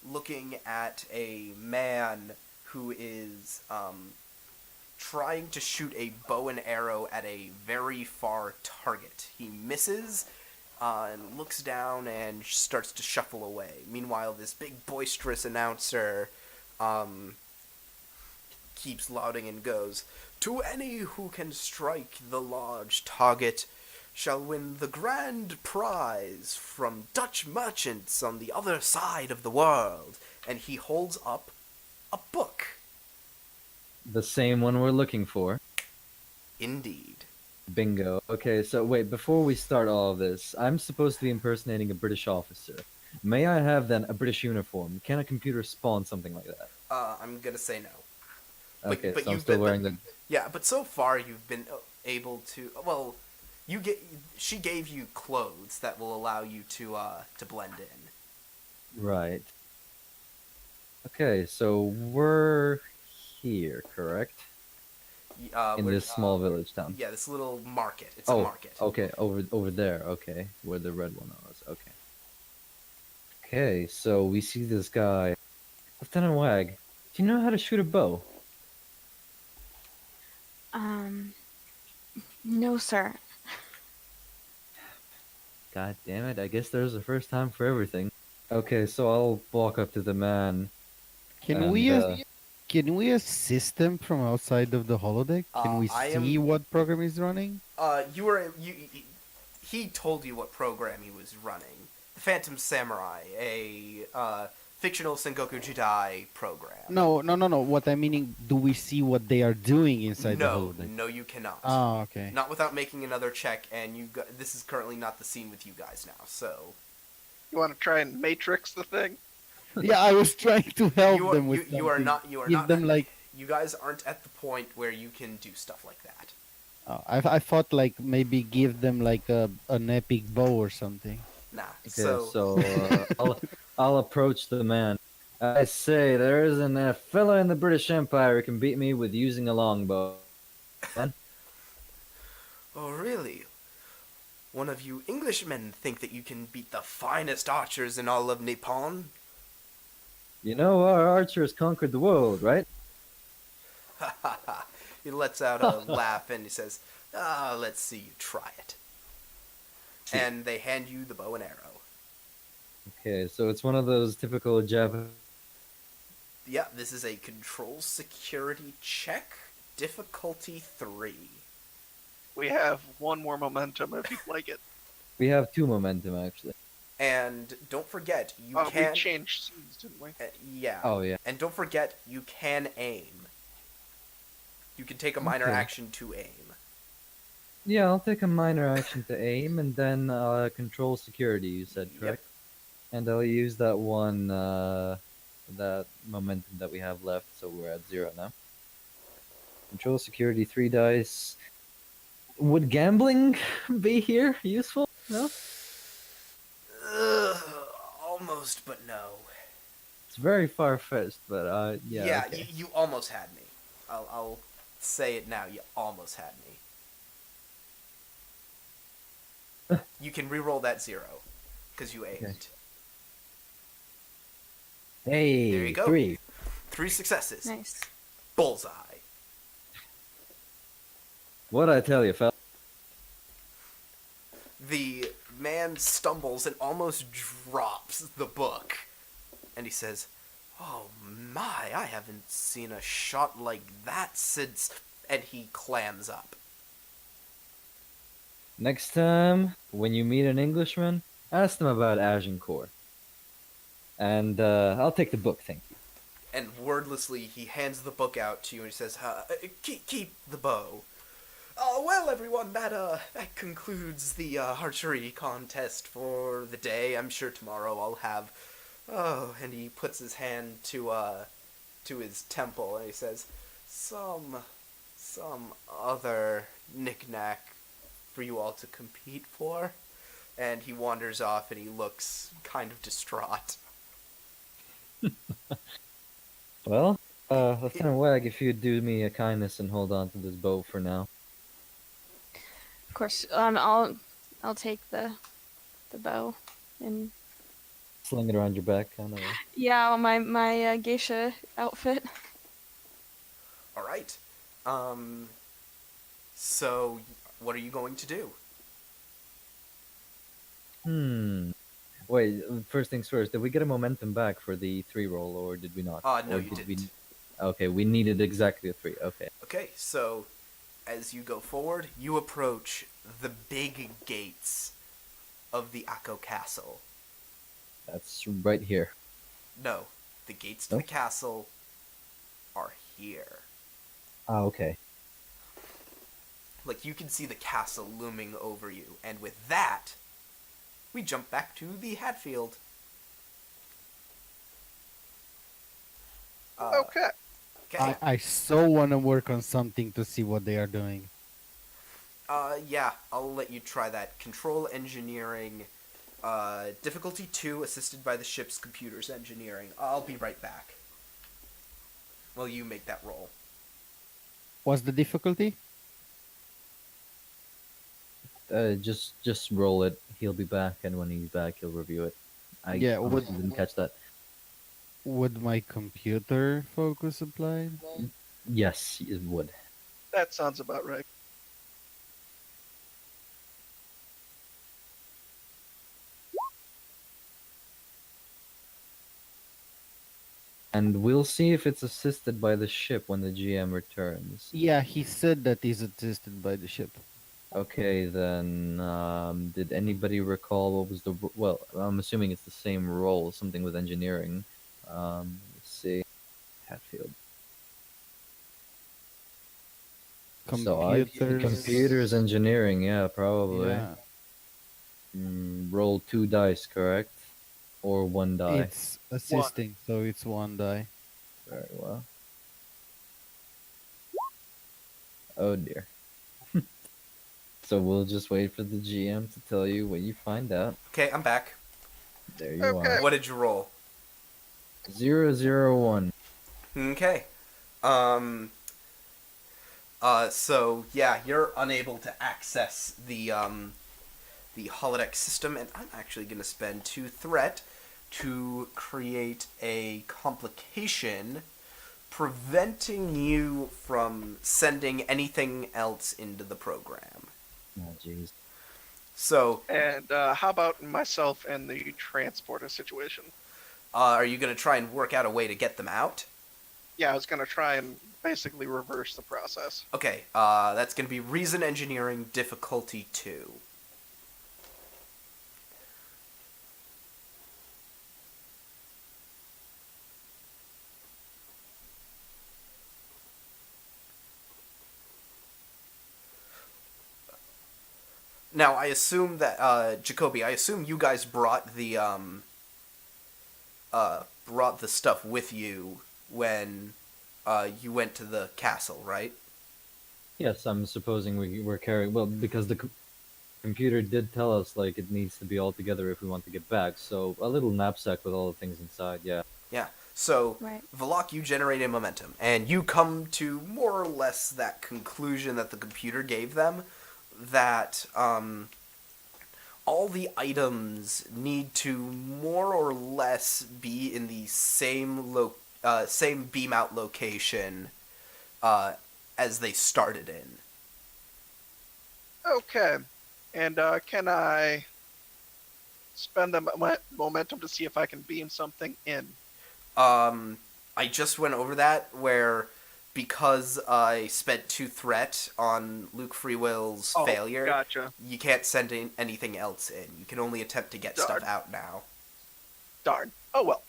looking at a man who is trying to shoot a bow and arrow at a very far target. He misses and looks down and starts to shuffle away. Meanwhile, this big boisterous announcer keeps lauding and goes, "To any who can strike the large target shall win the grand prize from Dutch merchants on the other side of the world." And he holds up a book. The same one we're looking for. Indeed. Bingo. Okay, so wait, before we start all of this, I'm supposed to be impersonating a British officer. May I have then a British uniform? Can a computer spawn something like that? I'm gonna say no. But- Okay, but so I'm you've still been- wearing the. Yeah, but so far you've been able to. Well, she gave you clothes that will allow you to blend in. Right. Okay, so we're here, correct? In We're- this small village town. Yeah, this little market. It's Oh, a market. okay, over there. Okay, where the red one was. Okay. Okay, so we see this guy, Lieutenant Wag. Do you know how to shoot a bow? No, sir. God damn it! I guess there's a first time for everything. Okay, so I'll walk up to the man. Can And, we Can we assist them from outside of the holodeck? Can we I see am. what program is running? You were you. He told you what program he was running. The Phantom Samurai, a fictional Sengoku Jidai program. No. What I'm meaning, do we see what they are doing inside the No, holodeck? no, you cannot. Oh, okay. Not without making another check, and this is currently not the scene with you guys now. So You want to try and matrix the thing? Yeah, I was trying to help you are them with you are something. not you are Give not. them like. You guys aren't at the point where you can do stuff like that. Oh, I thought like maybe give them like an epic bow or something. Nah. Okay, so I'll approach the man. I say there isn't a fellow in the British Empire who can beat me with using a longbow. Man, Oh, really? One of you Englishmen think that you can beat the finest archers in all of Nippon? you know our archers conquered the world, right? Ha ha ha. He lets out a laugh and he says, let's see you try it. And they hand you the bow and arrow. Okay, so it's one of those typical Japanese. Yeah, this is a control security check. Difficulty 3. We have one more momentum if you'd like it. We have 2 momentum actually. And don't forget, you We can... changed scenes, didn't we? yeah. Oh yeah. And don't forget, you can aim. You can take a minor Okay. action to aim. Yeah, I'll take a minor action to aim and then control security. You said Yep. correct. And I'll use that one, that momentum that we have left, so we're at 0 now. Control security, 3 dice. Would gambling be here useful? No? Almost, but no. It's very far-fetched, but yeah. Okay. you almost had me. I'll say it now. You almost had me. You can re-roll that 0 because you aimed. Okay. Hey, There you go. 3. 3 successes. Nice. Bullseye. What'd I tell you, fella? The man stumbles and almost drops the book. And he says, "Oh my, I haven't seen a shot like that since..." And he clams up. Next time, when you meet an Englishman, ask them about Agincourt. And I'll take the book, thank you. And wordlessly, he hands the book out to you and he says, keep the bow. Well, everyone, that concludes the archery contest for the day. I'm sure tomorrow I'll have... Oh, and he puts his hand to his temple and he says, some other knick-knack for you all to compete for. And he wanders off and he looks kind of distraught. Well, Lieutenant Wag, if you'd do me a kindness and hold on to this bow for now. Of course, I'll take the bow and Sling it around your back, kind of. yeah, my geisha outfit. All right. So, what are you going to do? Wait, first things first, did we get a momentum back for the 3 roll, or did we not? No, Or you did we... didn't. Okay, we needed exactly a 3, okay. Okay, so as you go forward, you approach the big gates of the Akko Castle. That's right here. No, the gates to No? the castle are here. Ah, okay. Like, you can see the castle looming over you, and with that, we jump back to the Hadfield. Okay. Okay. I so want to work on something to see what they are doing. Yeah, I'll let you try that. Control engineering, difficulty 2, assisted by the ship's computers engineering. I'll be right back. Well, you make that roll. What's the difficulty? Just roll it. He'll be back, and when he's back, he'll review it. I Yeah, honestly didn't catch that. Would my computer focus apply? Yes, it would. That sounds about right. And we'll see if it's assisted by the ship when the GM returns. Yeah, he said that he's assisted by the ship. Okay, then, did anybody recall what was the... Well, I'm assuming it's the same role, something with engineering. Let's see. Hadfield. Computers engineering, yeah, probably. Yeah. Roll 2 dice, correct? Or 1 die? It's assisting, so it's 1 die. Very well. Oh dear. So we'll just wait for the GM to tell you when you find out. Okay, I'm back. There you Okay. are. What did you roll? 001. Okay. So yeah, you're unable to access the holodeck system, and I'm actually going to spend 2 threat to create a complication preventing you from sending anything else into the program. Oh jeez. So, And how about myself and the transporter situation? are you going to try and work out a way to get them out? Yeah, I was going to try and basically reverse the process. Okay, that's going to be Reason Engineering difficulty 2. Now, I assume that, Jacoby, I assume you guys brought the stuff with you when, you went to the castle, right? Yes, I'm supposing we're carrying... Well, because the computer did tell us, like, it needs to be all together if we want to get back, so a little knapsack with all the things inside, yeah. Yeah. So, Right. Valak, you generate a momentum, and you come to more or less that conclusion that the computer gave them, that all the items need to more or less be in the same beam out location as they started in. Okay. And can I spend the momentum to see if I can beam something in? I just went over that where, because I spent 2 threat on Luke Freewill's failure, Gotcha. you can't send anything else in. You can only attempt to get stuff Darn. out now. Darn. Oh well.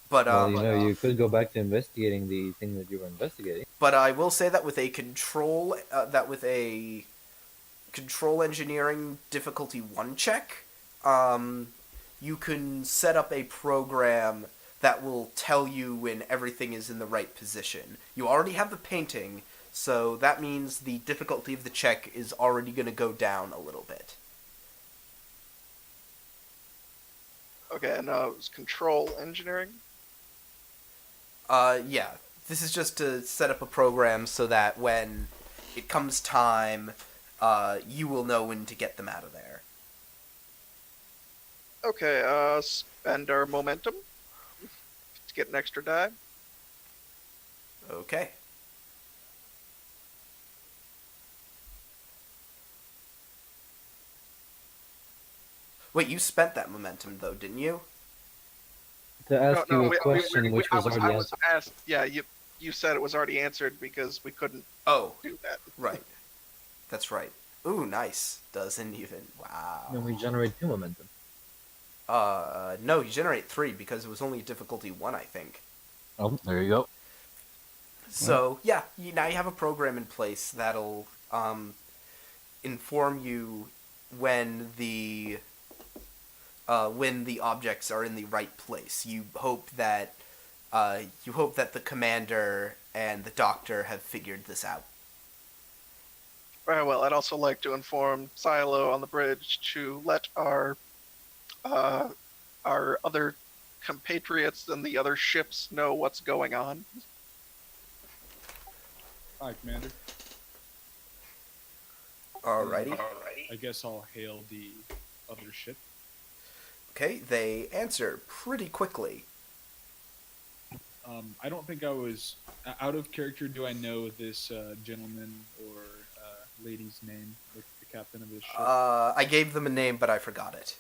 But Well, you could go back to investigating the thing that you were investigating. but I will say that with a control engineering difficulty 1 check, you can set up a program that will tell you when everything is in the right position. You already have the painting, so that means the difficulty of the check is already going to go down a little bit. Okay, and it was control engineering. Yeah. This is just to set up a program so that when it comes time, you will know when to get them out of there. Okay, spend our momentum to get an extra die. Okay. Wait, you spent that momentum, though, didn't you? To ask you a question which was already I was answered. asked. Yeah, you said it was already answered because we couldn't Oh, do that. right. That's right. Ooh, nice. Doesn't even... Wow. Then we generate 2 momentum. No, you generate 3 because it was only difficulty 1, I think. Oh, there you go. So, yeah, now you have a program in place that'll inform you when the objects are in the right place. You hope that the commander and the doctor have figured this out. Very well. I'd also like to inform Silo on the bridge to let our other compatriots and the other ships know what's going on. Hi, Commander. Alrighty. I guess I'll hail the other ship. Okay, they answer pretty quickly. I don't think I was out of character. Do I know this gentleman or lady's name, the captain of this ship? I gave them a name, but I forgot it.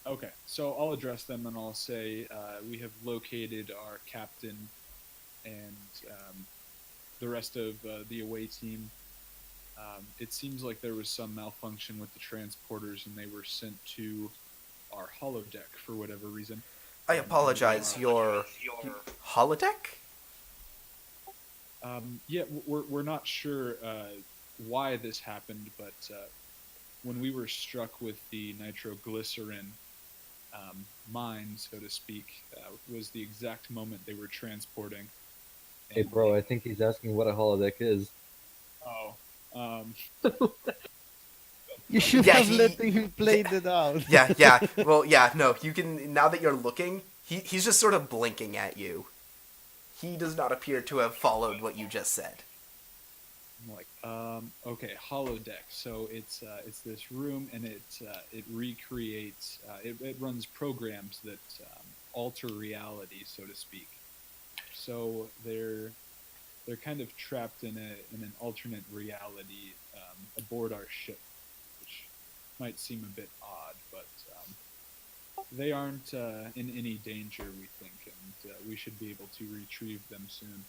Okay, so I'll address them and I'll say we have located our captain and the rest of the away team. It seems like there was some malfunction with the transporters and they were sent to our holodeck for whatever reason. I apologize. Your holodeck? Yeah, we're not sure why this happened, but when we were struck with the nitroglycerin mine, so to speak, was the exact moment they were transporting. Hey, bro, I think he's asking what a holodeck is. Oh. You should Yeah, have he- let him play it out. Yeah. Well, yeah. No, you can. Now that you're looking, he's just sort of blinking at you. He does not appear to have followed what you just said. I'm like, okay, holodeck. So it's this room, and it recreates. It runs programs that alter reality, so to speak. So they're kind of trapped in an alternate reality aboard our ship, which might seem a bit odd, but they aren't in any danger, we think, and we should be able to retrieve them soon.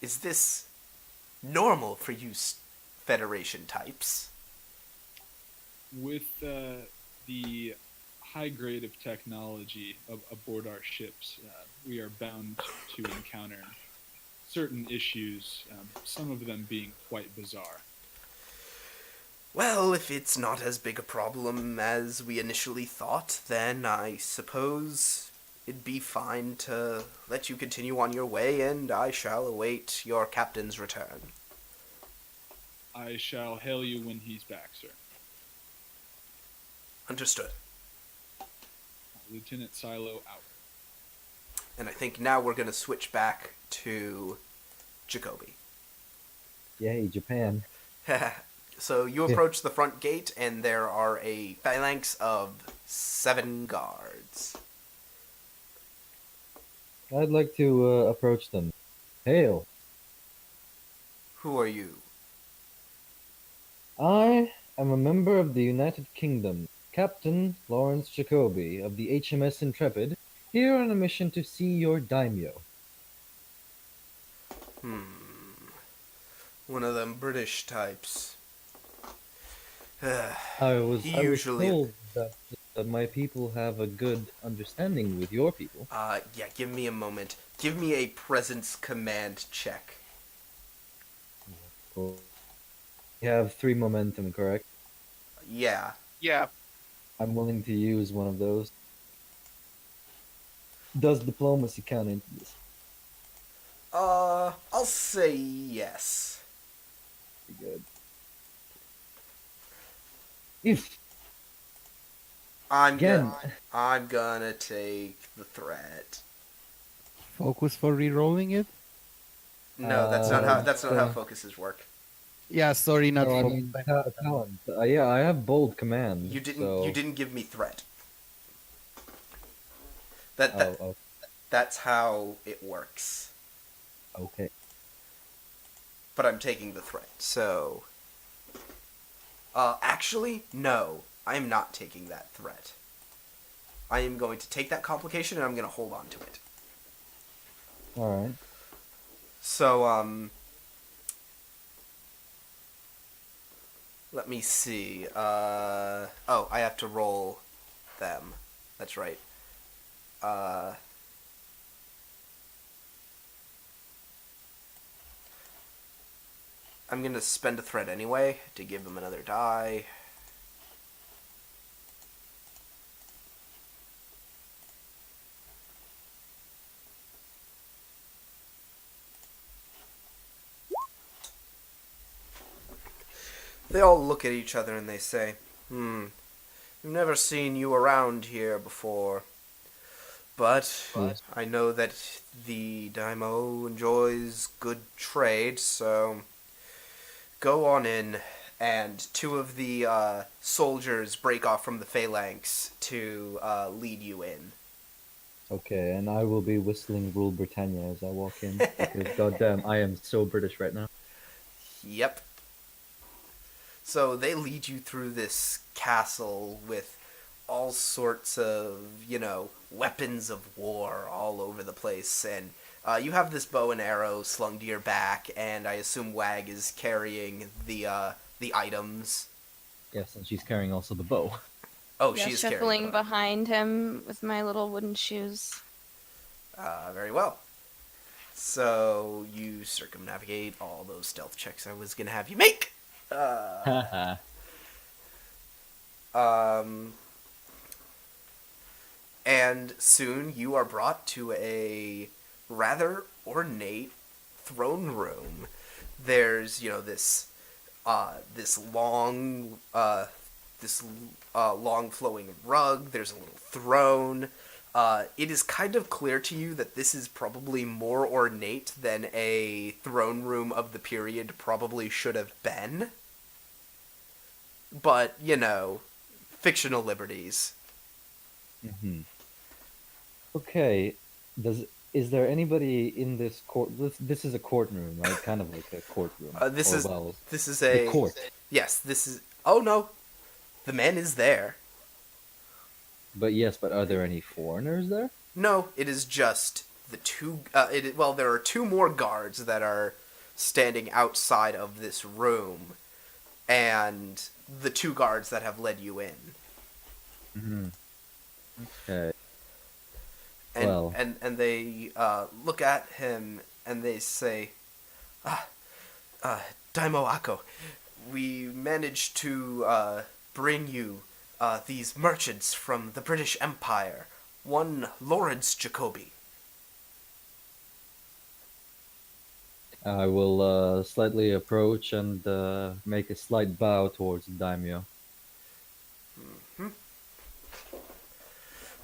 Is this normal for you Federation types? With the high grade of technology aboard our ships, we are bound to encounter certain issues, some of them being quite bizarre. Well, if it's not as big a problem as we initially thought, then I suppose it'd be fine to let you continue on your way, and I shall await your captain's return. I shall hail you when he's back, sir. Understood. Lieutenant Silo out. And I think now we're going to switch back to Jacoby. Yay, Japan. So you approach the front gate, and there are a phalanx of 7 guards. I'd like to approach them. Hail. Who are you? I am a member of the United Kingdom, Captain Lawrence Jacoby of the HMS Intrepid, here on a mission to see your daimyo. One of them British types. I was Usually- told that my people have a good understanding with your people. Yeah, give me a moment. Give me a presence command check. Cool. You have 3 momentum, correct? Yeah. Yeah, I'm willing to use one of those. Does diplomacy count into this? I'll say yes. Pretty good. If I'm Again. I'm gonna take the threat. Focus for re-rolling it? No, that's not how focuses work. Yeah, sorry, not I focus. mean, talent. Yeah, I have bold command. You didn't so... you didn't give me threat. Oh, That's how it works. okay. But I'm taking the threat. So actually, no. I am not taking that threat. I am going to take that complication and I'm going to hold on to it. All right. So, let me see. Oh, I have to roll them. That's right. I'm going to spend a threat anyway to give them another die. They all look at each other and they say, we've never seen you around here before. But I know that the Daimo enjoys good trade, so go on in. And 2 of the soldiers break off from the phalanx to lead you in. Okay, and I will be whistling Rule Britannia as I walk in, because goddamn, I am so British right now. Yep. So they lead you through this castle with all sorts of, weapons of war all over the place. And you have this bow and arrow slung to your back, and I assume Wag is carrying the items. Yes, and she's carrying also the bow. Oh, Yeah, she is carrying shuffling the bow. behind him with my little wooden shoes. Very well. So you circumnavigate all those stealth checks I was gonna have you make. Haha. And soon you are brought to a rather ornate throne room. There's, this long, long flowing rug. There's a little throne. It is kind of clear to you that this is probably more ornate than a throne room of the period probably should have been. But, fictional liberties. Hmm. Okay. Is there anybody in this court? This is a courtroom, right? Kind of like a courtroom. This Or, is well, this is the a court. Yes, this is. Oh no, the man is there. But yes, but are there any foreigners there? No, it is just the two. Well, there are two more guards that are standing outside of this room, and the two guards that have led you in. Hmm. Okay. And Well. and they look at him and they say, Daimo Ako, we managed to bring you these merchants from the British Empire. One Lawrence Jacoby. I will slightly approach and make a slight bow towards the daimyo. Hmm?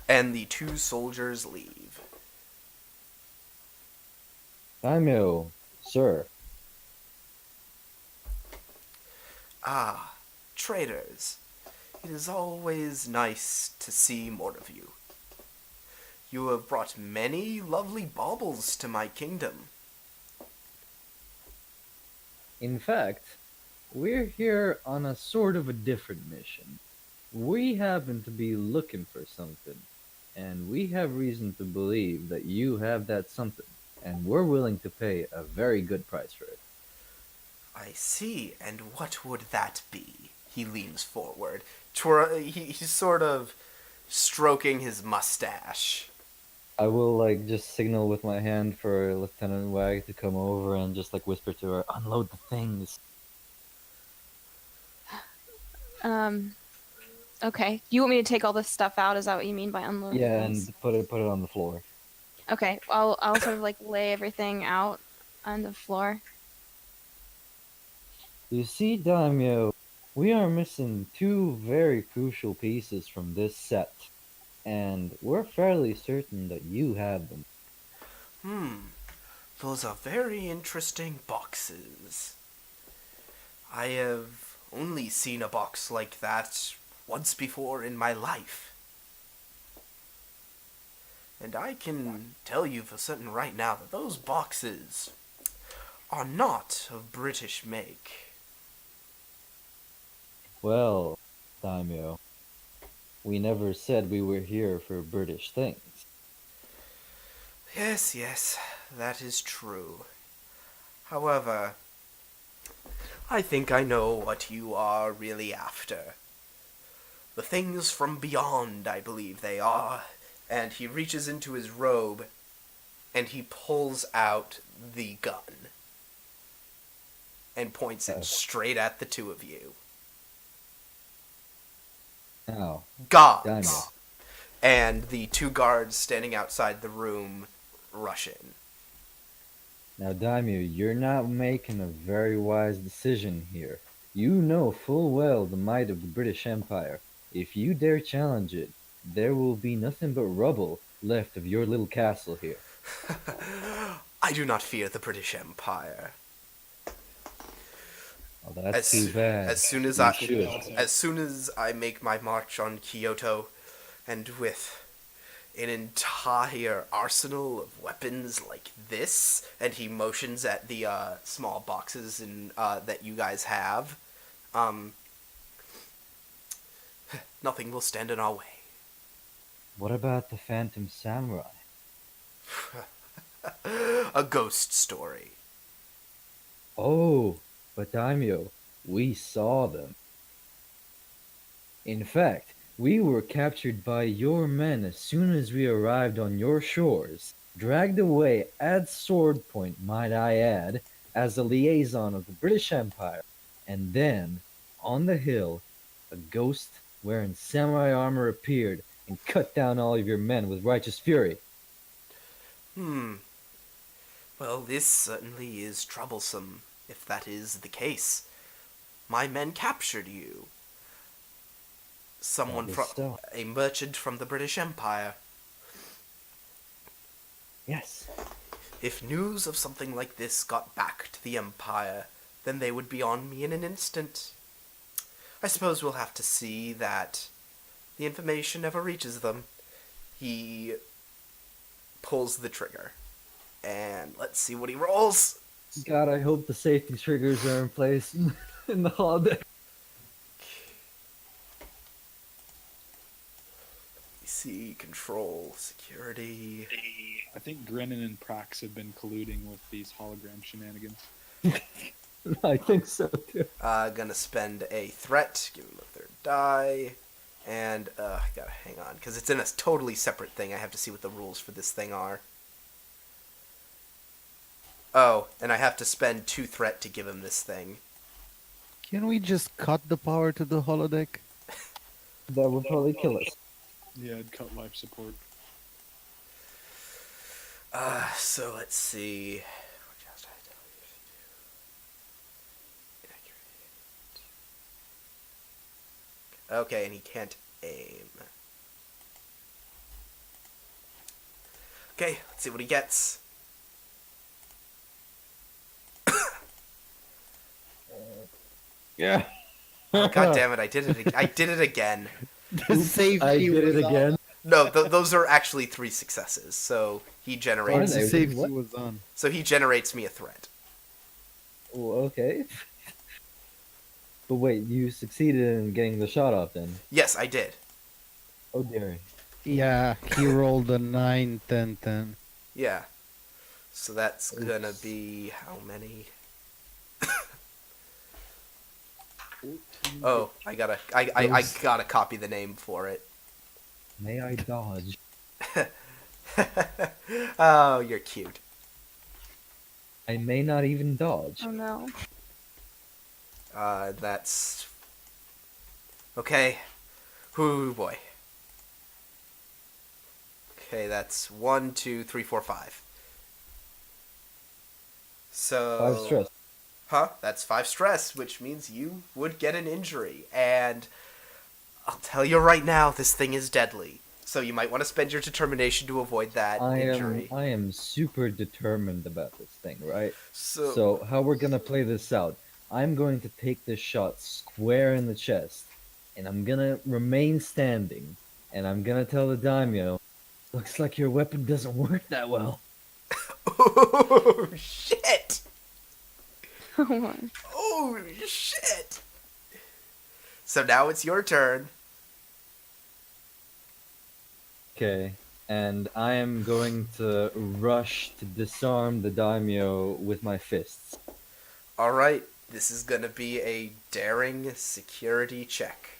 And the two soldiers leave. Daimyo, sir. Ah, traders. It is always nice to see more of you. You have brought many lovely baubles to my kingdom. In fact, we're here on a sort of a different mission. We happen to be looking for something, and we have reason to believe that you have that something, and we're willing to pay a very good price for it. I see, and what would that be? He leans forward. He's sort of stroking his mustache. I will just signal with my hand for Lieutenant Wag to come over and just whisper to her, "Unload the things." Okay. You want me to take all this stuff out? Is that what you mean by unloading Yeah, things? and put it on the floor. Okay. I'll sort of lay everything out on the floor. You see, Daimyo, we are missing two very crucial pieces from this set, and we're fairly certain that you have them. Those are very interesting boxes. I have only seen a box like that once before in my life. And I can tell you for certain right now that those boxes are not of British make. Well, Daimyo, we never said we were here for British things. Yes, that is true. However, I think I know what you are really after. The things from beyond, I believe they are. And he reaches into his robe and he pulls out the gun and points it straight at the two of you. Now, Gods! Daimyo, And the two guards standing outside the room rush in. Daimyo, you're not making a very wise decision here. You know full well the might of the British Empire. If you dare challenge it, there will be nothing but rubble left of your little castle here. I do not fear the British Empire. Oh, that's too bad. As soon as I make my march on Kyoto, and with an entire arsenal of weapons like this, and he motions at the small boxes that you guys have, nothing will stand in our way. What about the Phantom Samurai? A ghost story. Oh, but Daimyo, we saw them. In fact, we were captured by your men as soon as we arrived on your shores, dragged away at sword point, might I add, as a liaison of the British Empire, and then, on the hill, a ghost wearing samurai armor appeared and cut down all of your men with righteous fury. Hmm. Well, this certainly is troublesome, if that is the case. My men captured you. Someone That is from so. a merchant from the British Empire. Yes. If news of something like this got back to the Empire, then they would be on me in an instant. I suppose we'll have to see that the information never reaches them. He pulls the trigger. And let's see what he rolls. God, I hope the safety triggers are in place in the holodeck. PC, control, security. I think Grennan and Prax have been colluding with these hologram shenanigans. I think so too. Gonna spend a threat, give him a third die, and I gotta hang on, because it's in a totally separate thing. I have to see what the rules for this thing are. Oh, and I have to spend 2 threat to give him this thing. Can we just cut the power to the holodeck? That would probably kill us. Yeah, I'd cut life support. So let's see. Okay, and he can't aim. Okay, let's see what he gets. Yeah. Oh, God damn it! I did it. I did it again. The safety I did was it again. No, those are actually 3 successes. So he On. generates. The What? safety was on. So he generates me a threat. Well, okay. But wait, you succeeded in getting the shot off then? Yes, I did. Oh dear. Yeah, he rolled a 9, 10, 10. Yeah. So that's gonna Oops. be how many? 14 Oh, I gotta copy the name for it. May I dodge? Oh, you're cute. I may not even dodge. Oh no. That's okay. Ooh boy. Okay, that's 1, 2, 3, 4, 5. So 5 stress. Huh? That's 5 stress, which means you would get an injury. And I'll tell you right now, this thing is deadly. So you might want to spend your determination to avoid that injury. I am super determined about this thing, right? So, So how we're gonna play this out? I'm going to take this shot square in the chest, and I'm gonna remain standing, and I'm gonna tell the daimyo, looks like your weapon doesn't work that well. oh shit! Oh my. Oh shit! So now it's your turn. Okay, and I am going to rush to disarm the daimyo with my fists. Alright, this is gonna be a daring security check.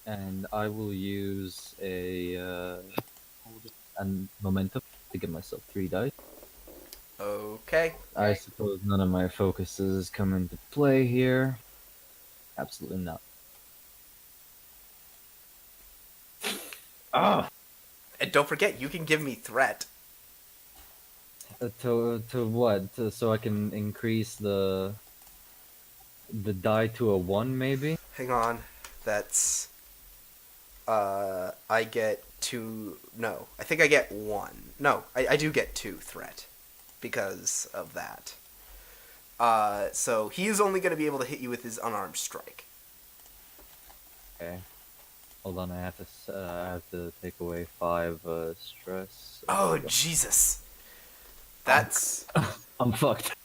And I will use a momentum to give myself 3 dice. Okay. I suppose none of my focuses come into play here. Absolutely not. Ah! And don't forget, you can give me threat. To what? So I can increase the die to a 1 maybe? Hang on. That's I get 2. No, I think I get 1. No, I do get 2 threat because of that. So he is only going to be able to hit you with his unarmed strike. Okay. Hold on, I have to take away 5 stress. Oh Jesus! That's I'm fucked.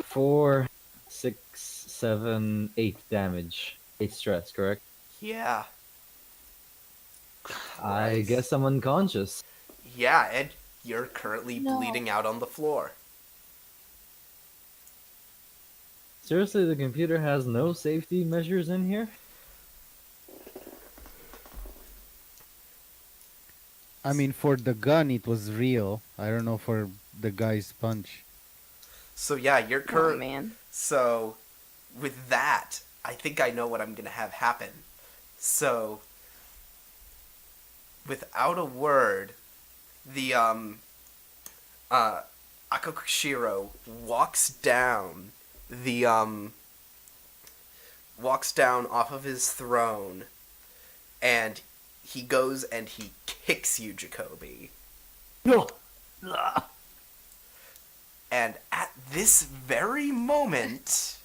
4, 6, 7, 8 damage. 8 stress, correct? yeah. I Christ. guess I'm unconscious. Yeah, and you're currently No. bleeding out on the floor. Seriously, the computer has no safety measures in here? I mean, for the gun, it was real. I don't know for the guy's punch. So yeah, you're Oh current. man. So with that, I think I know what I'm gonna have happen. So without a word, the Akakushiro the walks down off of his throne, and he goes and he kicks you, Jacoby. No. And at this very moment,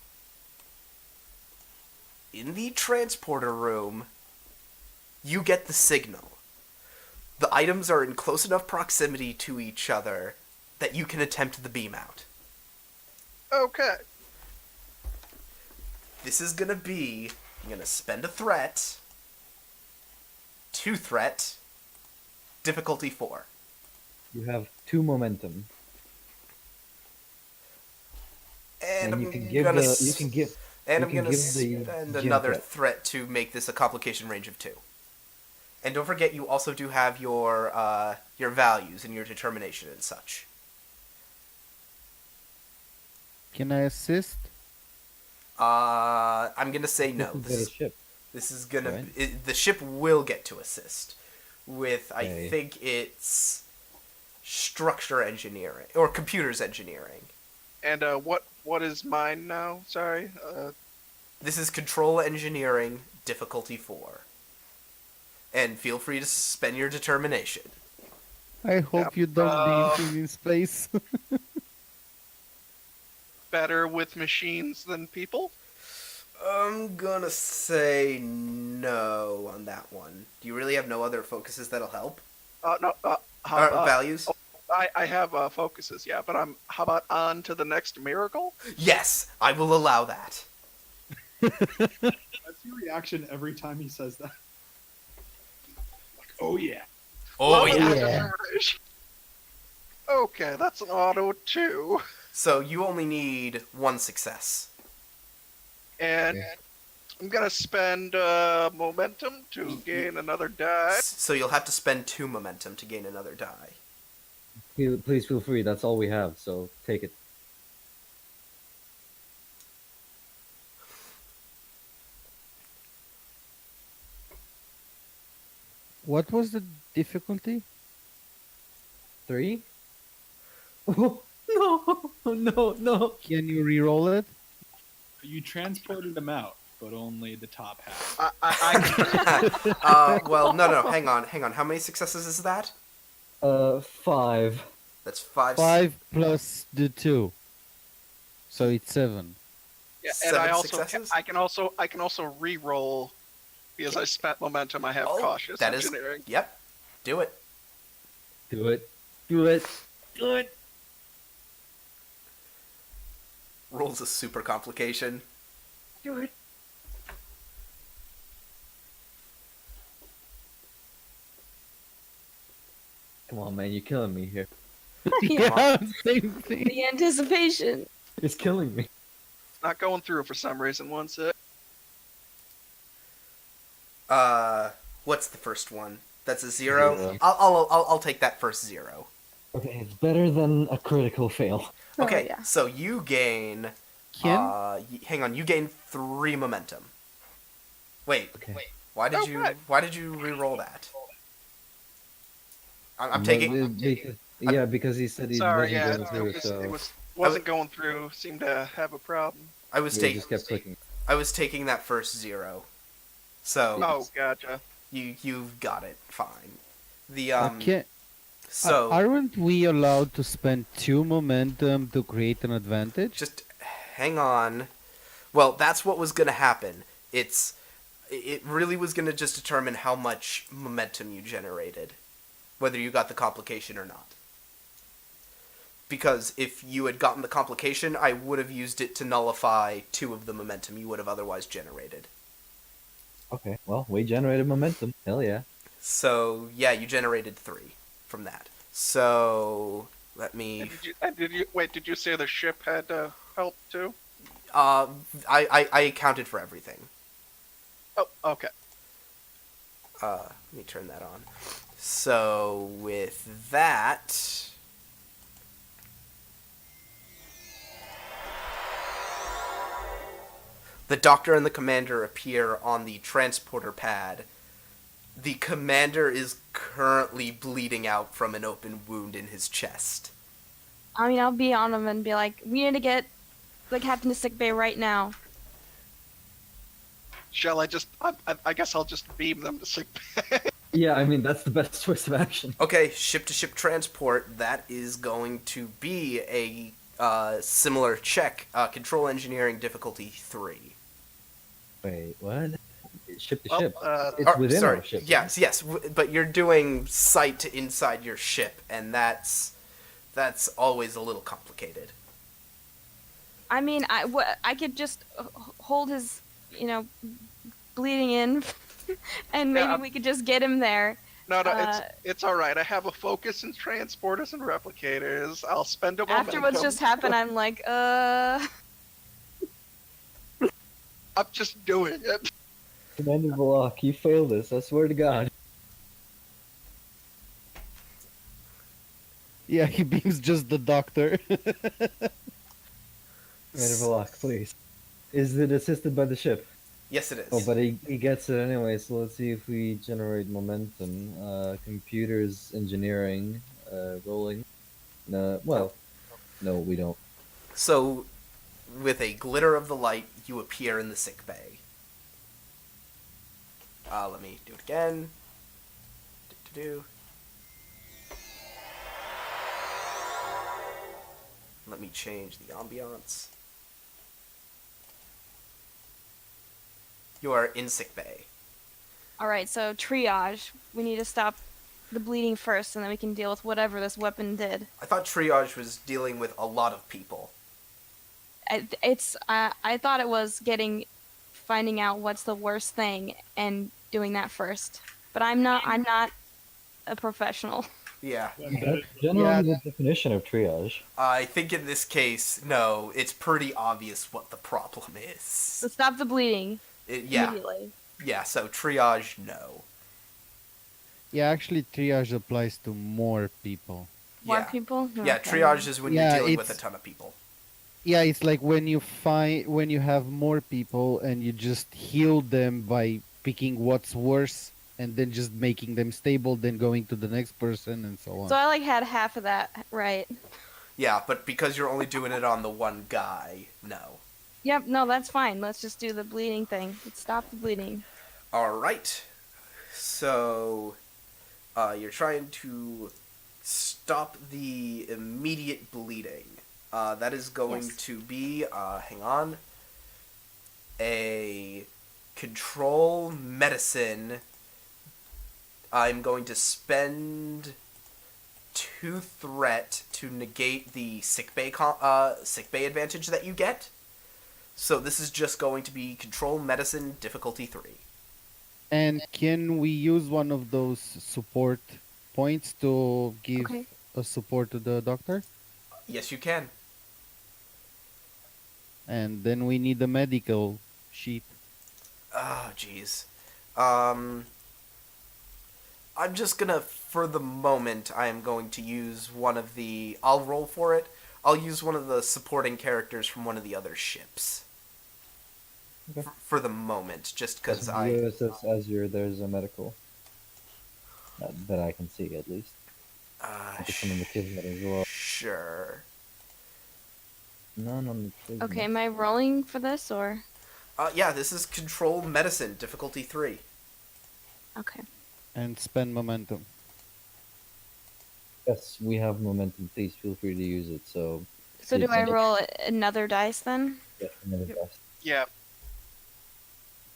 in the transporter room, you get the signal. The items are in close enough proximity to each other that you can attempt the beam out. Okay. This is gonna be, I'm gonna spend a threat, 2 threat, difficulty 4. You have 2 momentum. And And I'm you can give gonna the you can give and you I'm can gonna give the spend gym another threat. threat to make this a complication range of 2. And don't forget, you also do have your values and your determination and such. Can I assist? I'm gonna say no. This is a ship. This is gonna Right. the ship will get to assist with I Okay. think it's structure engineering or computers engineering. And what is mine now? Sorry. This is control engineering difficulty 4. And feel free to spend your determination. I hope you don't be anything in space. Better with machines than people. I'm gonna say no on that one. Do you really have no other focuses that'll help? No. Or values? I have focuses, yeah, but how about on to the next miracle? Yes, I will allow that. That's your reaction every time he says that. Like, oh yeah. Oh Love yeah. of determination. Okay, that's an auto 2. So you only need 1 success. And Yeah. I'm gonna spend momentum to gain another die. So you'll have to spend 2 momentum to gain another die. Please feel free. That's all we have, so take it. What was the difficulty? 3? Oh, no. Can you re-roll it? You transported them out, but only the top half. Well, no, hang on. How many successes is that? 5. That's 5. 5 plus the 2. So it's 7. Yeah, and I 7 also successes? I can also re-roll because I spent momentum. I have Oh, cautious that is. engineering. Yep. Do it. Do it. Do it. Do it. Rolls a super complication. Do it. Come on, man. You're killing me here. Yeah, same thing. The anticipation. It's killing me. Not going through for some reason. One sec. What's the first one? That's a 0. 0. I'll take that first 0. Okay, it's better than a critical fail. Okay, Oh, yeah. so you gain. Can Hang on. You gain 3 momentum. Wait. Okay. Why did Oh, you? good. Why did you re-roll that? I'm No, taking. because he said he Sorry, wasn't yeah, going through, it so wasn't going through. Seemed to have a problem. I was we taking. just kept clicking. I was taking that first 0. So Oh, gotcha. you've got it fine. The okay. so Aren't we allowed to spend 2 momentum to create an advantage? just hang on. Well, that's what was gonna happen. It really was gonna just determine how much momentum you generated, whether you got the complication or not. Because if you had gotten the complication, I would have used it to nullify 2 of the momentum you would have otherwise generated. Okay, well, we generated momentum. Hell yeah. So yeah, you generated 3 from that. So let me. Did you say the ship had help too? I accounted for everything. Oh, okay. Let me turn that on. So with that, the doctor and the commander appear on the transporter pad. The commander is currently bleeding out from an open wound in his chest. I mean, I'll be on him and be like, we need to get the captain to sick bay right now. Shall I just? I guess I'll just beam them to sick bay. Yeah, I mean that's the best choice of action. Okay, ship-to-ship transport. That is going to be a similar check. Control engineering difficulty 3. Wait, what? Ship to Well, ship. It's Or, within sorry, our ship. yes, but you're doing sight to inside your ship, and that's always a little complicated. I mean, I could just hold his, bleeding in, and maybe Yeah, we could just get him there. No, Uh, it's all right. I have a focus in transporters and replicators. I'll spend a momentum. After what's just happened, I'm like, I'm just doing it. Commander Valak, you failed this. I swear to God. Yeah, he beams just the doctor. Commander Valak, please. Is it assisted by the ship? Yes, it is. Oh, but he gets it anyway, so let's see if we generate momentum. Computers, engineering, rolling. No, well, no, we don't. So, with a glitter of the light, you appear in the sick bay. Let me do it again. Let me change the ambiance. You are in sick bay. all right, so triage. We need to stop the bleeding first, and then we can deal with whatever this weapon did. I thought triage was dealing with a lot of people. I thought it was finding out what's the worst thing and doing that first. But I'm not a professional. Yeah. That's generally the definition of triage. I think in this case, no, it's pretty obvious what the problem is. So stop the bleeding Yeah. immediately. Yeah, so triage, no. Yeah, actually, triage applies to more people. More Yeah. people? Yeah, Okay. triage is when Yeah, you're dealing with a it's- ton of people. Yeah, it's like when you have more people and you just heal them by picking what's worse and then just making them stable, then going to the next person and so on. So I had half of that right. Yeah, but because you're only doing it on the one guy, no. Yep, no, that's fine. Let's just do the bleeding thing. Let's stop the bleeding. Alright. So, you're trying to stop the immediate bleeding. That is going Yes. to be, hang on, a control medicine. I'm going to spend 2 threat to negate the sickbay advantage that you get. So this is just going to be control medicine difficulty 3. And can we use one of those support points to give Okay. a support to the doctor? Yes, you can. And then we need a medical sheet. Oh, jeez. I'm just gonna, for the moment, I am going to use one of the... I'll roll for it. I'll use one of the supporting characters from one of the other ships. Okay. For the moment, just because As USS Azure, there's a medical. That I can see, at least. It's some of the kids that as well. Sure. None on the kids. Okay, am I rolling for this or? Yeah, this is control medicine, difficulty 3. Okay. And spend momentum. Yes, we have momentum. Please feel free to use it. So, So do It's I a- roll another dice then? yeah, another best. Yeah.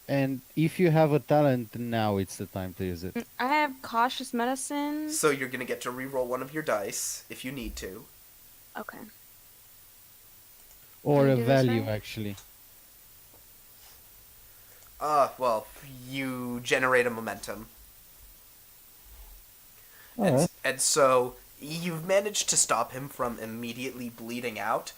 And if you have a talent, now it's the time to use it. I have cautious medicine. So you're gonna get to re-roll one of your dice, if you need to. Okay. Or Can I a do this value, right? actually. Well, you generate a momentum. And, Alright. and so you've managed to stop him from immediately bleeding out,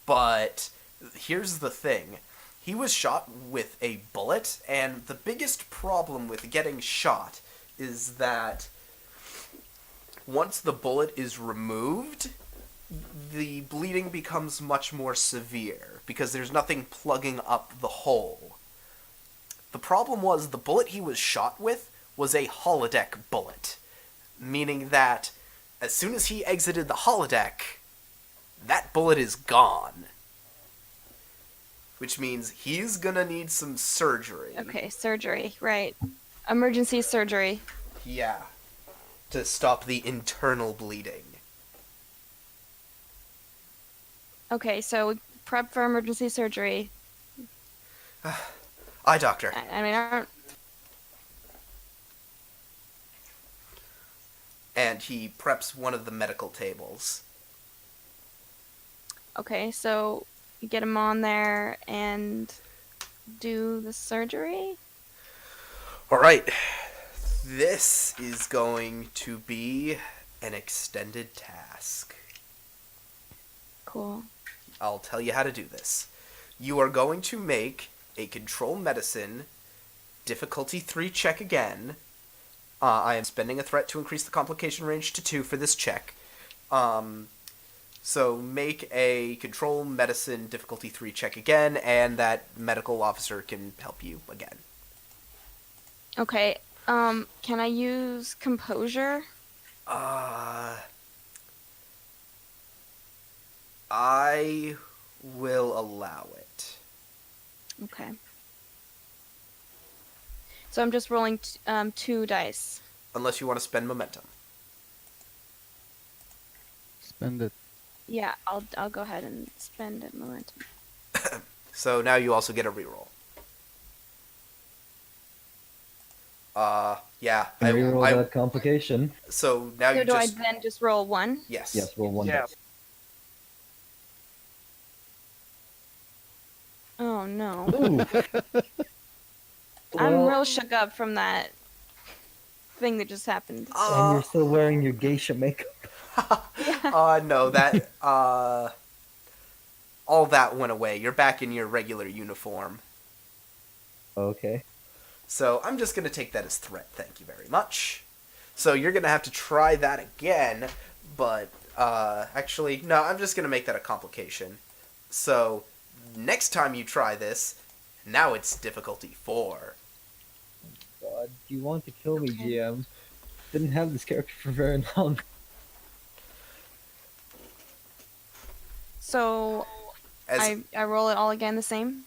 but here's the thing. He was shot with a bullet, and the biggest problem with getting shot is that once the bullet is removed, the bleeding becomes much more severe because there's nothing plugging up the hole. The problem was the bullet he was shot with was a holodeck bullet, meaning that as soon as he exited the holodeck, that bullet is gone. Which means he's gonna need some surgery. Okay, surgery, right. Emergency surgery. Yeah. To stop the internal bleeding. Okay, so prep for emergency surgery. Eye doctor. I mean, I don't... And he preps one of the medical tables. Okay, so you get him on there and do the surgery? Alright. This is going to be an extended task. Cool. I'll tell you how to do this. You are going to make a control medicine difficulty 3 check again. I am spending a threat to increase the complication range to 2 for this check. So make a control medicine difficulty 3 check again, and that medical officer can help you again. Okay, can I use composure? I will allow it. Okay. So I'm just rolling 2 dice. Unless you want to spend momentum. Spend it. Yeah, I'll go ahead and spend a momentum. So now you also get a reroll. Yeah. And reroll that complication. So now So you do just... I then just roll 1? Yes. Yes, roll 1 Yeah. dice. Oh no. Ooh. I'm Well, real shook up from that thing that just happened. and you're still wearing your geisha makeup. No, that, all that went away. You're back in your regular uniform. Okay. So I'm just going to take that as threat, thank you very much. So you're going to have to try that again, but, actually, no, I'm just going to make that a complication. So, next time you try this, now it's difficulty 4. God, you want to kill me, Okay. GM. Didn't have this character for very long. So As, I roll it all again the same?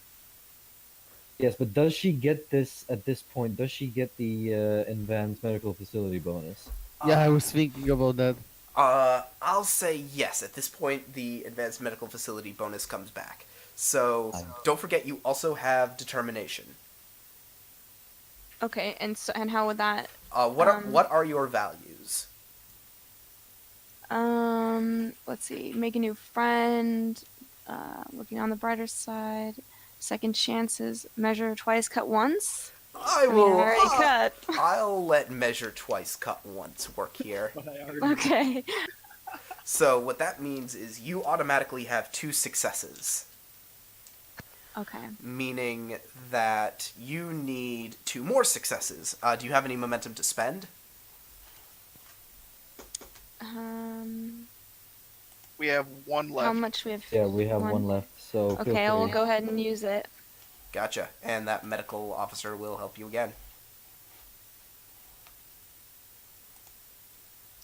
Yes, but does she get this at this point? Does she get the advanced medical facility bonus? Yeah, I was thinking about that. I'll say yes. At this point, the advanced medical facility bonus comes back. So, don't forget you also have determination. Okay, and how would that What are your values? let's see, make a new friend, looking on the brighter side, second chances, measure twice, cut once. I I will. mean, I already cut. I'll let measure twice, cut once work here. But I already Okay. So what that means is you automatically have 2 successes, Okay. meaning that you need 2 more successes. Do you have any momentum to spend? We have 1 left. How much we have? Yeah, we have one left, so feel Okay, I will free. go ahead and use it. Gotcha. And that medical officer will help you again.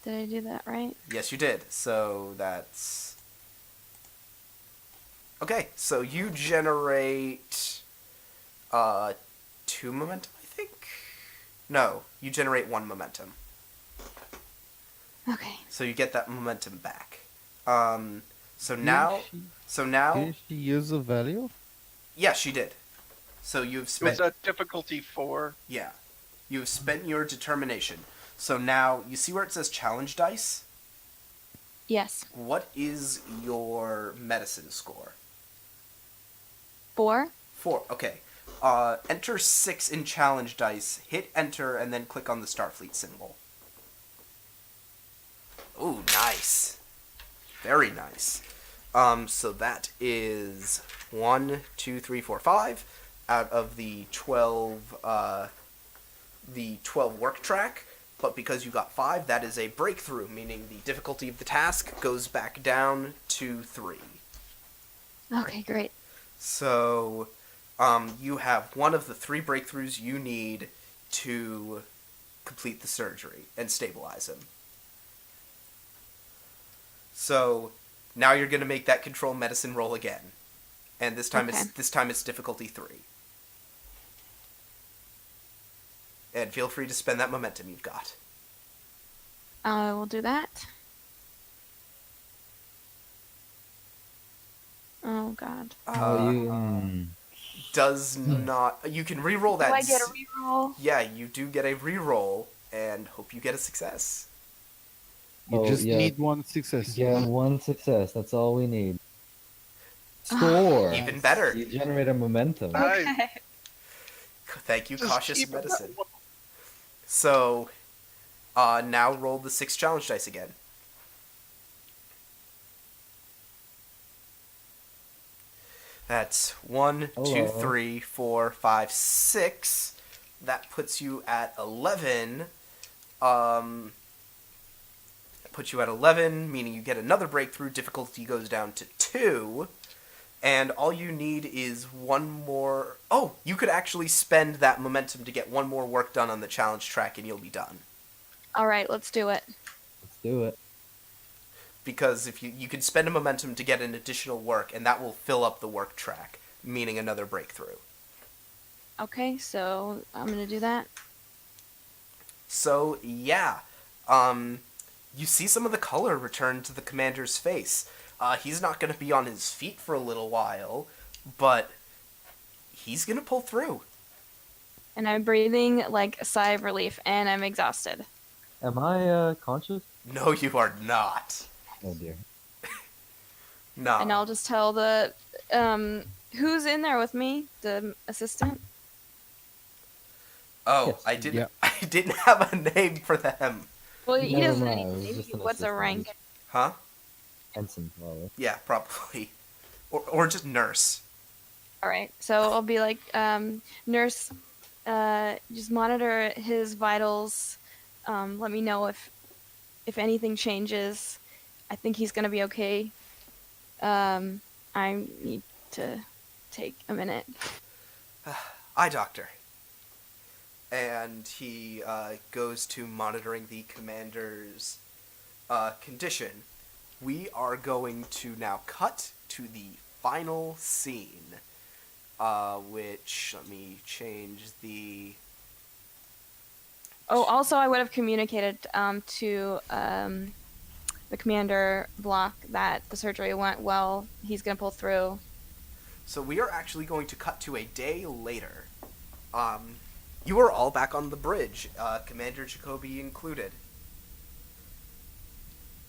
Did I do that right? Yes, you did. So that's... Okay, so you generate 2 momentum, I think? No, you generate 1 momentum. Okay. So you get that momentum back. So now... Did she use a value? Yeah, she did. So you've It spent... was a difficulty 4. Yeah. You've spent your determination. So now, you see where it says challenge dice? Yes. What is your medicine score? 4. 4, okay. Enter 6 in challenge dice, hit enter, and then click on the Starfleet symbol. Ooh, nice. Very nice. So that is 1, 2, 3, 4, 5 out of the 12 work track. But because you got 5, that is a breakthrough, meaning the difficulty of the task goes back down to 3. Okay, great. So, you have one of the 3 breakthroughs you need to complete the surgery and stabilize him. So, now you're going to make that control medicine roll again. And this time Okay. it's difficulty 3. And feel free to spend that momentum you've got. I will do that. Oh God. Does not... You can re-roll that. Do I get a reroll? Yeah, you do get a re-roll, and hope you get a success. You just need one success. Yeah, one success. That's all we need. Score. Even better. You generate a momentum. Nice. Okay. Thank you, Just cautious keep it that medicine. one. So, now roll the 6 challenge dice again. That's 1, 2, Hello. 3, 4, 5, 6. That puts you at 11. That puts you at 11, meaning you get another breakthrough. Difficulty goes down to 2. And all you need is one more... Oh, you could actually spend that momentum to get one more work done on the challenge track and you'll be done. All right, let's do it. Let's do it. Because if you can spend a momentum to get an additional work, and that will fill up the work track, meaning another breakthrough. Okay, so I'm gonna do that. So, yeah. You see some of the color return to the commander's face. He's not going to be on his feet for a little while, but he's going to pull through. And I'm breathing like a sigh of relief, and I'm exhausted. Am I conscious? No, you are not. Oh dear. No. And I'll just tell the who's in there with me, the assistant. Oh, Yes, I didn't. yeah. I didn't have a name for them. Well, he Never doesn't. mind, it was Maybe just an what's a assistant. rank? Huh? Ensign, probably. Yeah, probably. Or just nurse. All right, so I'll be like, nurse, just monitor his vitals. Let me know if anything changes. I think he's gonna be okay. I need to take a minute. Eye doctor. And he goes to monitoring the commander's condition. We are going to now cut to the final scene, which, let me change the... Oh, also, I would have communicated to the commander block that the surgery went well. He's gonna pull through. So we are actually going to cut to a day later. You are all back on the bridge, Commander Jacoby included.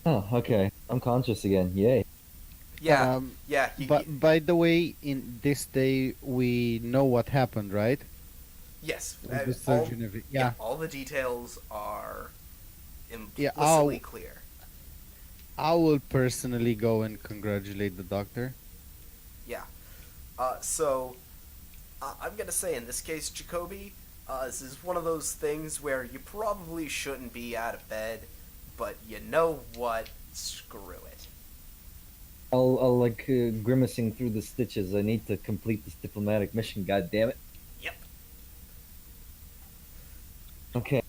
Oh, okay. I'm conscious again. Yay. Yeah, yeah. But by the way, in this day, we know what happened, right? Yes. With the surgeon, yeah. All the details are Yeah, implicitly clear. I will personally go and congratulate the doctor. Yeah. I'm gonna say in this case, Jacoby, this is one of those things where you probably shouldn't be out of bed, but you know what? Screw it. I'll like grimacing through the stitches. I need to complete this diplomatic mission. God damn it. Yep. Okay.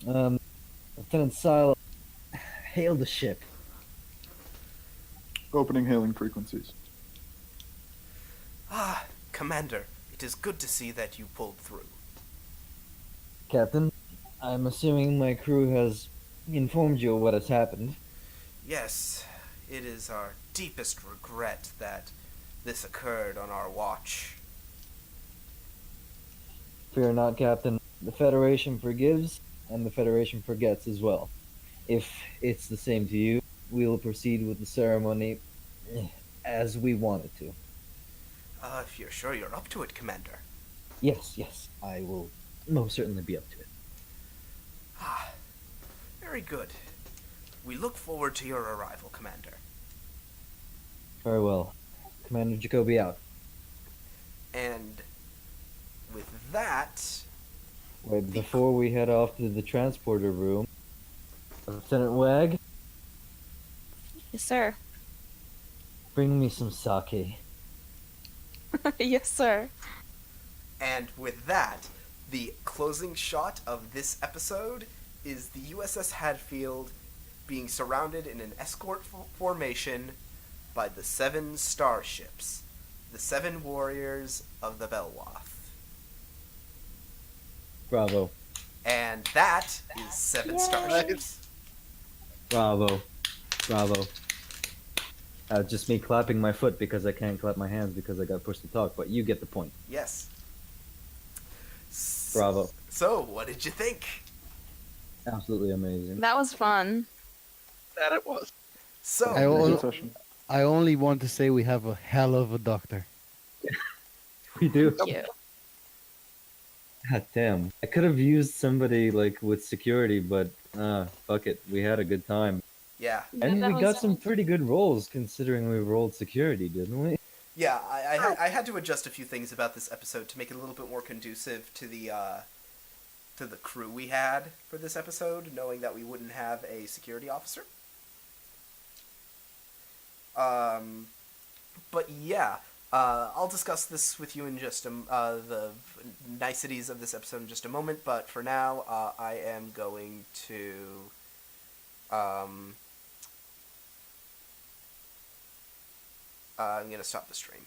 Lieutenant Silo, hail the ship. Opening hailing frequencies. Ah, Commander, it is good to see that you pulled through. Captain, I'm assuming my crew has informed you of what has happened. Yes, it is our deepest regret that this occurred on our watch. Fear not, Captain. The Federation forgives, and the Federation forgets as well. If it's the same to you, we will proceed with the ceremony as we want it to. If you're sure you're up to it, Commander. Yes, I will most certainly be up to it. Ah, very good. We look forward to your arrival, Commander. Very well. Commander Jacoby out. And with that, Wait, before we head off to the transporter room, Lieutenant Wag, Yes, sir. bring me some sake. Yes, sir. and with that, the closing shot of this episode is the USS Hadfield being surrounded in an escort formation by the 7 starships, the 7 warriors of the Belwath. Bravo. And that is 7 Yay. starships. Bravo. Bravo. Just me clapping my foot because I can't clap my hands because I got pushed to talk, but you get the point. Yes. Bravo. So, what did you think? Absolutely amazing. That was fun. That it was. So, I, al- I only want to say we have a hell of a doctor. We do. Thank you. God damn. I could have used somebody like with security, but fuck it. We had a good time. yeah. And That we got was- some pretty good rolls considering we rolled security, didn't we? Yeah, I had to adjust a few things about this episode to make it a little bit more conducive to the crew we had for this episode, knowing that we wouldn't have a security officer. But yeah, I'll discuss this with you in just the niceties of this episode in just a moment. But for now, I am going to I'm gonna stop the stream.